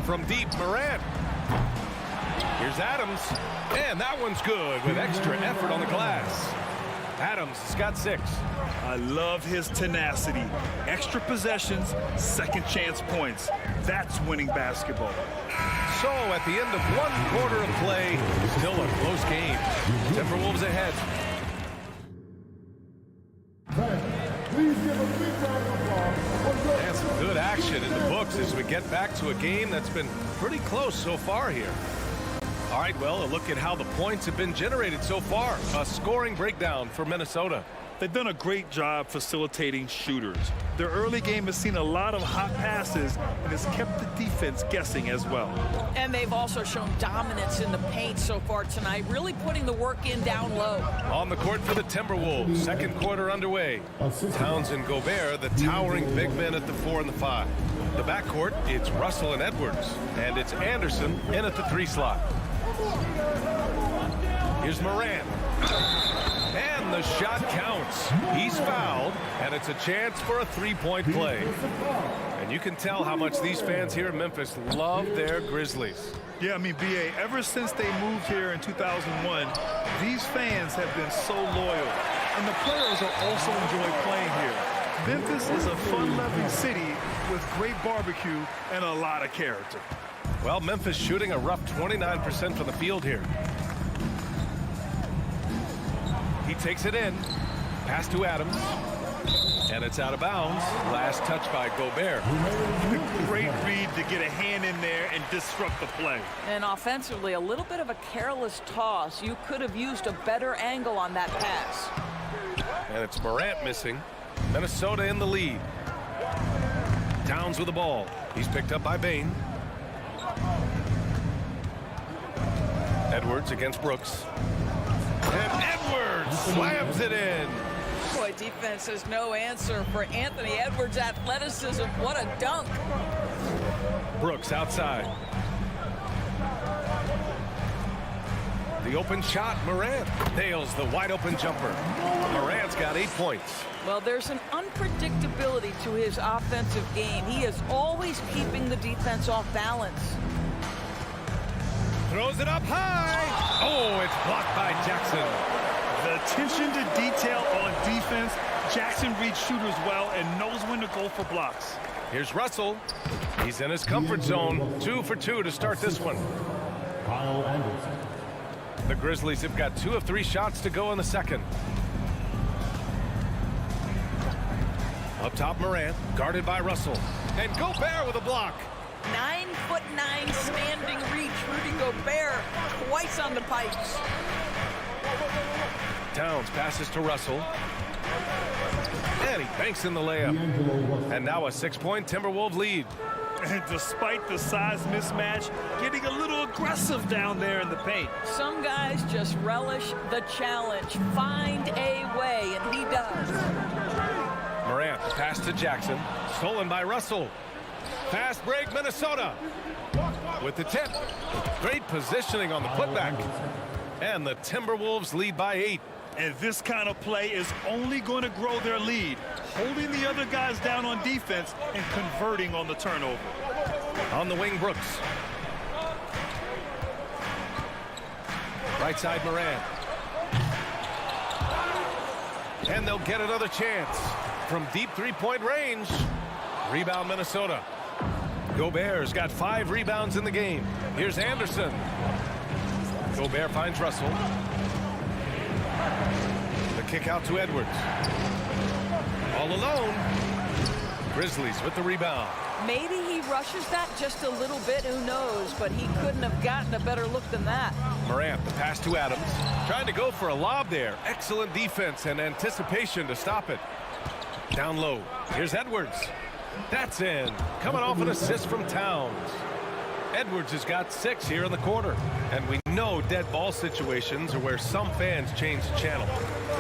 Speaker 1: From deep, Morant. Here's Adams. And that one's good with extra effort on the glass. Adams has got 6.
Speaker 3: I love his tenacity. Extra possessions, second chance points. That's winning basketball.
Speaker 1: So at the end of 1 quarter of play, still a close game. Timberwolves ahead.
Speaker 9: Please give a big round of applause.
Speaker 1: And some good action in the books as we get back to a game that's been pretty close so far here. All right, well, a look at how the points have been generated so far. A scoring breakdown for Minnesota.
Speaker 3: They've done a great job facilitating shooters. Their early game has seen a lot of hot passes and has kept the defense guessing as well.
Speaker 2: And they've also shown dominance in the paint so far tonight, really putting the work in down low.
Speaker 1: On the court for the Timberwolves, second quarter underway. Towns and Gobert, the towering big men at the 4 and the 5. The backcourt, it's Russell and Edwards, and it's Anderson in at the 3 slot. Here's Morant. And the shot counts. He's fouled, and it's a chance for a 3-point play. And you can tell how much these fans here in Memphis love their Grizzlies.
Speaker 3: Yeah, I mean, B.A., ever since they moved here in 2001, these fans have been so loyal. And the players are also enjoying playing here. Memphis is a fun-loving city with great barbecue and a lot of character.
Speaker 1: Well, Memphis shooting a rough 29% from the field here. He takes it in. Pass to Adams. And it's out of bounds. Last touch by Gobert.
Speaker 3: Great read to get a hand in there and disrupt the play.
Speaker 2: And offensively, a little bit of a careless toss. You could have used a better angle on that pass.
Speaker 1: And it's Morant missing. Minnesota in the lead. Towns with the ball. He's picked up by Bane. Edwards against Brooks. And Edwards slams it in.
Speaker 2: Boy, defense has no answer for Anthony Edwards' athleticism. What a dunk.
Speaker 1: Brooks outside. The open shot, Morant nails the wide open jumper. Morant's got 8 points.
Speaker 2: Well, there's an unpredictability to his offensive game. He is always keeping the defense off balance.
Speaker 1: Throws it up high. Oh, it's blocked by Jackson.
Speaker 3: The attention to detail on defense. Jackson reads shooters well and knows when to go for blocks.
Speaker 1: Here's Russell. He's in his comfort zone. 2 for 2 to start this one.
Speaker 9: Kyle Anderson.
Speaker 1: The Grizzlies have got 2 of 3 shots to go in the second. Up top, Morant, guarded by Russell. And Gobert with a block.
Speaker 2: 9'9" standing reach. Rudy Gobert twice on the pipes.
Speaker 1: Towns passes to Russell. And he banks in the layup. And now a 6-point Timberwolves lead.
Speaker 3: And despite the size mismatch, getting a little aggressive down there in the paint.
Speaker 2: Some guys just relish the challenge. Find a way, and he does.
Speaker 1: Morant pass to Jackson. Stolen by Russell. Fast break, Minnesota. With the tip. Great positioning on the putback. And the Timberwolves lead by 8.
Speaker 3: And this kind of play is only going to grow their lead, holding the other guys down on defense and converting on the turnover.
Speaker 1: On the wing, Brooks. Right side, Morant. And they'll get another chance from deep 3-point range. Rebound, Minnesota. Gobert's got 5 rebounds in the game. Here's Anderson. Gobert finds Russell. The kick out to Edwards. All alone. Grizzlies with the rebound.
Speaker 2: Maybe he rushes that just a little bit, who knows, but he couldn't have gotten a better look than that.
Speaker 1: Morant, the pass to Adams. Trying to go for a lob there. Excellent defense and anticipation to stop it. Down low. Here's Edwards. That's in. Coming off an assist from Towns. Edwards has got 6 here in the quarter. And we know dead ball situations are where some fans change the channel.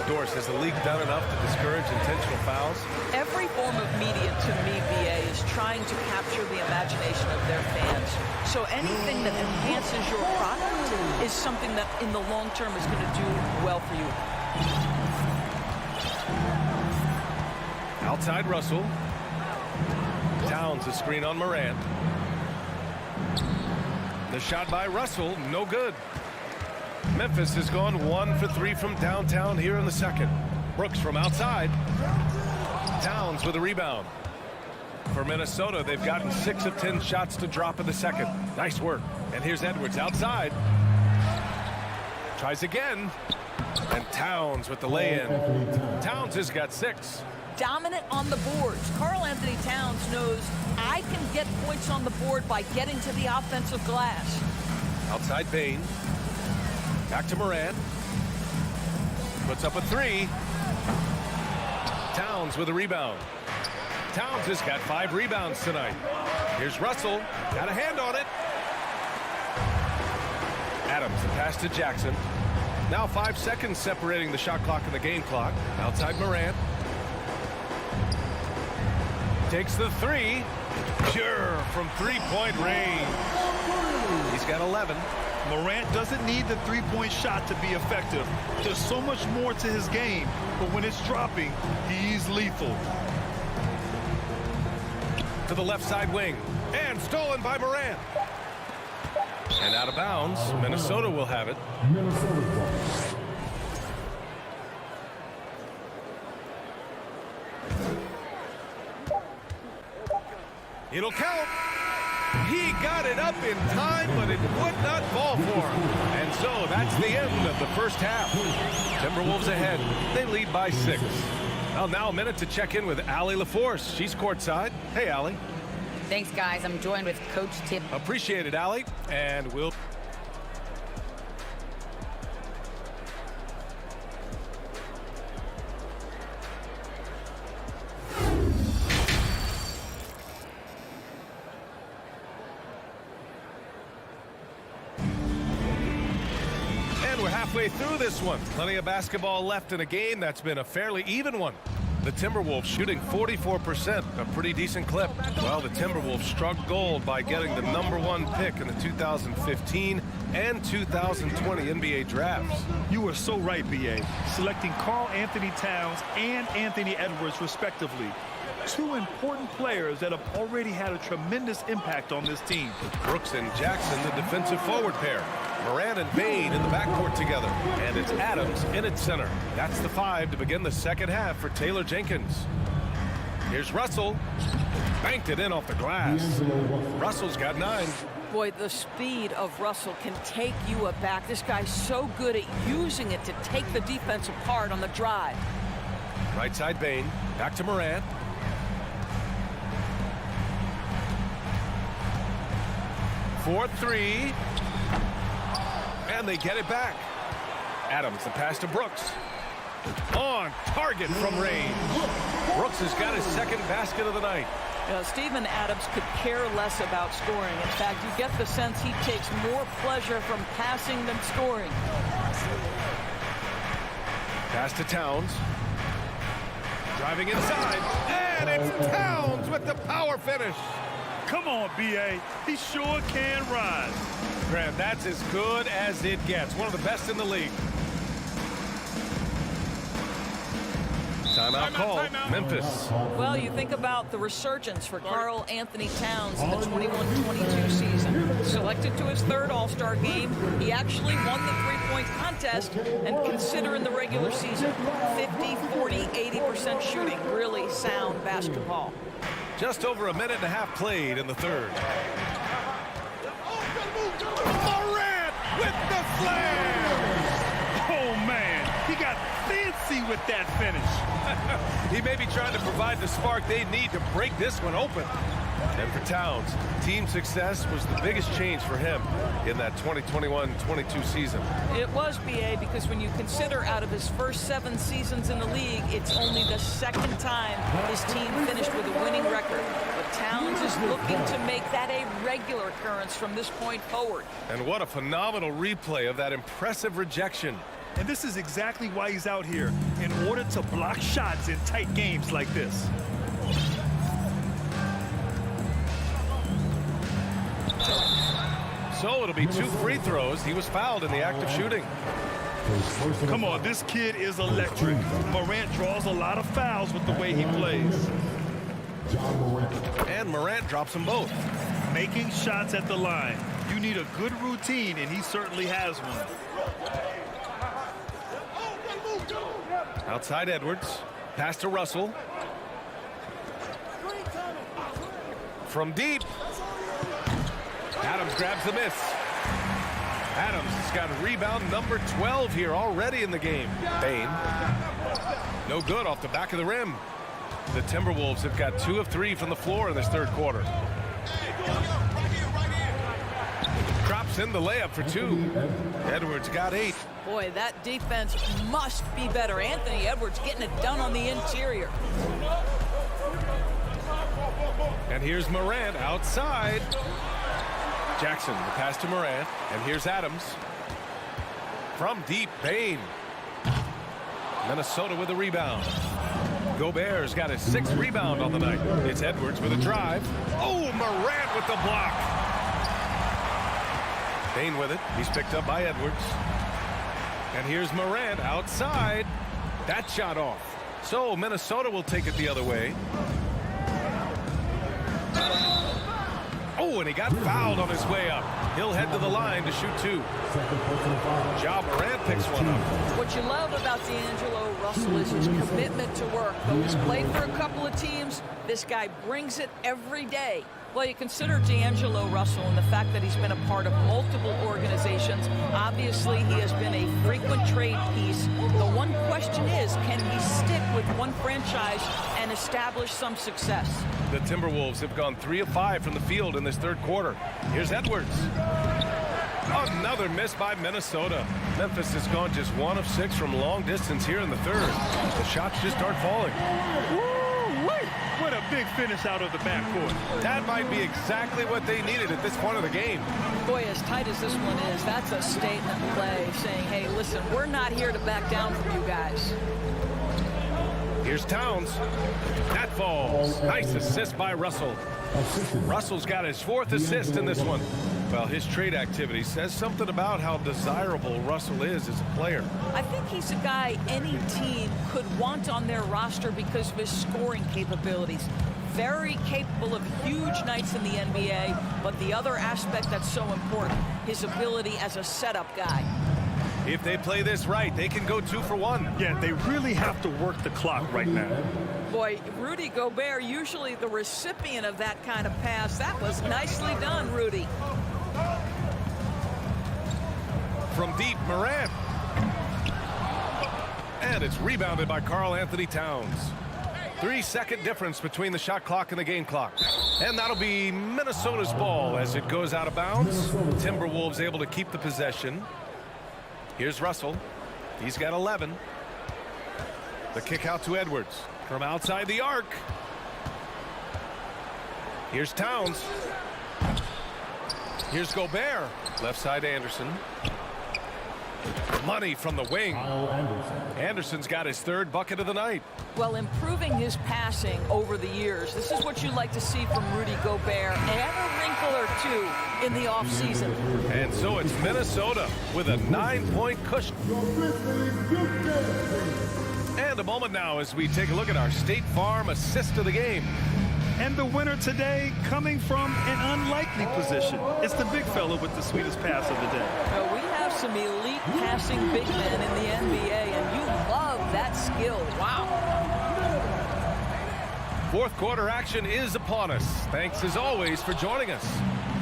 Speaker 1: Doris, has the league done enough to discourage intentional fouls?
Speaker 2: Every form of media, to me, BA, is trying to capture the imagination of their fans. So anything that enhances your product is something that in the long term is going to do well for you.
Speaker 1: Outside Russell. Towns a screen on Morant. The shot by Russell, no good. Memphis has gone 1 for 3 from downtown here in the second. Brooks from outside. Towns with a rebound. For Minnesota, they've gotten 6 of 10 shots to drop in the second. Nice work. And here's Edwards outside. Tries again. And Towns with the lay-in. Towns has got 6.
Speaker 2: Dominant on the boards. Karl Anthony Towns knows I can get points on the board by getting to the offensive glass.
Speaker 1: Outside Bane. Back to Morant. Puts up a 3. Towns with a rebound. Towns has got 5 rebounds tonight. Here's Russell. Got a hand on it. Adams, the pass to Jackson. Now 5 seconds separating the shot clock and the game clock. Outside Morant. Takes the 3. Pure from 3-point range. He's got 11.
Speaker 3: Morant doesn't need the three-point shot to be effective. There's so much more to his game, but when it's dropping, he's lethal.
Speaker 1: To the left side wing. And stolen by Morant. And out of bounds. Minnesota will have it. It'll count. He got it up in time, but it would not fall for him. And so that's the end of the first half. Timberwolves ahead. They lead by 6. Well, now a minute to check in with Allie LaForce. She's courtside. Hey, Allie.
Speaker 5: Thanks, guys. I'm joined with Coach Tim.
Speaker 1: Appreciate it, Allie. And we'll... halfway through this one. Plenty of basketball left in a game that's been a fairly even one. The Timberwolves shooting 44%, a pretty decent clip. Well, the Timberwolves struck gold by getting the #1 pick in the 2015 and 2020 NBA drafts.
Speaker 3: You were so right, B.A. Selecting Karl Anthony Towns and Anthony Edwards, respectively. 2 important players that have already had a tremendous impact on this team.
Speaker 1: Brooks and Jackson, the defensive forward pair. Morant and Bane in the backcourt together. And it's Adams in at center. That's the 5 to begin the second half for Taylor Jenkins. Here's Russell. Banked it in off the glass. Russell's got 9.
Speaker 2: Boy, the speed of Russell can take you aback. This guy's so good at using it to take the defense apart on the drive.
Speaker 1: Right side Bane. Back to Morant. For 3. And they get it back. Adams, the pass to Brooks. On target from range. Brooks has got his second basket of the night.
Speaker 2: Steven Adams could care less about scoring. In fact, you get the sense he takes more pleasure from passing than scoring.
Speaker 1: Pass to Towns. Driving inside. And it's Towns with the power finish.
Speaker 3: Come on, B.A. He sure can ride.
Speaker 1: Grant, that's as good as it gets. One of the best in the league. Timeout call. Memphis.
Speaker 2: Well, you think about the resurgence for Karl Anthony Towns in the 21-22 season. Selected to his 3rd All-Star game, he actually won the 3-point contest, and considering the regular season, 50, 40, 80% shooting. Really sound basketball.
Speaker 1: Just over a minute and a half played in the third.
Speaker 3: Morant with the slam! Oh, man, he got fancy with that finish.
Speaker 1: He may be trying to provide the spark they need to break this one open. And for Towns, team success was the biggest change for him in that 2021-22 season.
Speaker 2: It was, BA, because when you consider out of his first 7 seasons in the league, it's only the second time his team finished with a winning record. But Towns is looking to make that a regular occurrence from this point forward.
Speaker 1: And what a phenomenal replay of that impressive rejection.
Speaker 3: And this is exactly why he's out here, in order to block shots in tight games like this.
Speaker 1: So it'll be 2 free throws. He was fouled in the act of shooting.
Speaker 3: Come on, this kid is electric. Morant draws a lot of fouls with the way he plays.
Speaker 1: And Morant drops them both.
Speaker 3: Making shots at the line. You need a good routine, and he certainly has one.
Speaker 1: Outside Edwards. Pass to Russell. From deep. Adams grabs the miss. Adams has got rebound number 12 here already in the game. Bane. No good off the back of the rim. The Timberwolves have got 2 of 3 from the floor in this third quarter. Drops in the layup for 2. Edwards got 8.
Speaker 2: Boy, that defense must be better. Anthony Edwards getting it done on the interior.
Speaker 1: And here's Morant outside. Jackson, the pass to Morant. And here's Adams. From deep, Bane. Minnesota with a rebound. Gobert's got his 6th rebound on the night. It's Edwards with a drive. Oh, Morant with the block. Bane with it. He's picked up by Edwards. And here's Morant outside. That shot off. So Minnesota will take it the other way. Oh, and he got fouled on his way up. He'll head to the line to shoot 2. Ja Morant picks one up.
Speaker 2: What you love about D'Angelo Russell is his commitment to work. Though he's played for a couple of teams, this guy brings it every day. Well, you consider D'Angelo Russell and the fact that he's been a part of multiple organizations. Obviously, he has been a frequent trade piece. The one question is, can he stick with one franchise and establish some success?
Speaker 1: The Timberwolves have gone 3 of 5 from the field in this third quarter. Here's Edwards. Another miss by Minnesota. Memphis has gone just 1 of 6 from long distance here in the third. The shots just start falling.
Speaker 3: Woo-wee! What a big finish out of the backcourt.
Speaker 1: That might be exactly what they needed at this point of the game.
Speaker 2: Boy, as tight as this one is, that's a statement play saying, hey, listen, we're not here to back down from you guys.
Speaker 1: Here's Towns. That falls. Nice assist by Russell. Russell's got his 4th assist in this one. Well, his trade activity says something about how desirable Russell is as a player.
Speaker 2: I think he's a guy any team could want on their roster because of his scoring capabilities. Very capable of huge nights in the NBA, but the other aspect that's so important, his ability as a setup guy.
Speaker 1: If they play this right, they can go 2 for 1.
Speaker 3: Yeah, they really have to work the clock right now.
Speaker 2: Boy, Rudy Gobert, usually the recipient of that kind of pass. That was nicely done, Rudy.
Speaker 1: From deep, Morant. And it's rebounded by Karl-Anthony Towns. 3-second difference between the shot clock and the game clock. And that'll be Minnesota's ball as it goes out of bounds. Timberwolves able to keep the possession. Here's Russell. He's got 11. The kick out to Edwards from outside the arc. Here's Towns. Here's Gobert. Left side Anderson. Money from the wing. Anderson's got his 3rd bucket of the night.
Speaker 2: Well, improving his passing over the years. This is what you like to see from Rudy Gobert. And a wrinkle or 2 in the offseason.
Speaker 1: And so it's Minnesota with a 9-point cushion. And a moment now as we take a look at our State Farm assist of the game.
Speaker 3: And the winner today coming from an unlikely position. It's the big fella with the sweetest pass of the day.
Speaker 2: We have some elite passing big men in the NBA, and you love that skill. Wow.
Speaker 1: Fourth quarter action is upon us. Thanks as always for joining us.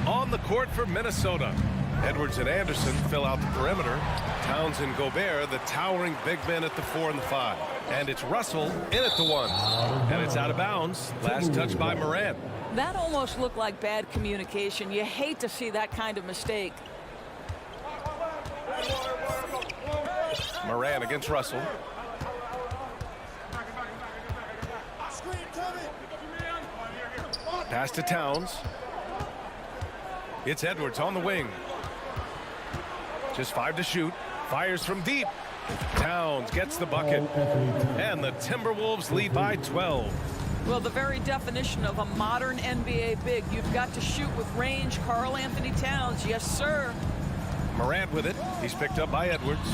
Speaker 1: On the court for Minnesota, Edwards and Anderson fill out the perimeter. Towns and Gobert, the towering big men at the 4 and the 5. And it's Russell in at the 1. And it's out of bounds. Last touch by Morant.
Speaker 2: That almost looked like bad communication. You hate to see that kind of mistake.
Speaker 1: Morant against Russell. Pass to Towns. It's Edwards on the wing. Just 5 to shoot. Fires from deep. Towns gets the bucket. And the Timberwolves lead by 12.
Speaker 2: Well, the very definition of a modern NBA big. You've got to shoot with range. Karl Anthony Towns, yes, sir.
Speaker 1: Morant with it. He's picked up by Edwards.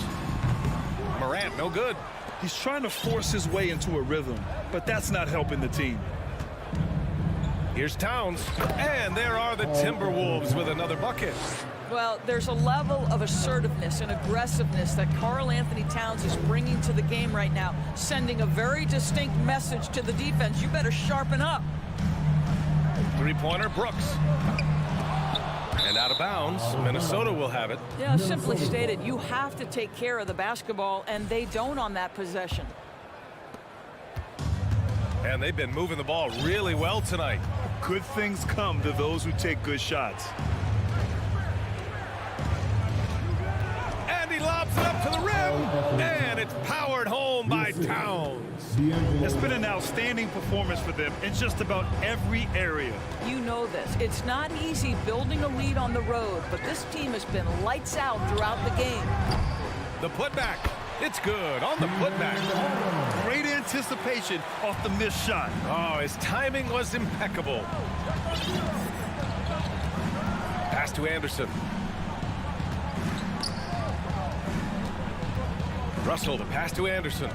Speaker 1: Morant, no good.
Speaker 3: He's trying to force his way into a rhythm, but that's not helping the team.
Speaker 1: Here's Towns. And there are the Timberwolves with another bucket.
Speaker 2: Well, there's a level of assertiveness and aggressiveness that Karl Anthony Towns is bringing to the game right now, sending a very distinct message to the defense. You better sharpen up.
Speaker 1: Three-pointer, Brooks. And out of bounds, Minnesota will have it.
Speaker 2: Yeah, simply stated, you have to take care of the basketball, and they don't on that possession.
Speaker 1: And they've been moving the ball really well tonight.
Speaker 3: Good things come to those who take good shots.
Speaker 1: And he lobs it up to the rim. And it's powered home by Towns.
Speaker 3: It's been an outstanding performance for them in just about every area.
Speaker 2: You know this. It's not easy building a lead on the road, but this team has been lights out throughout the game.
Speaker 1: The putback. It's good on the putback.
Speaker 3: Great anticipation off the missed shot.
Speaker 1: Oh, his timing was impeccable. Pass to Anderson. Russell, the pass to Anderson.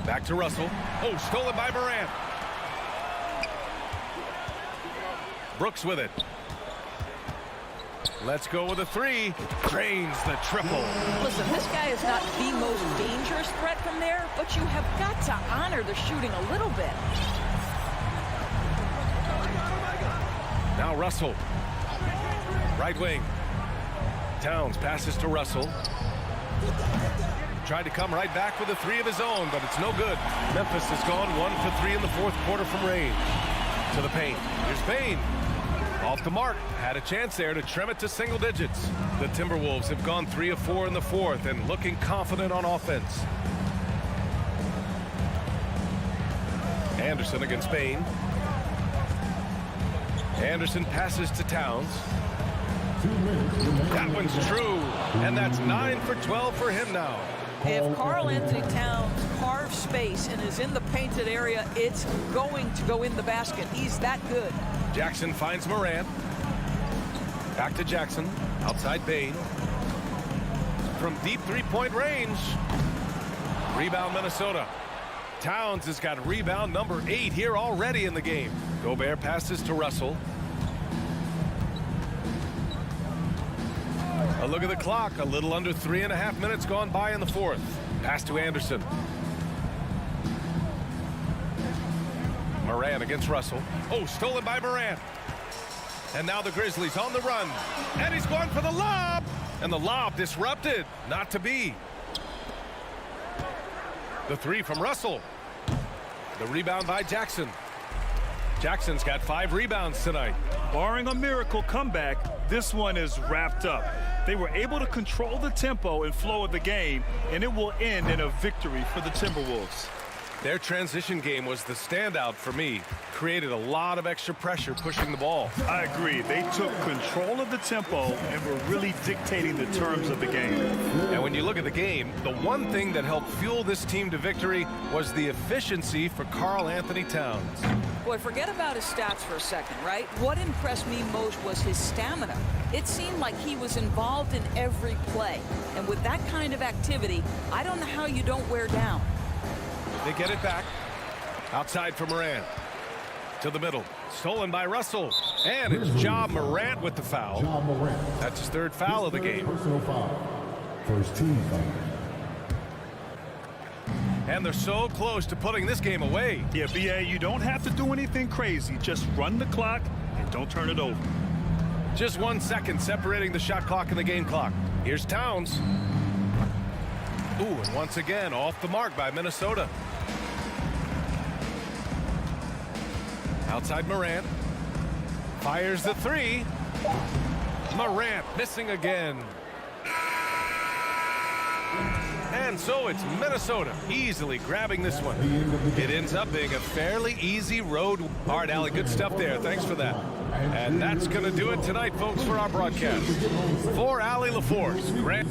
Speaker 1: Back to Russell. Oh, stolen by Morant. Brooks with it. Let's go with a 3. Drains the triple.
Speaker 2: Listen, this guy is not the most dangerous threat from there, but you have got to honor the shooting a little bit.
Speaker 1: Now Russell. Right wing. Towns passes to Russell. Tried to come right back with a 3 of his own, but it's no good. Memphis has gone 1 for 3 in the fourth quarter from range. To the paint. Here's Payne. Off the mark. Had a chance there to trim it to single digits. The Timberwolves have gone 3 of 4 in the fourth and looking confident on offense. Anderson against Payne. Anderson passes to Towns. That one's true, and that's 9 for 12 for him now.
Speaker 2: If Karl Anthony Towns carves space and is in the painted area, it's going to go in the basket. He's that good.
Speaker 1: Jackson finds Morant. Back to Jackson. Outside Payne. From deep three-point range. Rebound Minnesota. Towns has got rebound number 8 here already in the game. Gobert passes to Russell. A look at the clock. A little under 3.5 minutes gone by in the fourth. Pass to Anderson. Morant against Russell. Oh, stolen by Morant. And now the Grizzlies on the run. And he's going for the lob. And the lob disrupted. Not to be. The 3 from Russell. The rebound by Jackson. Jackson's got 5 rebounds tonight.
Speaker 3: Barring a miracle comeback, this one is wrapped up. They were able to control the tempo and flow of the game, and it will end in a victory for the Timberwolves.
Speaker 1: Their transition game was the standout for me. Created a lot of extra pressure pushing the ball.
Speaker 3: I agree. They took control of the tempo and were really dictating the terms of the game.
Speaker 1: And when you look at the game, the one thing that helped fuel this team to victory was the efficiency for Karl Anthony Towns.
Speaker 2: Boy, forget about his stats for a second, right? What impressed me most was his stamina. It seemed like he was involved in every play. And with that kind of activity, I don't know how you don't wear down.
Speaker 1: They get it back. Outside for Morant. To the middle. Stolen by Russell. And it's Ja Morant with the foul.
Speaker 9: Ja Morant.
Speaker 1: That's his 3rd foul of the game.
Speaker 9: Personal foul. First team foul.
Speaker 1: And they're so close to putting this game away.
Speaker 3: Yeah, BA, you don't have to do anything crazy. Just run the clock and don't turn it over.
Speaker 1: Just 1 second separating the shot clock and the game clock. Here's Towns. Ooh, and once again, off the mark by Minnesota. Outside Morant. Fires the three. Morant missing again. And so it's Minnesota easily grabbing this one. It ends up being a fairly easy road. All right, Allie, good stuff there. Thanks for that. And that's going to do it tonight, folks, for our broadcast. For Allie LaForce, Grant.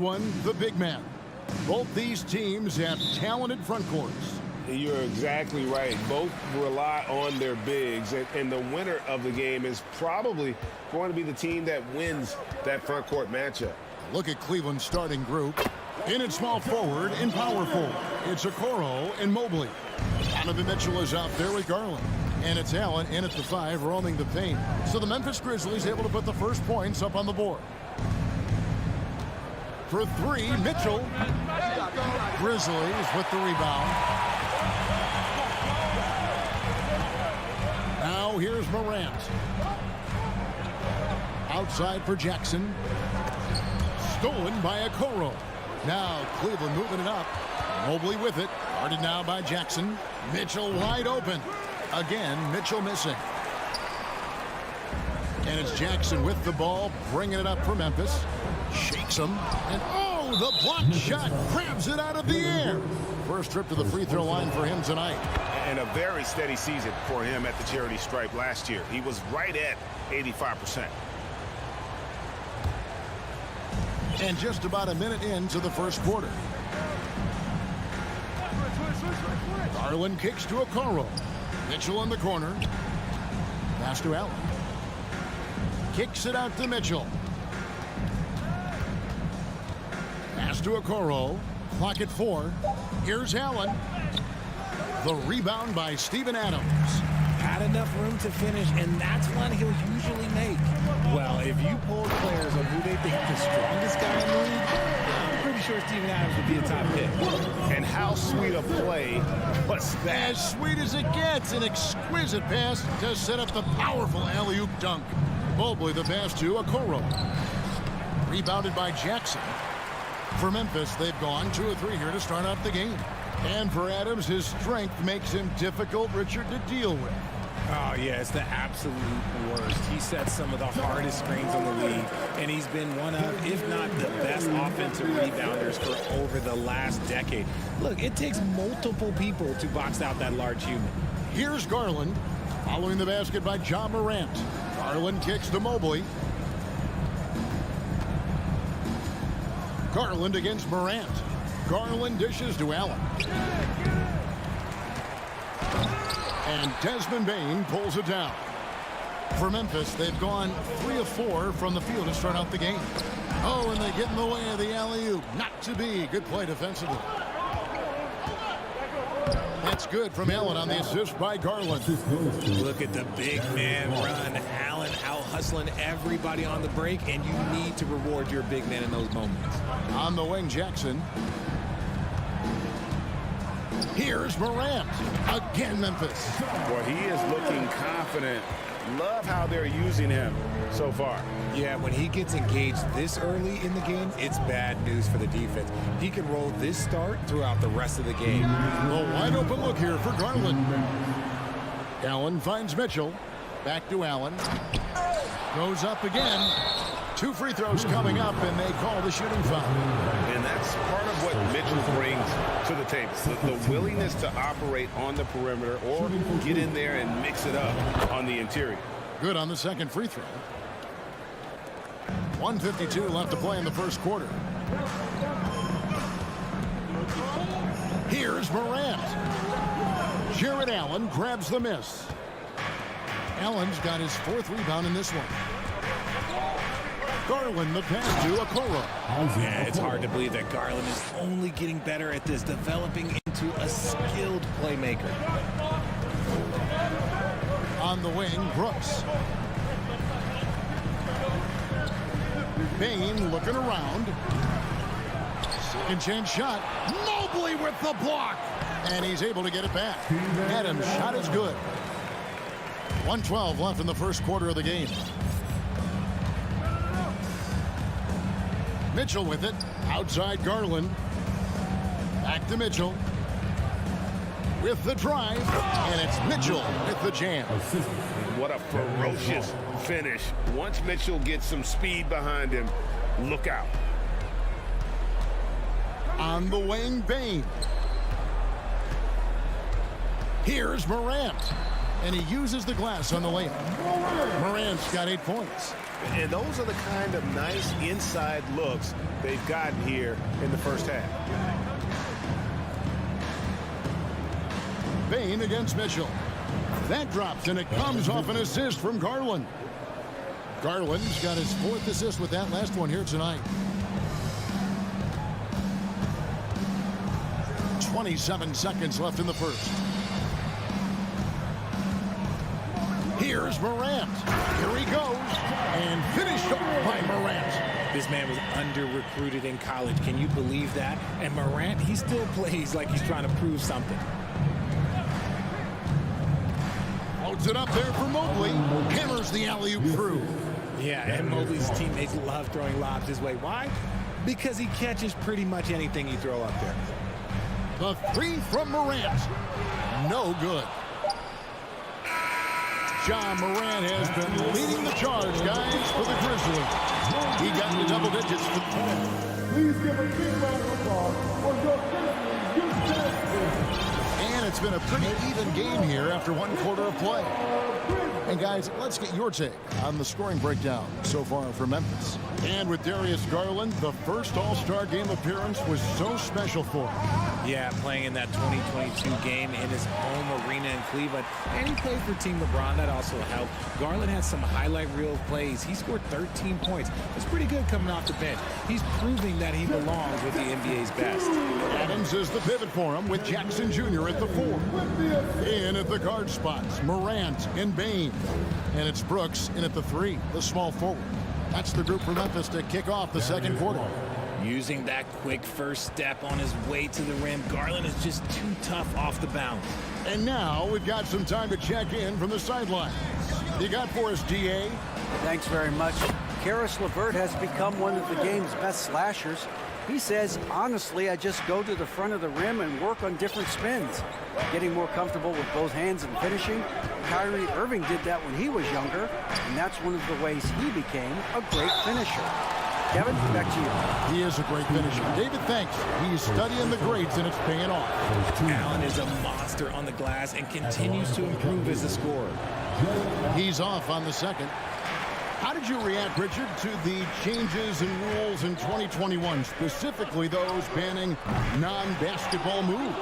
Speaker 6: one, the big man. Both these teams have talented front courts.
Speaker 12: You're exactly right. Both rely on their bigs, and the winner of the game is probably going to be the team that wins that front court matchup.
Speaker 6: Look at Cleveland's starting group. In at small forward and power forward, it's Okoro and Mobley. Donovan Mitchell is out there with Garland. And it's Allen in at the 5, roaming the paint. So the Memphis Grizzlies able to put the first points up on the board. For 3, Mitchell. Grizzlies with the rebound. Now here's Morant. Outside for Jackson. Stolen by Okoro. Now Cleveland moving it up. Mobley with it. Guarded now by Jackson. Mitchell wide open. Again, Mitchell missing. And it's Jackson with the ball, bringing it up for Memphis. Shakes him. And oh, the block shot grabs it out of the air. First trip to the free throw line for him tonight.
Speaker 12: And a very steady season for him at the charity stripe last year. He was right at 85%.
Speaker 6: And just about a minute into the first quarter. Garland kicks to Okoro. Mitchell in the corner. Pass to Allen. Kicks it out to Mitchell. Pass to Okoro. Clock at 4. Here's Allen. The rebound by Steven Adams.
Speaker 10: Had enough room to finish, and that's one he'll usually make. Well, if you polled players on who they think the strongest guy in the league, I'm pretty sure Steven Adams would be a top pick.
Speaker 12: And how sweet a play was that?
Speaker 6: As sweet as it gets. An exquisite pass to set up the powerful alley-oop dunk. Mobley the pass to Okoro. Rebounded by Jackson. For Memphis, they've gone 2 of 3 here to start out the game. And for Adams, his strength makes him difficult, Richard, to deal with.
Speaker 10: Oh, yeah, it's the absolute worst. He sets some of the hardest screens in the league, and he's been one of, if not the best offensive rebounders for over the last decade. Look, it takes multiple people to box out that large human.
Speaker 6: Here's Garland, following the basket by Ja Morant. Garland kicks to Mobley. Garland against Morant. Garland dishes to Allen. And Desmond Bane pulls it down. For Memphis, they've gone 3 of 4 from the field to start out the game. Oh, and they get in the way of the alley-oop. Not to be. Good play defensively. That's good from Allen on the assist by Garland.
Speaker 10: Look at the big man run. Allen out hustling everybody on the break, and you need to reward your big man in those moments.
Speaker 6: On the wing, Jackson. Here's Morant. Again, Memphis.
Speaker 12: Well, he is looking confident. Love how they're using him so far.
Speaker 10: Yeah, when he gets engaged this early in the game, it's bad news for the defense. He can roll this start throughout the rest of the game.
Speaker 6: A wide open look here for Garland. Allen finds Mitchell. Back to Allen. Goes up again. 2 free throws coming up, and they call the shooting foul.
Speaker 12: And that's part of what Mitchell brings to the table. The willingness to operate on the perimeter or get in there and mix it up on the interior.
Speaker 6: Good on the second free throw. 1:52 left to play in the first quarter. Here's Morant. Jared Allen grabs the miss. Allen's got his 4th rebound in this one. Garland the pass to Okoro.
Speaker 10: Yeah, it's hard to believe that Garland is only getting better at this, developing into a skilled playmaker.
Speaker 6: On the wing, Brooks. Bane looking around. Second chance shot. Mobley with the block. And he's able to get it back. Adams' shot is good. 1:12 left in the first quarter of the game. Mitchell with it. Outside Garland. Back to Mitchell. With the drive. And it's Mitchell with the jam.
Speaker 12: What a ferocious finish. Once Mitchell gets some speed behind him, look out.
Speaker 6: On the wing, Bane. Here's Morant. And he uses the glass on the layup. Morant's got 8 points.
Speaker 12: And those are the kind of nice inside looks they've gotten here in the first half.
Speaker 6: Bane against Mitchell. That drops, and it comes off an assist from Garland. Garland's got his 4th assist with that last one here tonight. 27 seconds left in the first. Here's Morant. Here he goes. And finished off by Morant.
Speaker 10: This man was under-recruited in college. Can you believe that? And Morant, he still plays like he's trying to prove something.
Speaker 6: Loads it up there for Mobley. Hammers the alley-oop through.
Speaker 10: Yeah, and Mobley's teammates love throwing lobs his way. Why? Because he catches pretty much anything you throw up there.
Speaker 6: The 3 from Morant. No good. John Morant has been leading the charge, guys, for the Grizzlies. He got into double digits.
Speaker 9: Please give a big round of applause for your Grizzlies.
Speaker 6: And it's been a pretty even game here after 1 quarter of play. And guys, let's get your take on the scoring breakdown so far for Memphis. And with Darius Garland, the first All-Star game appearance was so special for him.
Speaker 10: Yeah, playing in that 2022 game in his home arena in Cleveland. And he played for Team LeBron. That also helped. Garland had some highlight reel plays. He scored 13 points. It's pretty good coming off the bench. He's proving that he belongs with the NBA's best.
Speaker 6: Adams is the pivot for him with Jackson Jr. at the 4. In at the guard spots, Morant and Bane. And it's Brooks in at the 3, the small forward. That's the group for Memphis to kick off the second quarter.
Speaker 10: Using that quick first step on his way to the rim, Garland is just too tough off the bounce.
Speaker 6: And now we've got some time to check in from the sidelines. You got for us, DA?
Speaker 13: Thanks very much. Karis LeVert has become one of the game's best slashers. He says, honestly, I just go to the front of the rim and work on different spins. Getting more comfortable with both hands and finishing. Kyrie Irving did that when he was younger, and that's one of the ways he became a great finisher. Kevin, back to you.
Speaker 6: He is a great finisher. David, thanks. He's studying the greats, and it's paying off.
Speaker 10: Allen is a monster on the glass and continues to improve as a scorer.
Speaker 6: He's off on the second. How did you react, Richard, to the changes in rules in 2021, specifically those banning non-basketball moves?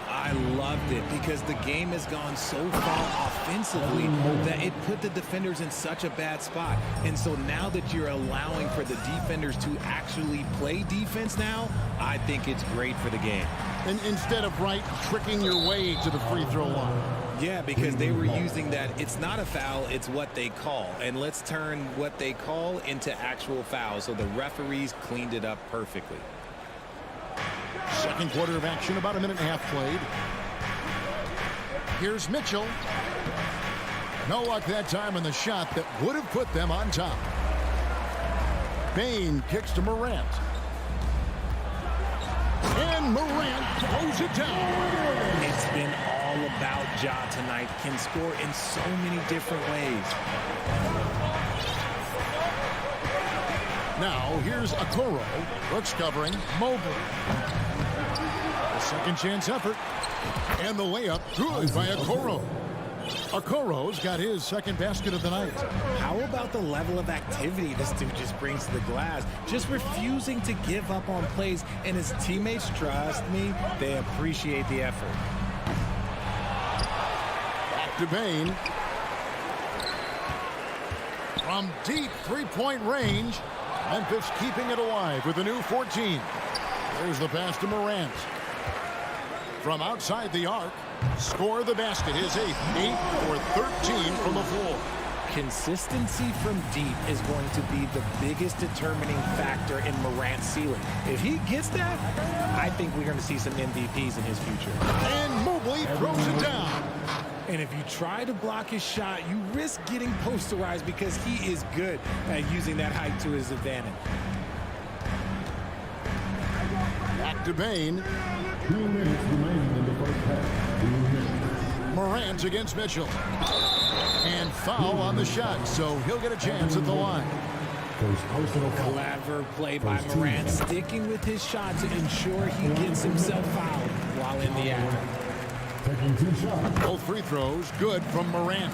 Speaker 10: I loved it because the game has gone so far offensively that it put the defenders in such a bad spot. And so now that you're allowing for the defenders to actually play defense now, I think it's great for the game.
Speaker 6: And instead of tricking your way to the free throw line.
Speaker 10: Yeah, because they were using that it's not a foul, it's what they call. And let's turn what they call into actual fouls. So the referees cleaned it up perfectly.
Speaker 6: Second quarter of action, about a minute and a half played. Here's Mitchell. No luck that time on the shot that would have put them on top. Bane kicks to Morant. And Morant throws it down.
Speaker 10: It's been all about Ja tonight. Can score in so many different ways.
Speaker 6: Now here's Okoro. Brooks covering Mobley. A second chance effort. And the layup good by Okoro. Okoro's got his second basket of the night.
Speaker 10: How about the level of activity this dude just brings to the glass? Just refusing to give up on plays, and his teammates, trust me, they appreciate the effort.
Speaker 6: Back to Bane. From deep three-point range, Memphis keeping it alive with a new 14. There's the pass to Morant. From outside the arc, score the basket, his 8th, 8 for 13 from the floor.
Speaker 10: Consistency from deep is going to be the biggest determining factor in Morant's ceiling. If he gets that, I think we're going to see some MVPs in his future.
Speaker 6: And Mobley throws it down.
Speaker 10: And if you try to block his shot, you risk getting posterized because he is good at using that height to his advantage.
Speaker 6: Back to Bane.
Speaker 9: 2 minutes remaining in the first half.
Speaker 6: Morant against Mitchell. And foul on the shot, so he'll get a chance at the line.
Speaker 10: Clever play by Morant, sticking with his shot to ensure he gets himself fouled while in the act.
Speaker 6: Both free throws good from Morant.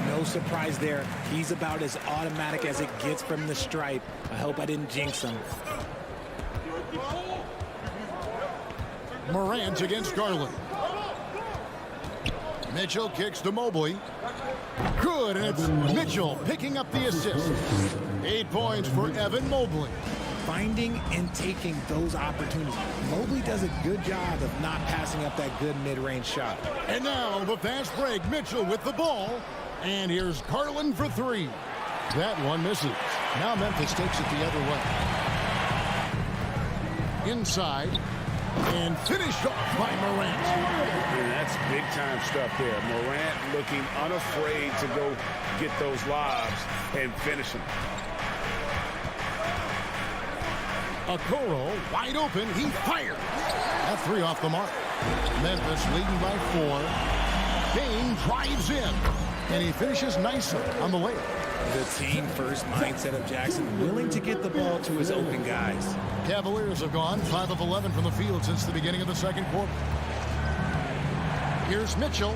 Speaker 10: No No surprise there. He's about as automatic as it gets from the stripe. I hope I didn't jinx him.
Speaker 6: Morant against Garland. Mitchell kicks to Mobley. Good, and it's Mitchell picking up the assist. 8 points for Evan Mobley.
Speaker 10: Finding and taking those opportunities. Mobley does a good job of not passing up that good mid-range shot.
Speaker 6: And now the fast break. Mitchell with the ball. And here's Garland for three. That one misses. Now Memphis takes it the other way. Inside. And finished off by Morant.
Speaker 12: And that's big-time stuff there. Morant looking unafraid to go get those lobs and finish them.
Speaker 6: Okoro wide open. He fired. That three off the mark. Memphis leading by 4. Bane drives in. And he finishes nicely on the layup.
Speaker 10: The team-first mindset of Jackson, willing to get the ball to his open guys.
Speaker 6: Cavaliers have gone 5 of 11 from the field since the beginning of the second quarter. Here's Mitchell.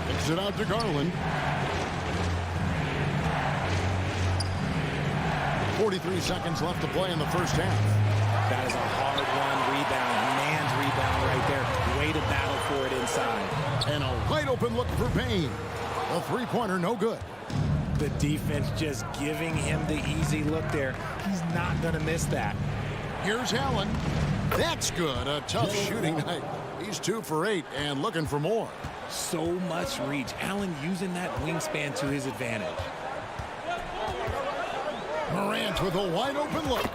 Speaker 6: Kicks it out to Garland. 43 seconds left to play in the first half.
Speaker 10: That is a hard-won rebound, man's rebound right there. Way to battle for it inside.
Speaker 6: And a wide open look for Payne. A three-pointer, no good.
Speaker 10: The defense just giving him the easy look there. He's not going to miss that.
Speaker 6: Here's Allen. That's good. A tough shooting night. He's 2 for 8 and looking for more.
Speaker 10: So much reach. Allen using that wingspan to his advantage.
Speaker 6: Morant with a wide open look.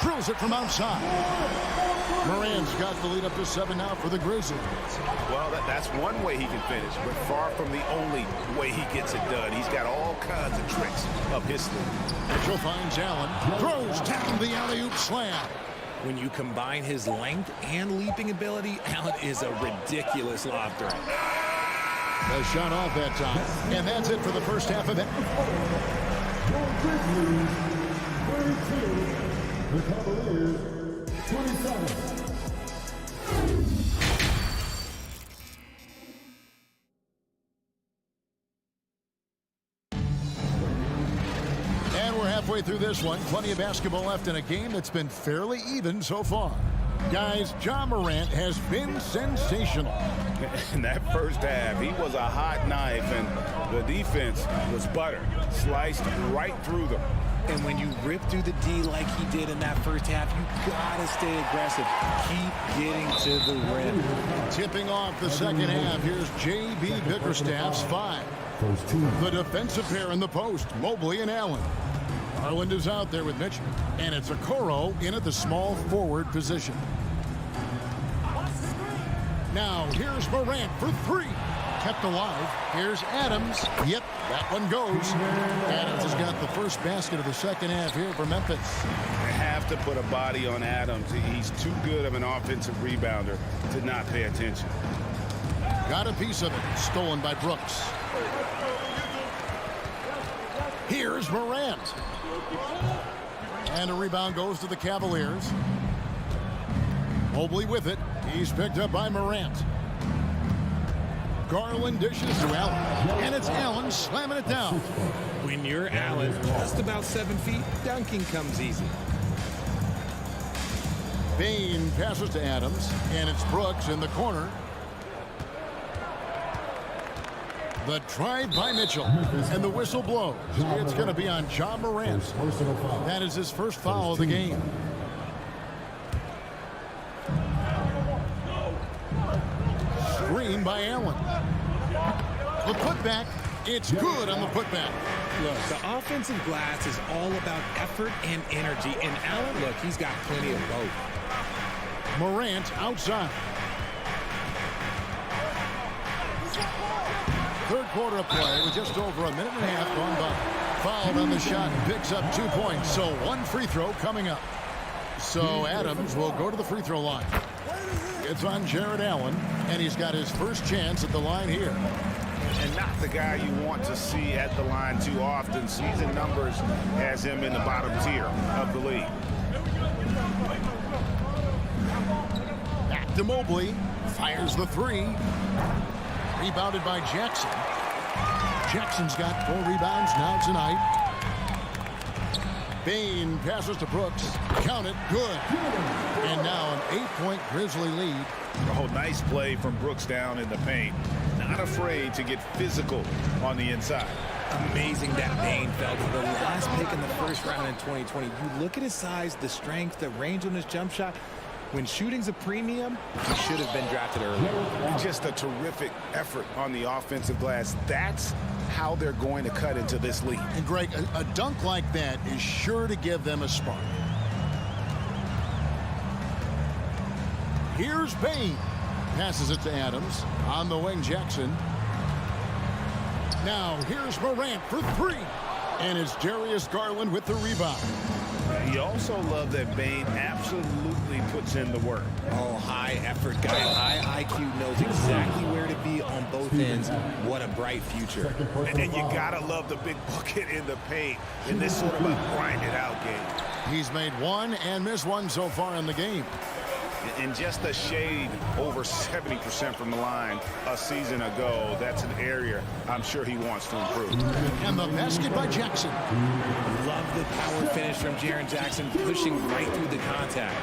Speaker 6: Drills it from outside. Morant's got the lead up to 7 now for the Grizzlies.
Speaker 8: Well, that's one way he can finish, but far from the only way he gets it done. He's got all kinds of tricks up his sleeve.
Speaker 6: Mitchell finds Allen. Throws down the alley-oop slam.
Speaker 10: When you combine his length and leaping ability, Allen is a ridiculous lob threat.
Speaker 6: The shot off that time. And that's it for the first half of it.
Speaker 9: The Cavaliers, 27.
Speaker 6: And we're halfway through this one. Plenty of basketball left in a game that's been fairly even so far. Guys, Ja Morant has been sensational.
Speaker 8: In that first half, he was a hot knife, and the defense was butter. Sliced right through them.
Speaker 10: And when you rip through the D like he did in that first half, you gotta stay aggressive. Keep getting to the rim.
Speaker 6: Tipping off the second half, here's J.B. Bickerstaff's 5. The defensive pair in the post, Mobley and Allen. Garland is out there with Mitchell, and it's Okoro in at the small forward position. Now, here's Morant for 3. Kept alive. Here's Adams. Yep, that one goes. Adams has got the first basket of the second half here for Memphis.
Speaker 8: They have to put a body on Adams. He's too good of an offensive rebounder to not pay attention.
Speaker 6: Got a piece of it. Stolen by Brooks. Here's Morant. And a rebound goes to the Cavaliers. Mobley with it. He's picked up by Morant. Garland dishes to Allen. And it's Allen slamming it down.
Speaker 10: When you're Allen, just about 7 feet, dunking comes easy.
Speaker 6: Bane passes to Adams. And it's Brooks in the corner. The drive by Mitchell. And the whistle blows. It's going to be on Ja Morant. That is his first foul of the game. Screen by Allen. The putback. It's good on the putback.
Speaker 10: Look, the offensive glass is all about effort and energy. And Allen, look, he's got plenty of both.
Speaker 6: Morant outside. Third quarter of play with just over a minute and a half gone by. Fouled on the shot and picks up 2 points. So one free throw coming up. So Adams will go to the free throw line. It's on Jared Allen, and he's got his first chance at the line here.
Speaker 8: And not the guy you want to see at the line too often. Season numbers has him in the bottom tier of the league.
Speaker 6: Back to Mobley. Fires the 3. Rebounded by Jackson. Jackson's got 4 rebounds now tonight. Bane passes to Brooks. Count it. Good. And now an 8-point Grizzly lead.
Speaker 8: Oh, nice play from Brooks down in the paint. Not afraid to get physical on the inside.
Speaker 10: Amazing that Bane fell to the last pick in the first round in 2020. You look at his size, the strength, the range on his jump shot. When shooting's a premium, he should have been drafted earlier.
Speaker 8: Just a terrific effort on the offensive glass. That's how they're going to cut into this lead.
Speaker 6: And Greg, a dunk like that is sure to give them a spark. Here's Bane. Passes it to Adams. On the wing, Jackson. Now here's Morant for 3. And it's Darius Garland with the rebound.
Speaker 8: You also love that Bane absolutely puts in the work.
Speaker 10: Oh, high effort guy, high IQ, knows exactly where to be on both ends. What a bright future.
Speaker 8: And you gotta love the big bucket in the paint in this sort of a grinded out game.
Speaker 6: He's made 1 and missed 1 so far in the game.
Speaker 8: And just a shade over 70% from the line a season ago. That's an area I'm sure he wants to improve.
Speaker 6: And the basket by Jackson.
Speaker 10: Love the power finish from Jaren Jackson, pushing right through the contact.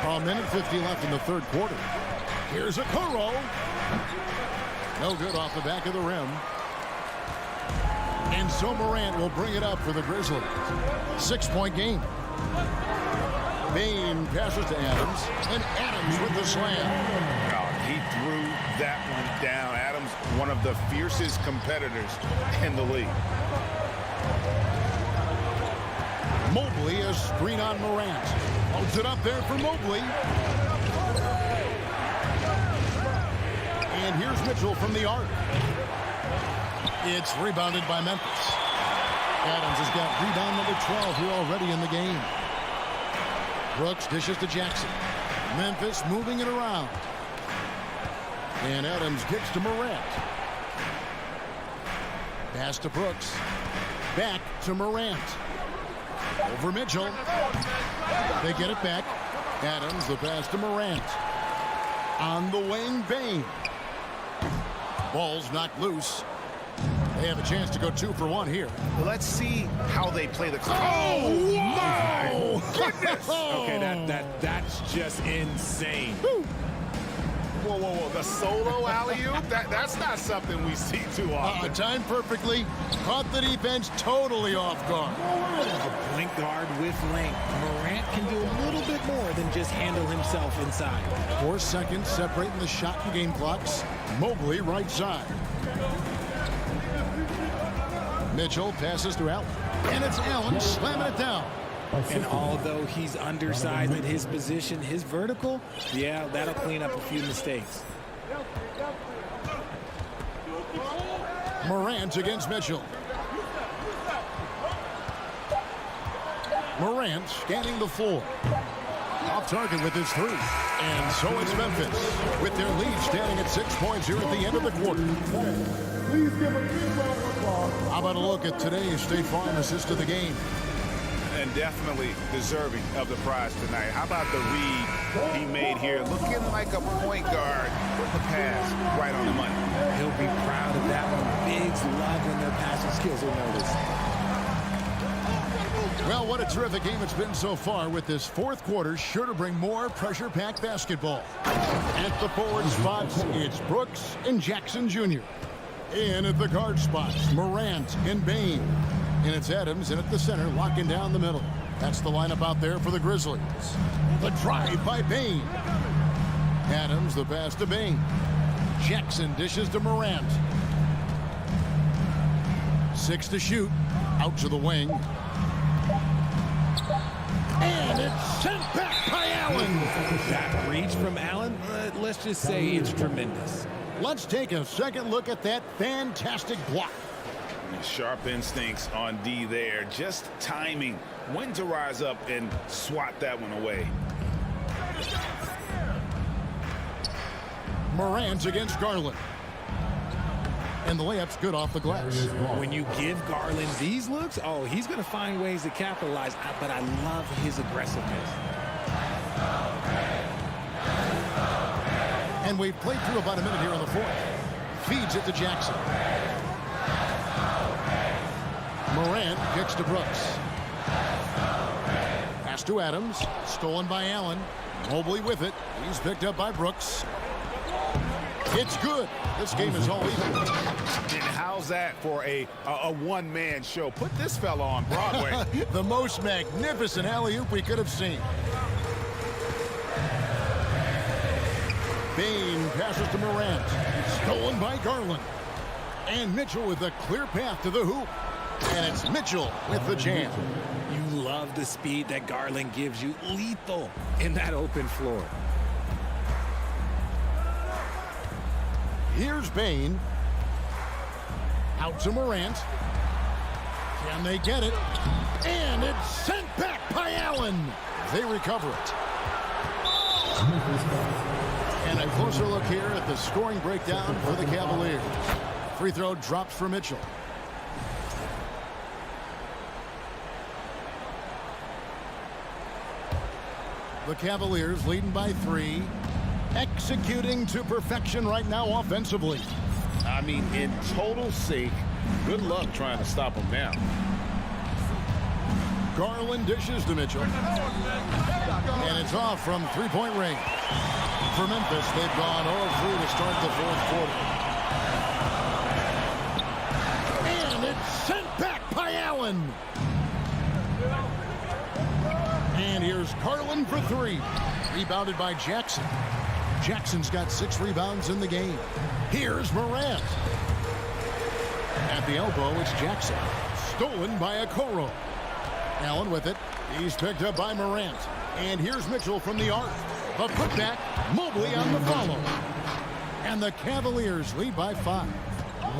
Speaker 6: A minute 50 left in the third quarter. Here's a Kuro. No good off the back of the rim. And so Morant will bring it up for the Grizzlies. 6-point game. Bane passes to Adams, and Adams with the slam.
Speaker 8: Oh, he threw that one down. Adams, one of the fiercest competitors in the league.
Speaker 6: Mobley, a screen on Morant. Holds it up there for Mobley. And here's Mitchell from the arc. It's rebounded by Memphis. Adams has got rebound number 12 here already in the game. Brooks dishes to Jackson. Memphis moving it around. And Adams gets to Morant. Pass to Brooks. Back to Morant. Over Mitchell. They get it back. Adams, the pass to Morant. On the wing, Bane. Ball's knocked loose. They have a chance to go 2 for 1 here.
Speaker 8: Let's see how they play the clock.
Speaker 6: Oh, my goodness!
Speaker 10: Okay, that's just insane.
Speaker 8: Whoa, whoa, whoa. The solo alley-oop? That's not something we see too often.
Speaker 6: Timed perfectly. Caught the defense totally off guard.
Speaker 10: A point guard with length. Morant can do a little bit more than just handle himself inside.
Speaker 6: 4 seconds separating the shot and game clocks. Mobley right side. Mitchell passes to Allen. And it's Allen slamming it down.
Speaker 10: And although he's undersized at his position, his vertical, yeah, that'll clean up a few mistakes.
Speaker 6: Morant against Mitchell. Morant scanning the floor. Off target with his 3. And so it's Memphis with their lead standing at 6 points here at the end of the quarter.
Speaker 9: Please give a big round of applause.
Speaker 6: How about a look at today's State Farm assist of the game?
Speaker 8: And definitely deserving of the prize tonight. How about the read he made here? Looking like a point guard. Put the pass right on the money.
Speaker 10: He'll be proud of that one. Bigs love when their passing skills are noticed.
Speaker 6: Well, what a terrific game it's been so far, with this fourth quarter sure to bring more pressure-packed basketball. At the forward spots, it's Brooks and Jackson Jr. In at the guard spots, Morant and Bane. And it's Adams in at the center, locking down the middle. That's the lineup out there for the Grizzlies. The drive by Bane. Adams, the pass to Bane. Jackson dishes to Morant. 6 to shoot. Out to the wing. And it's sent back by Allen.
Speaker 10: That reach from Allen, let's just say it's tremendous.
Speaker 6: Let's take a second look at that fantastic block.
Speaker 8: Sharp instincts on D there. Just timing when to rise up and swat that one away.
Speaker 6: Morant against Garland. And the layup's good off the glass.
Speaker 10: When you give Garland these looks, oh, he's going to find ways to capitalize. But I love his aggressiveness.
Speaker 6: And we've played through about a minute here in the fourth. Feeds it to Jackson. Morant kicks to Brooks. Pass to Adams. Stolen by Allen. Mobley with it. He's picked up by Brooks. It's good. This game is all even.
Speaker 8: And how's that for a one-man show? Put this fella on Broadway.
Speaker 6: The most magnificent alley-oop we could have seen. Bane passes to Morant. Stolen by Garland. And Mitchell with a clear path to the hoop. And it's Mitchell with the jam.
Speaker 10: You love the speed that Garland gives you. Lethal in that open floor.
Speaker 6: Here's Bane. Out to Morant. Can they get it? And it's sent back by Allen. They recover it. And a closer look here at the scoring breakdown for the Cavaliers. Free throw drops for Mitchell. The Cavaliers leading by 3. Executing to perfection right now offensively.
Speaker 8: I mean, in total sync. Good luck trying to stop him now.
Speaker 6: Garland dishes to Mitchell. And it's off from three-point range. For Memphis, they've gone 0-3 to start the fourth quarter. And it's sent back by Allen. And here's Garland for 3. Rebounded by Jackson. Jackson's got 6 rebounds in the game. Here's Morant. At the elbow, it's Jackson. Stolen by Okoro. Allen with it. He's picked up by Morant. And here's Mitchell from the arc. A putback. Mobley on the follow. And the Cavaliers lead by 5.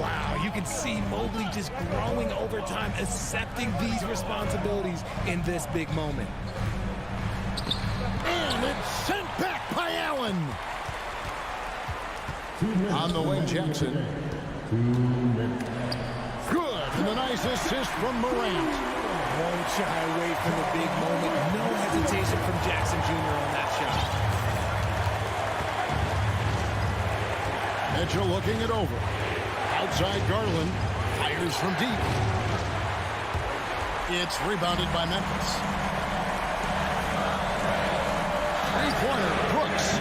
Speaker 10: Wow, you can see Mobley just growing over time, accepting these responsibilities in this big moment.
Speaker 6: And it's sent back by Allen. On the wing, Jackson. Good. And a nice assist from Morant.
Speaker 10: Won't shy away from the big moment. No hesitation from Jackson Jr. on that shot.
Speaker 6: Mitchell looking it over. Outside Garland. Fires from deep. It's rebounded by Memphis. Three-pointer, Brooks.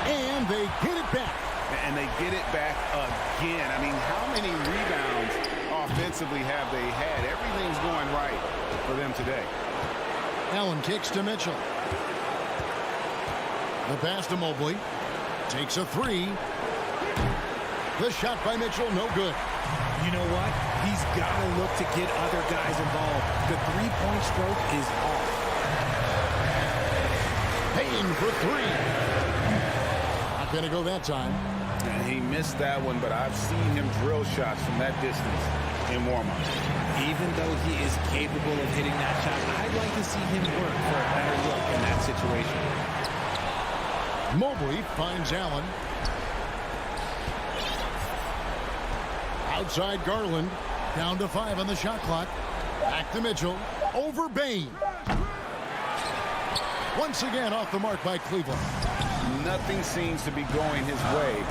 Speaker 6: And they get it back.
Speaker 8: And they get it back again. I mean, how many rebounds offensively have they had? Everything's going right for them today.
Speaker 6: Allen kicks to Mitchell. The pass to Mobley. Takes a 3. The shot by Mitchell, no good.
Speaker 10: You know what? He's got to look to get other guys involved. The three-point stroke is off.
Speaker 6: Payne for 3. Not going to go that time.
Speaker 8: And he missed that one, but I've seen him drill shots from that distance in warm-up.
Speaker 10: Even though he is capable of hitting that shot, I'd like to see him work for a better look in that situation.
Speaker 6: Mobley finds Allen. Outside Garland. Down to 5 on the shot clock. Back to Mitchell. Over Bane. Once again off the mark by Cleveland.
Speaker 8: Nothing seems to be going his way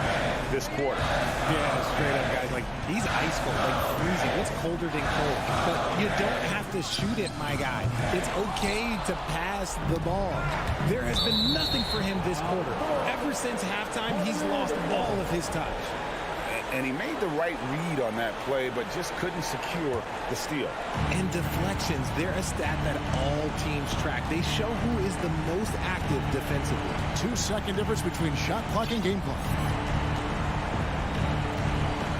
Speaker 8: this quarter.
Speaker 10: Yeah, straight up, guys. Like, he's ice cold, like freezing. It's colder than cold. But you don't have to shoot it, my guy. It's okay to pass the ball. There has been nothing for him this quarter. Ever since halftime, he's lost all of his touch.
Speaker 8: And he made the right read on that play, but just couldn't secure the steal.
Speaker 10: And deflections, they're a stat that all teams track. They show who is the most active defensively.
Speaker 6: 2-second difference between shot clock and game clock.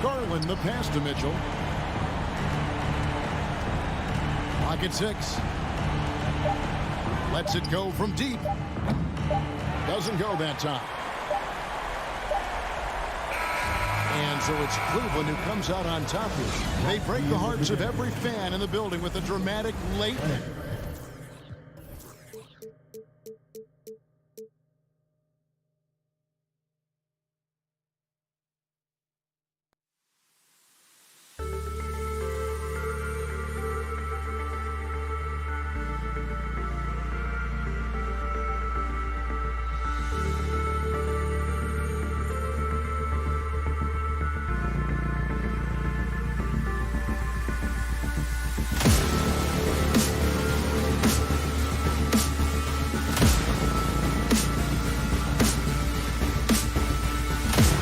Speaker 6: Garland, the pass to Mitchell. Pocket 6. Lets it go from deep. Doesn't go that time. And so it's Cleveland who comes out on top here. They break the hearts of every fan in the building with a dramatic late